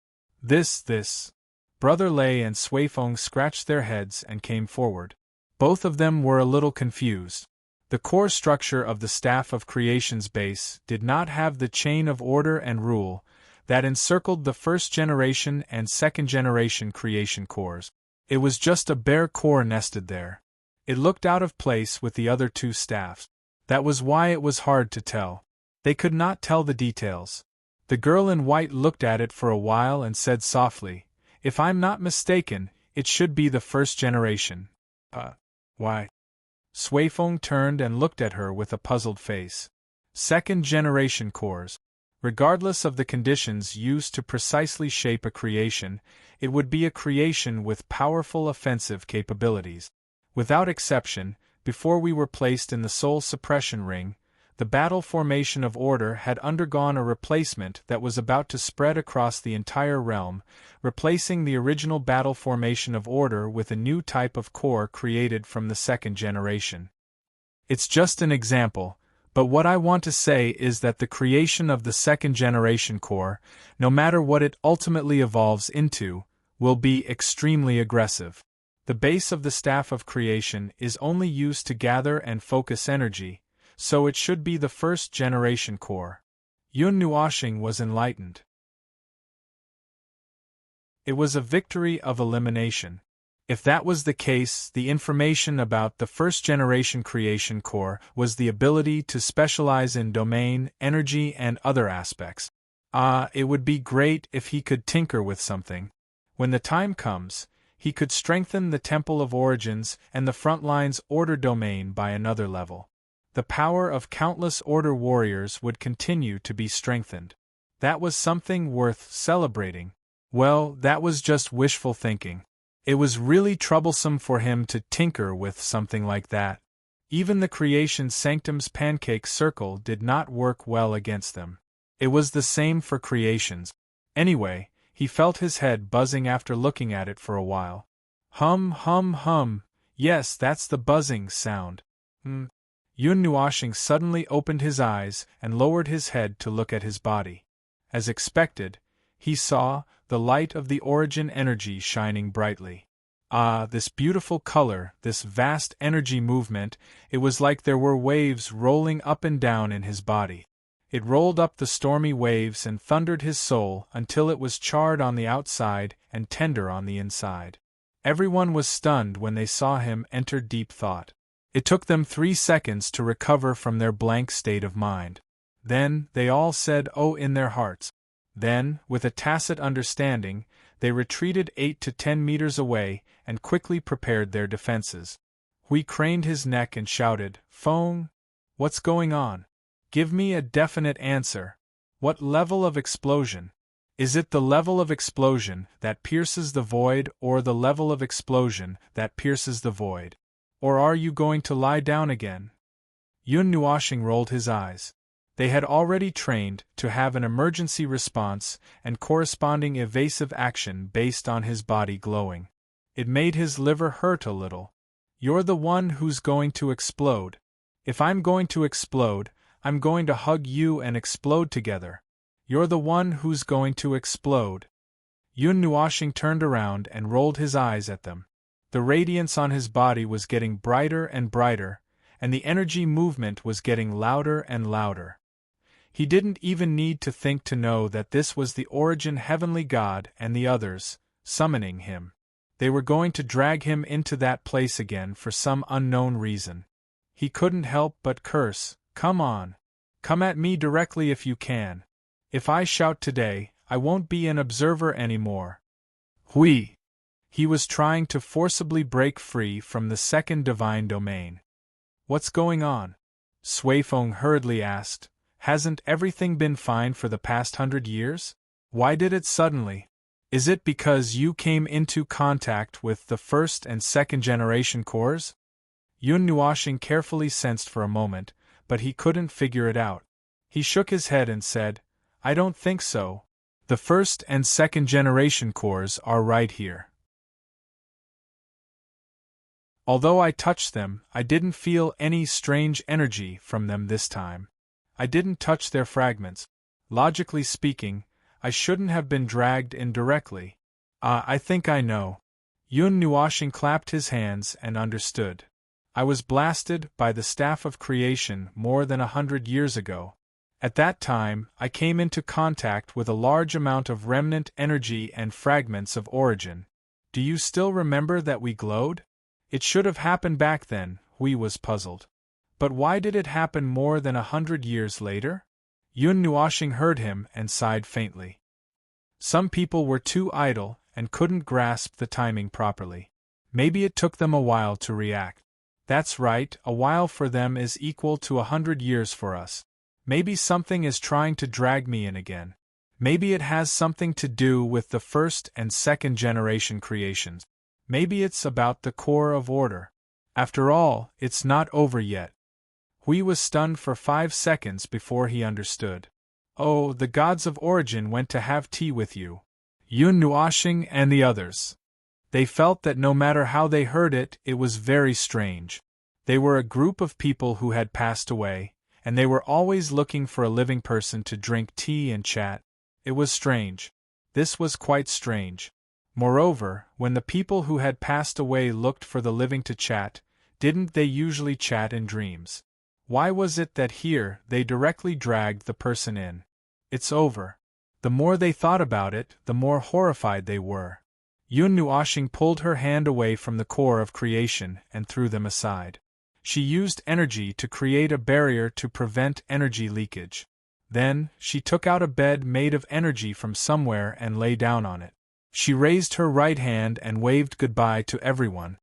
This. Brother Lei and Suifeng scratched their heads and came forward. Both of them were a little confused. The core structure of the staff of creation's base did not have the chain of order and rule that encircled the first generation and second generation creation cores. It was just a bare core nested there. It looked out of place with the other two staffs. That was why it was hard to tell. They could not tell the details. The girl in white looked at it for a while and said softly, "If I'm not mistaken, it should be the first generation." Why? Suifeng turned and looked at her with a puzzled face. Second generation cores. Regardless of the conditions used to precisely shape a creation, it would be a creation with powerful offensive capabilities. Without exception, before we were placed in the soul suppression ring, the battle formation of order had undergone a replacement that was about to spread across the entire realm, replacing the original battle formation of order with a new type of core created from the second generation. It's just an example, but what I want to say is that the creation of the second generation core, no matter what it ultimately evolves into, will be extremely aggressive. The base of the staff of creation is only used to gather and focus energy, so it should be the first generation core. Yun Nuoxing was enlightened. It was a victory of elimination. If that was the case, the information about the first generation creation core was the ability to specialize in domain, energy, and other aspects. It would be great if he could tinker with something. When the time comes, he could strengthen the Temple of Origins and the Frontline's order domain by another level. The power of countless order warriors would continue to be strengthened. That was something worth celebrating. Well, that was just wishful thinking. It was really troublesome for him to tinker with something like that. Even the Creation Sanctum's pancake circle did not work well against them. It was the same for creations. Anyway, he felt his head buzzing after looking at it for a while. Hum. Yes, that's the buzzing sound. Yun Nuoxing suddenly opened his eyes and lowered his head to look at his body. As expected, he saw the light of the origin energy shining brightly. This beautiful color, this vast energy movement, it was like there were waves rolling up and down in his body. It rolled up the stormy waves and thundered his soul until it was charred on the outside and tender on the inside. Everyone was stunned when they saw him enter deep thought. It took them 3 seconds to recover from their blank state of mind. Then, they all said "oh" in their hearts. Then, with a tacit understanding, they retreated 8 to 10 meters away and quickly prepared their defenses. Hui craned his neck and shouted, "Feng, what's going on? Give me a definite answer. What level of explosion? Is it the level of explosion that pierces the void or the level of explosion that pierces the void? Or are you going to lie down again?" Yun Nuoxing rolled his eyes. They had already trained to have an emergency response and corresponding evasive action based on his body glowing. It made his liver hurt a little. "You're the one who's going to explode. If I'm going to explode, I'm going to hug you and explode together. You're the one who's going to explode." Yun Nuoxing turned around and rolled his eyes at them. The radiance on his body was getting brighter and brighter, and the energy movement was getting louder and louder. He didn't even need to think to know that this was the Origin Heavenly God and the others, summoning him. They were going to drag him into that place again for some unknown reason. He couldn't help but curse, "Come on. Come at me directly if you can. If I shout today, I won't be an observer anymore." Hui! He was trying to forcibly break free from the second divine domain. "What's going on?" Suifeng hurriedly asked. "Hasn't everything been fine for the past 100 years? Why did it suddenly? Is it because you came into contact with the first and second generation cores?" Yun Nuoxing carefully sensed for a moment, but he couldn't figure it out. He shook his head and said, "I don't think so. The first and second generation cores are right here." Although I touched them, I didn't feel any strange energy from them this time. I didn't touch their fragments. Logically speaking, I shouldn't have been dragged in directly. I think I know. Yun Nuashing clapped his hands and understood. I was blasted by the staff of creation more than 100 years ago. At that time, I came into contact with a large amount of remnant energy and fragments of origin. Do you still remember that we glowed? It should have happened back then, Hui was puzzled. But why did it happen more than 100 years later? Yun Nuashing heard him and sighed faintly. Some people were too idle and couldn't grasp the timing properly. Maybe it took them a while to react. That's right, a while for them is equal to 100 years for us. Maybe something is trying to drag me in again. Maybe it has something to do with the first and second generation creations. Maybe it's about the core of order. After all, it's not over yet. Hui was stunned for 5 seconds before he understood. Oh, the gods of origin went to have tea with you. Yun Nuashing and the others. They felt that no matter how they heard it, it was very strange. They were a group of people who had passed away, and they were always looking for a living person to drink tea and chat. It was strange. This was quite strange. Moreover, when the people who had passed away looked for the living to chat, didn't they usually chat in dreams? Why was it that here they directly dragged the person in? It's over. The more they thought about it, the more horrified they were. Yun Nuashing pulled her hand away from the core of creation and threw them aside. She used energy to create a barrier to prevent energy leakage. Then, she took out a bed made of energy from somewhere and lay down on it. She raised her right hand and waved goodbye to everyone.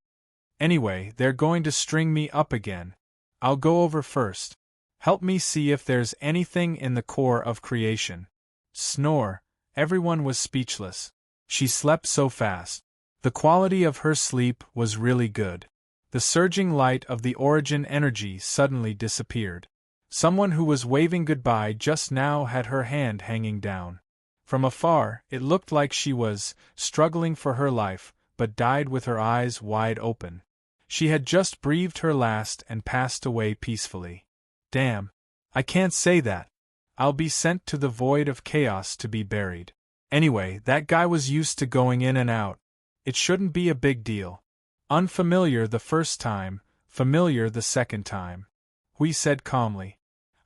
Anyway, they're going to string me up again. I'll go over first. Help me see if there's anything in the core of creation. Snore. Everyone was speechless. She slept so fast. The quality of her sleep was really good. The surging light of the origin energy suddenly disappeared. Someone who was waving goodbye just now had her hand hanging down. From afar, it looked like she was struggling for her life, but died with her eyes wide open. She had just breathed her last and passed away peacefully. Damn. I can't say that. I'll be sent to the void of chaos to be buried. Anyway, that guy was used to going in and out. It shouldn't be a big deal. Unfamiliar the first time, familiar the second time. Hui said calmly.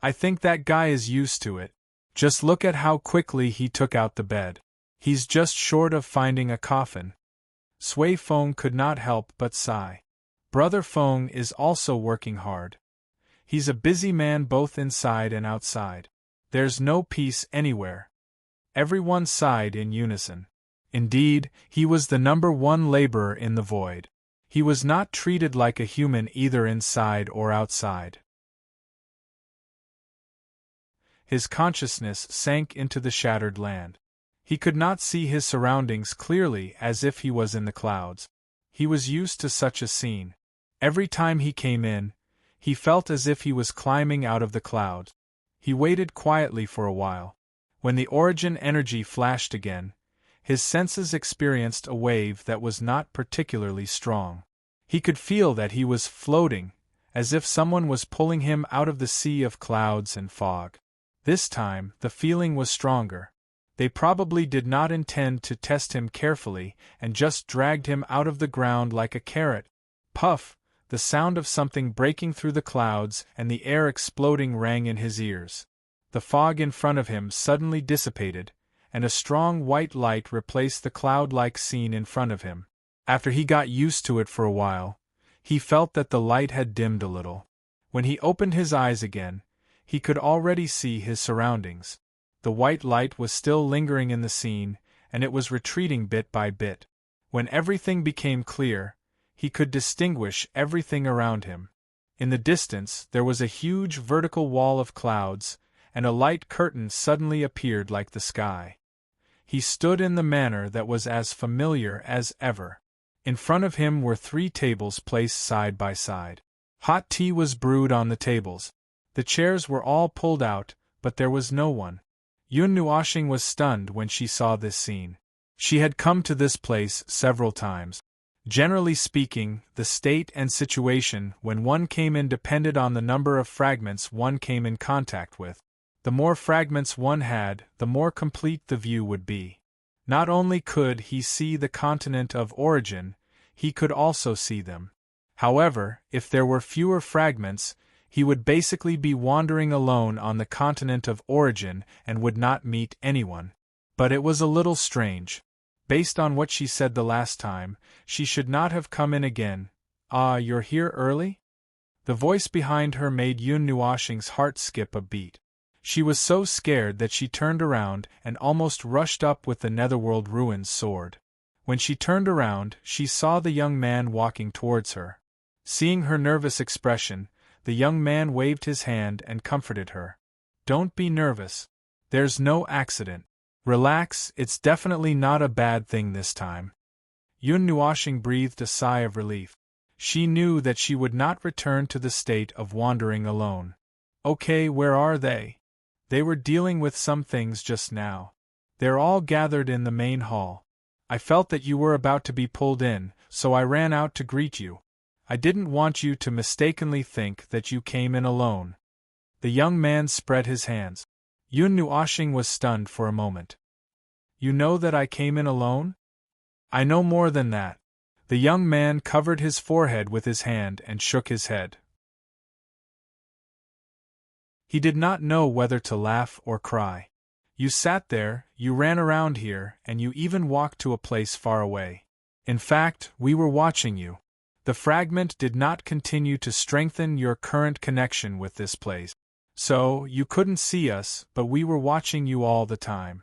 I think that guy is used to it. Just look at how quickly he took out the bed. He's just short of finding a coffin. Sui Feng could not help but sigh. Brother Feng is also working hard. He's a busy man both inside and outside. There's no peace anywhere. Everyone sighed in unison. Indeed, he was the #1 laborer in the void. He was not treated like a human either inside or outside. His consciousness sank into the shattered land. He could not see his surroundings clearly as if he was in the clouds. He was used to such a scene. Every time he came in, he felt as if he was climbing out of the clouds. He waited quietly for a while. When the origin energy flashed again, his senses experienced a wave that was not particularly strong. He could feel that he was floating, as if someone was pulling him out of the sea of clouds and fog. This time, the feeling was stronger. They probably did not intend to test him carefully and just dragged him out of the ground like a carrot. Puff! The sound of something breaking through the clouds and the air exploding rang in his ears. The fog in front of him suddenly dissipated, and a strong white light replaced the cloud-like scene in front of him. After he got used to it for a while, he felt that the light had dimmed a little. When he opened his eyes again, he could already see his surroundings. The white light was still lingering in the scene, and it was retreating bit by bit. When everything became clear, he could distinguish everything around him. In the distance, there was a huge vertical wall of clouds, and a light curtain suddenly appeared like the sky. He stood in the manner that was as familiar as ever. In front of him were 3 tables placed side by side. Hot tea was brewed on the tables. The chairs were all pulled out, but there was no one. Yun Nuashing was stunned when she saw this scene. She had come to this place several times. Generally speaking, the state and situation when one came in depended on the number of fragments one came in contact with. The more fragments one had, the more complete the view would be. Not only could he see the continent of origin, he could also see them. However, if there were fewer fragments, he would basically be wandering alone on the continent of origin and would not meet anyone. But it was a little strange. Based on what she said the last time, she should not have come in again. Ah, you're here early? The voice behind her made Yun Nuoshing's heart skip a beat. She was so scared that she turned around and almost rushed up with the Netherworld Ruins sword. When she turned around, she saw the young man walking towards her. Seeing her nervous expression, the young man waved his hand and comforted her. Don't be nervous. There's no accident. Relax, it's definitely not a bad thing this time. Yun Nuoshing breathed a sigh of relief. She knew that she would not return to the state of wandering alone. Okay, where are they? They were dealing with some things just now. They're all gathered in the main hall. I felt that you were about to be pulled in, so I ran out to greet you. I didn't want you to mistakenly think that you came in alone. The young man spread his hands. Yun Nuoshing was stunned for a moment. You know that I came in alone? I know more than that. The young man covered his forehead with his hand and shook his head. He did not know whether to laugh or cry. You sat there, you ran around here, and you even walked to a place far away. In fact, we were watching you. The fragment did not continue to strengthen your current connection with this place. So, you couldn't see us, but we were watching you all the time.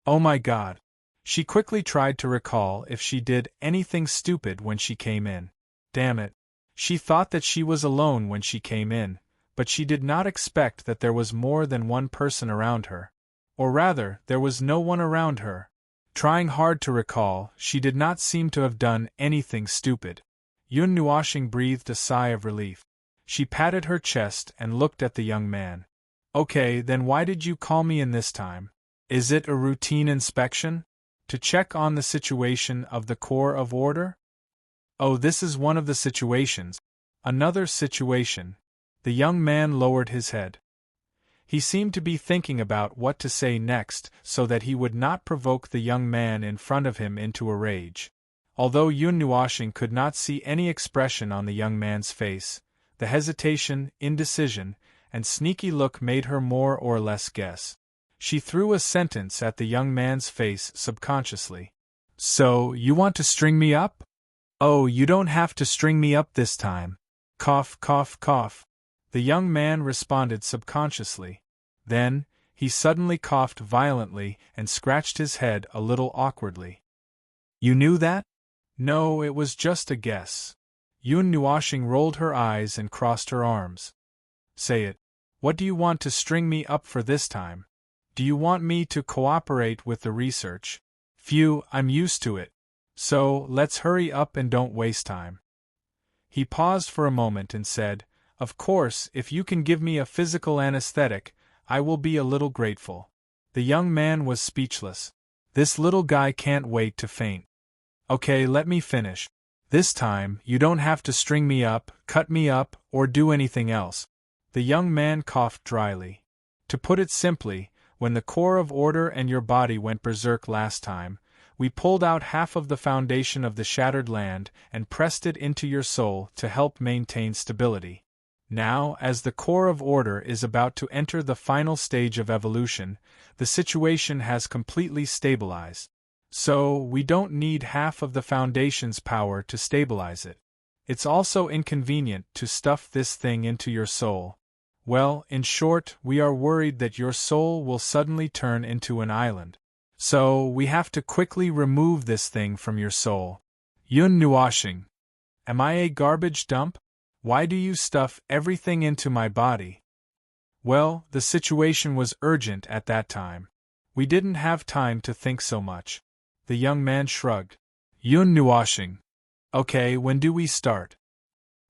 Oh my God. She quickly tried to recall if she did anything stupid when she came in. Damn it. She thought that she was alone when she came in, but she did not expect that there was more than one person around her. Or rather, there was no one around her. Trying hard to recall, she did not seem to have done anything stupid. Yun Nuoshing breathed a sigh of relief. She patted her chest and looked at the young man. Okay, then why did you call me in this time? Is it a routine inspection? To check on the situation of the core of order? Oh, this is one of the situations. Another situation. The young man lowered his head. He seemed to be thinking about what to say next so that he would not provoke the young man in front of him into a rage. Although Yun Nuoshing could not see any expression on the young man's face, the hesitation, indecision, and sneaky look made her more or less guess. She threw a sentence at the young man's face subconsciously. So, you want to string me up? Oh, you don't have to string me up this time. Cough, cough, cough. The young man responded subconsciously. Then, he suddenly coughed violently and scratched his head a little awkwardly. You knew that? No, it was just a guess. Yun Nuoshing rolled her eyes and crossed her arms. Say it. What do you want to string me up for this time? Do you want me to cooperate with the research? Phew, I'm used to it. So, let's hurry up and don't waste time. He paused for a moment and said, Of course, if you can give me a physical anesthetic, I will be a little grateful. The young man was speechless. This little guy can't wait to faint. Okay, let me finish. This time, you don't have to string me up, cut me up, or do anything else. The young man coughed dryly. To put it simply, when the core of order and your body went berserk last time, we pulled out half of the foundation of the shattered land and pressed it into your soul to help maintain stability. Now, as the core of order is about to enter the final stage of evolution, the situation has completely stabilized. So, we don't need half of the foundation's power to stabilize it. It's also inconvenient to stuff this thing into your soul. Well, in short, we are worried that your soul will suddenly turn into an island. So, we have to quickly remove this thing from your soul. Yun Nuoshing. Am I a garbage dump? Why do you stuff everything into my body? Well, the situation was urgent at that time. We didn't have time to think so much. The young man shrugged. Yun Nuoshing. Okay, when do we start?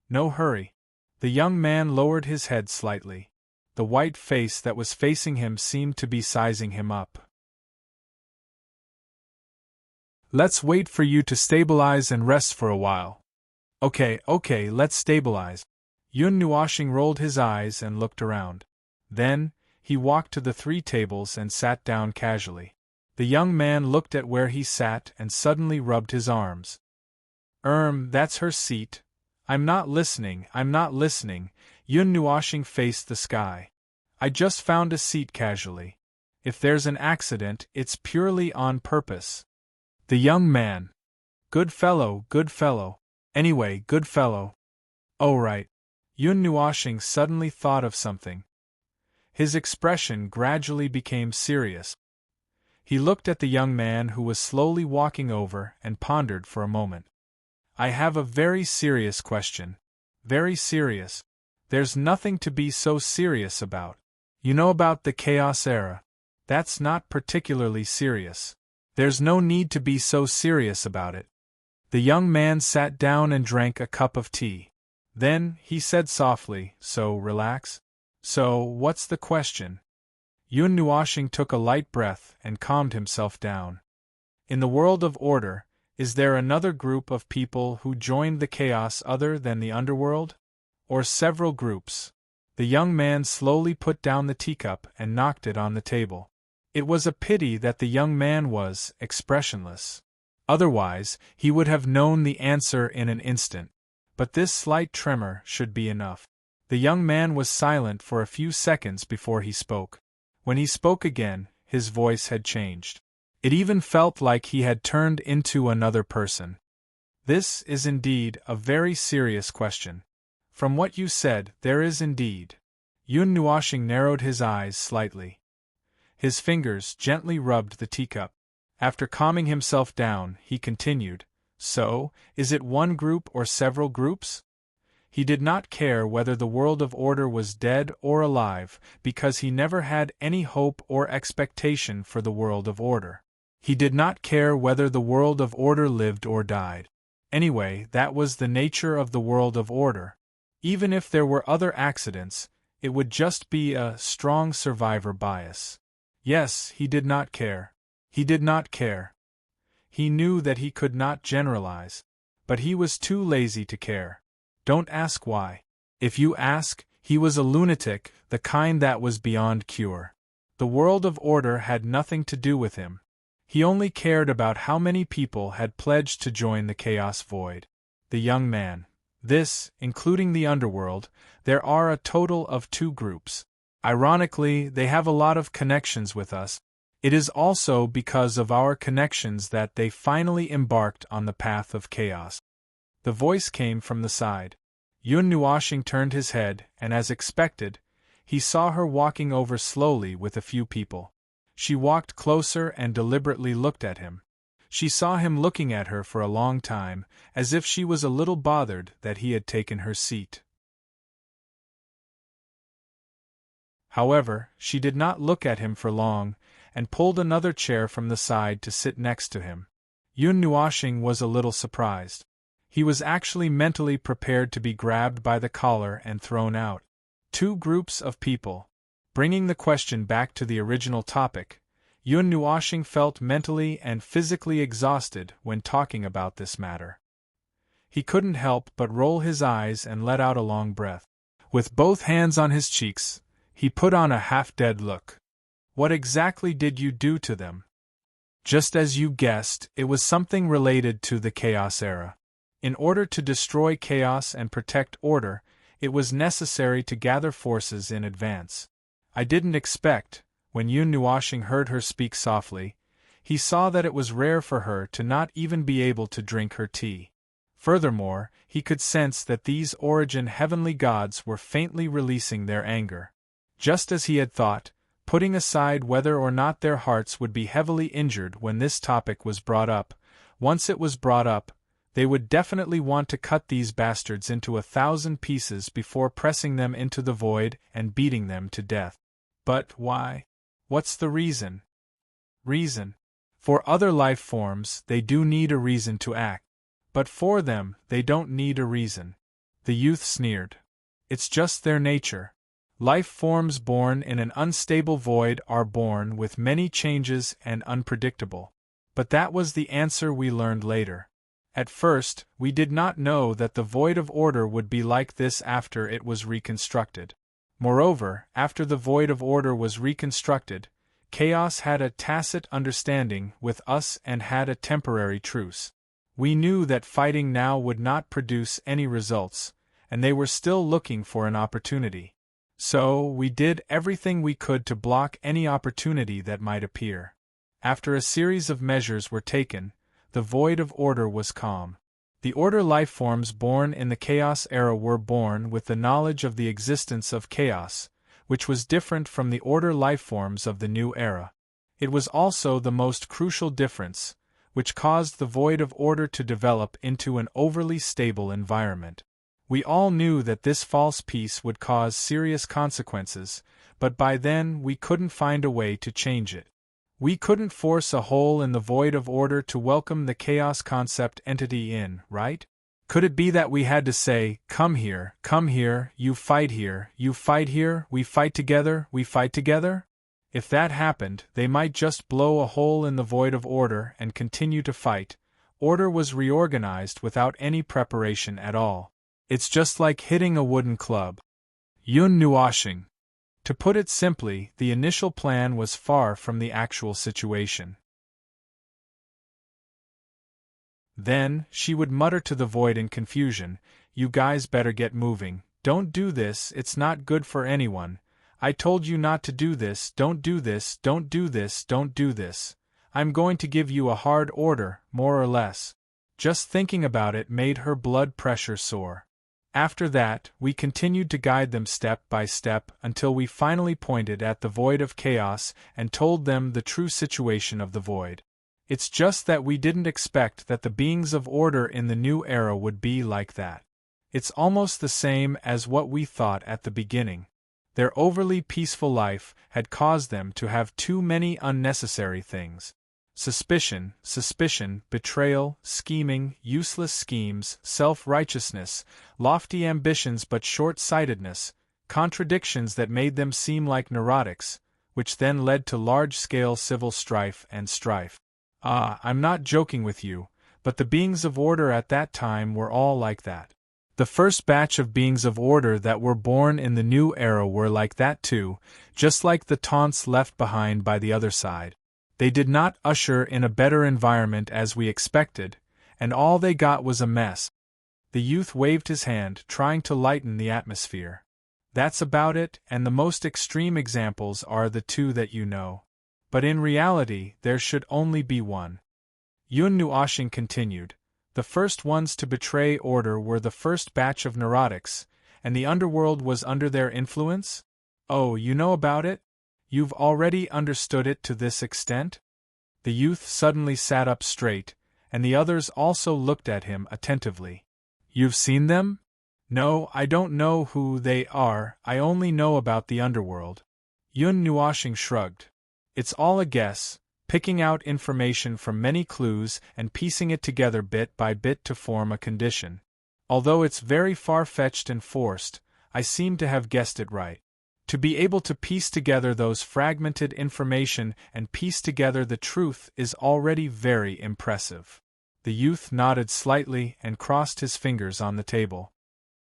No hurry. The young man lowered his head slightly. The white face that was facing him seemed to be sizing him up. Let's wait for you to stabilize and rest for a while. Okay, let's stabilize. Yun Nuashing rolled his eyes and looked around. Then, he walked to the 3 tables and sat down casually. The young man looked at where he sat and suddenly rubbed his arms. That's her seat. I'm not listening. Yun Nuashing faced the sky. I just found a seat casually. If there's an accident, it's purely on purpose. The young man. Good fellow. Anyway, good fellow. Oh right. Yun Nuashing suddenly thought of something. His expression gradually became serious. He looked at the young man who was slowly walking over and pondered for a moment. I have a very serious question. Very serious. There's nothing to be so serious about. You know about the Chaos Era. That's not particularly serious. There's no need to be so serious about it. The young man sat down and drank a cup of tea. Then, he said softly, so relax. So, what's the question? Yun Nuashing took a light breath and calmed himself down. In the world of order, is there another group of people who joined the chaos other than the underworld? Or several groups? The young man slowly put down the teacup and knocked it on the table. It was a pity that the young man was expressionless. Otherwise, he would have known the answer in an instant. But this slight tremor should be enough. The young man was silent for a few seconds before he spoke. When he spoke again, his voice had changed. It even felt like he had turned into another person. This is indeed a very serious question. From what you said, there is indeed. Yun Nuashing narrowed his eyes slightly. His fingers gently rubbed the teacup. After calming himself down, he continued, So, is it one group or several groups? He did not care whether the world of order was dead or alive, because he never had any hope or expectation for the world of order. He did not care whether the world of order lived or died. Anyway, that was the nature of the world of order. Even if there were other accidents, it would just be a strong survivor bias. Yes, he did not care. He did not care. He knew that he could not generalize. But he was too lazy to care. Don't ask why. If you ask, he was a lunatic, the kind that was beyond cure. The world of order had nothing to do with him. He only cared about how many people had pledged to join the Chaos Void. The young man. This, including the underworld, there are a total of 2 groups. Ironically, they have a lot of connections with us. It is also because of our connections that they finally embarked on the path of chaos. The voice came from the side. Yun Nuashing turned his head, and as expected, he saw her walking over slowly with a few people. She walked closer and deliberately looked at him. She saw him looking at her for a long time, as if she was a little bothered that he had taken her seat. However, she did not look at him for long, and pulled another chair from the side to sit next to him. Yun Nuashing was a little surprised. He was actually mentally prepared to be grabbed by the collar and thrown out. 2 groups of people. Bringing the question back to the original topic, Yun Nuashing felt mentally and physically exhausted when talking about this matter. He couldn't help but roll his eyes and let out a long breath. With both hands on his cheeks, he put on a half-dead look. What exactly did you do to them? Just as you guessed, it was something related to the Chaos Era. In order to destroy chaos and protect order, it was necessary to gather forces in advance. I didn't expect. When Yun Nuashing heard her speak softly, he saw that it was rare for her to not even be able to drink her tea. Furthermore, he could sense that these origin heavenly gods were faintly releasing their anger. Just as he had thought, putting aside whether or not their hearts would be heavily injured when this topic was brought up, once it was brought up, they would definitely want to cut these bastards into 1,000 pieces before pressing them into the void and beating them to death. But why? What's the reason? Reason. For other life forms, they do need a reason to act. But for them, they don't need a reason. The youth sneered. It's just their nature. Life forms born in an unstable void are born with many changes and unpredictable. But that was the answer we learned later. At first, we did not know that the void of order would be like this after it was reconstructed. Moreover, after the void of order was reconstructed, chaos had a tacit understanding with us and had a temporary truce. We knew that fighting now would not produce any results, and they were still looking for an opportunity. So, we did everything we could to block any opportunity that might appear. After a series of measures were taken, the void of order was calm. The order lifeforms born in the chaos era were born with the knowledge of the existence of chaos, which was different from the order lifeforms of the new era. It was also the most crucial difference, which caused the void of order to develop into an overly stable environment. We all knew that this false peace would cause serious consequences, but by then we couldn't find a way to change it. We couldn't force a hole in the void of order to welcome the chaos concept entity in, right? Could it be that we had to say, come here, you fight here, we fight together, we fight together? If that happened, they might just blow a hole in the void of order and continue to fight. Order was reorganized without any preparation at all. It's just like hitting a wooden club. Yun Nuashing. To put it simply, the initial plan was far from the actual situation. Then, she would mutter to the void in confusion, "You guys better get moving. Don't do this, it's not good for anyone. I told you not to do this, don't do this, don't do this, don't do this. I'm going to give you a hard order, more or less." Just thinking about it made her blood pressure soar. After that, we continued to guide them step by step until we finally pointed at the void of chaos and told them the true situation of the void. It's just that we didn't expect that the beings of order in the new era would be like that. It's almost the same as what we thought at the beginning. Their overly peaceful life had caused them to have too many unnecessary things. Suspicion, betrayal, scheming, useless schemes, self-righteousness, lofty ambitions but short-sightedness, contradictions that made them seem like neurotics, which then led to large-scale civil strife. I'm not joking with you, but the beings of order at that time were all like that. The first batch of beings of order that were born in the new era were like that too, just like the taunts left behind by the other side. They did not usher in a better environment as we expected, and all they got was a mess. The youth waved his hand, trying to lighten the atmosphere. That's about it, and the most extreme examples are the two that you know. But in reality, there should only be one. Yun Nuashing continued. The first ones to betray order were the first batch of neurotics, and the underworld was under their influence? Oh, you know about it? You've already understood it to this extent? The youth suddenly sat up straight, and the others also looked at him attentively. You've seen them? No, I don't know who they are, I only know about the underworld. Yun Nuashing shrugged. It's all a guess, picking out information from many clues and piecing it together bit by bit to form a condition. Although it's very far-fetched and forced, I seem to have guessed it right. To be able to piece together those fragmented information and piece together the truth is already very impressive. The youth nodded slightly and crossed his fingers on the table.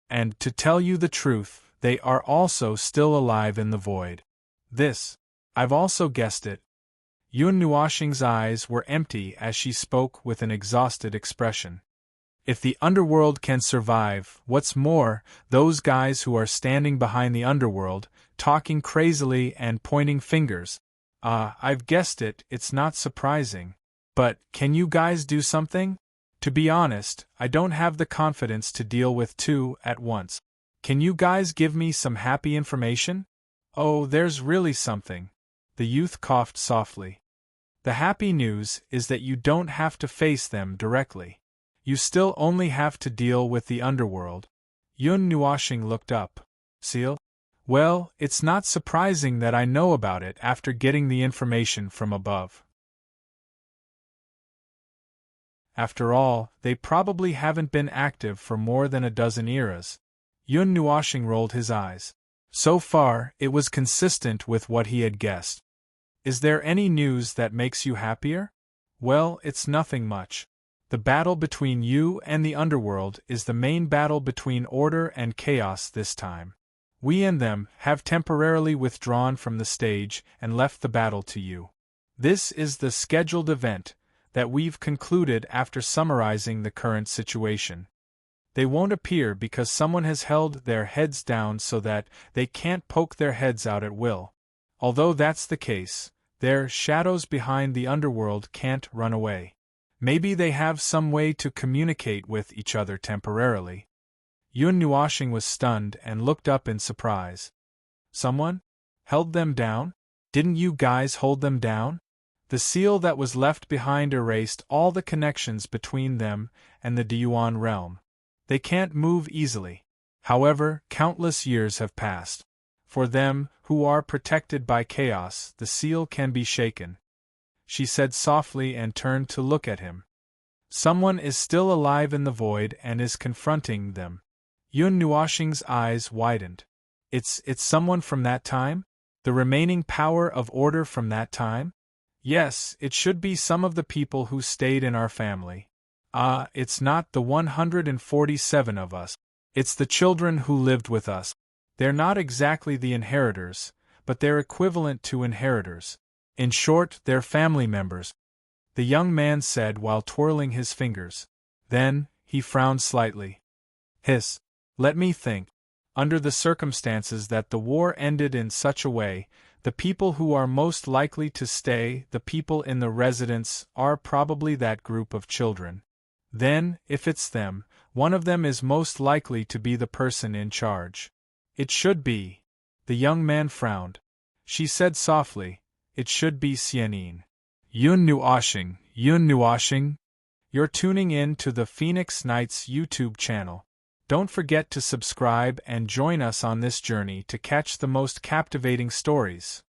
And to tell you the truth, they are also still alive in the void. I've also guessed it. Yun Nuashing's eyes were empty as she spoke with an exhausted expression. If the underworld can survive, what's more, those guys who are standing behind the underworld, talking crazily and pointing fingers. I've guessed it, it's not surprising. But, can you guys do something? To be honest, I don't have the confidence to deal with two at once. Can you guys give me some happy information? Oh, there's really something. The youth coughed softly. The happy news is that you don't have to face them directly. You still only have to deal with the underworld. Yun Nuashing looked up. Seal? Well, it's not surprising that I know about it after getting the information from above. After all, they probably haven't been active for more than a dozen eras. Yun Nuashing rolled his eyes. So far, it was consistent with what he had guessed. Is there any news that makes you happier? Well, it's nothing much. The battle between you and the underworld is the main battle between order and chaos this time. We and them have temporarily withdrawn from the stage and left the battle to you. This is the scheduled event that we've concluded after summarizing the current situation. They won't appear because someone has held their heads down so that they can't poke their heads out at will. Although that's the case, their shadows behind the underworld can't run away. Maybe they have some way to communicate with each other temporarily. Yun Nuoshing was stunned and looked up in surprise. Someone? Held them down? Didn't you guys hold them down? The seal that was left behind erased all the connections between them and the Deyuan realm. They can't move easily. However, countless years have passed. For them, who are protected by chaos, the seal can be shaken. She said softly and turned to look at him. Someone is still alive in the void and is confronting them. Yun Nuoshing's eyes widened. It's someone from that time? The remaining power of order from that time? Yes, it should be some of the people who stayed in our family. It's not the 147 of us. It's the children who lived with us. They're not exactly the inheritors, but they're equivalent to inheritors. In short, they're family members, the young man said while twirling his fingers. Then, he frowned slightly. Let me think. Under the circumstances that the war ended in such a way, the people who are most likely to stay, the people in the residence, are probably that group of children. Then, if it's them, one of them is most likely to be the person in charge. It should be. The young man frowned. She said softly, it should be Xianyin. Yun Nuoshing. You're tuning in to the Phoenix Nights YouTube channel. Don't forget to subscribe and join us on this journey to catch the most captivating stories.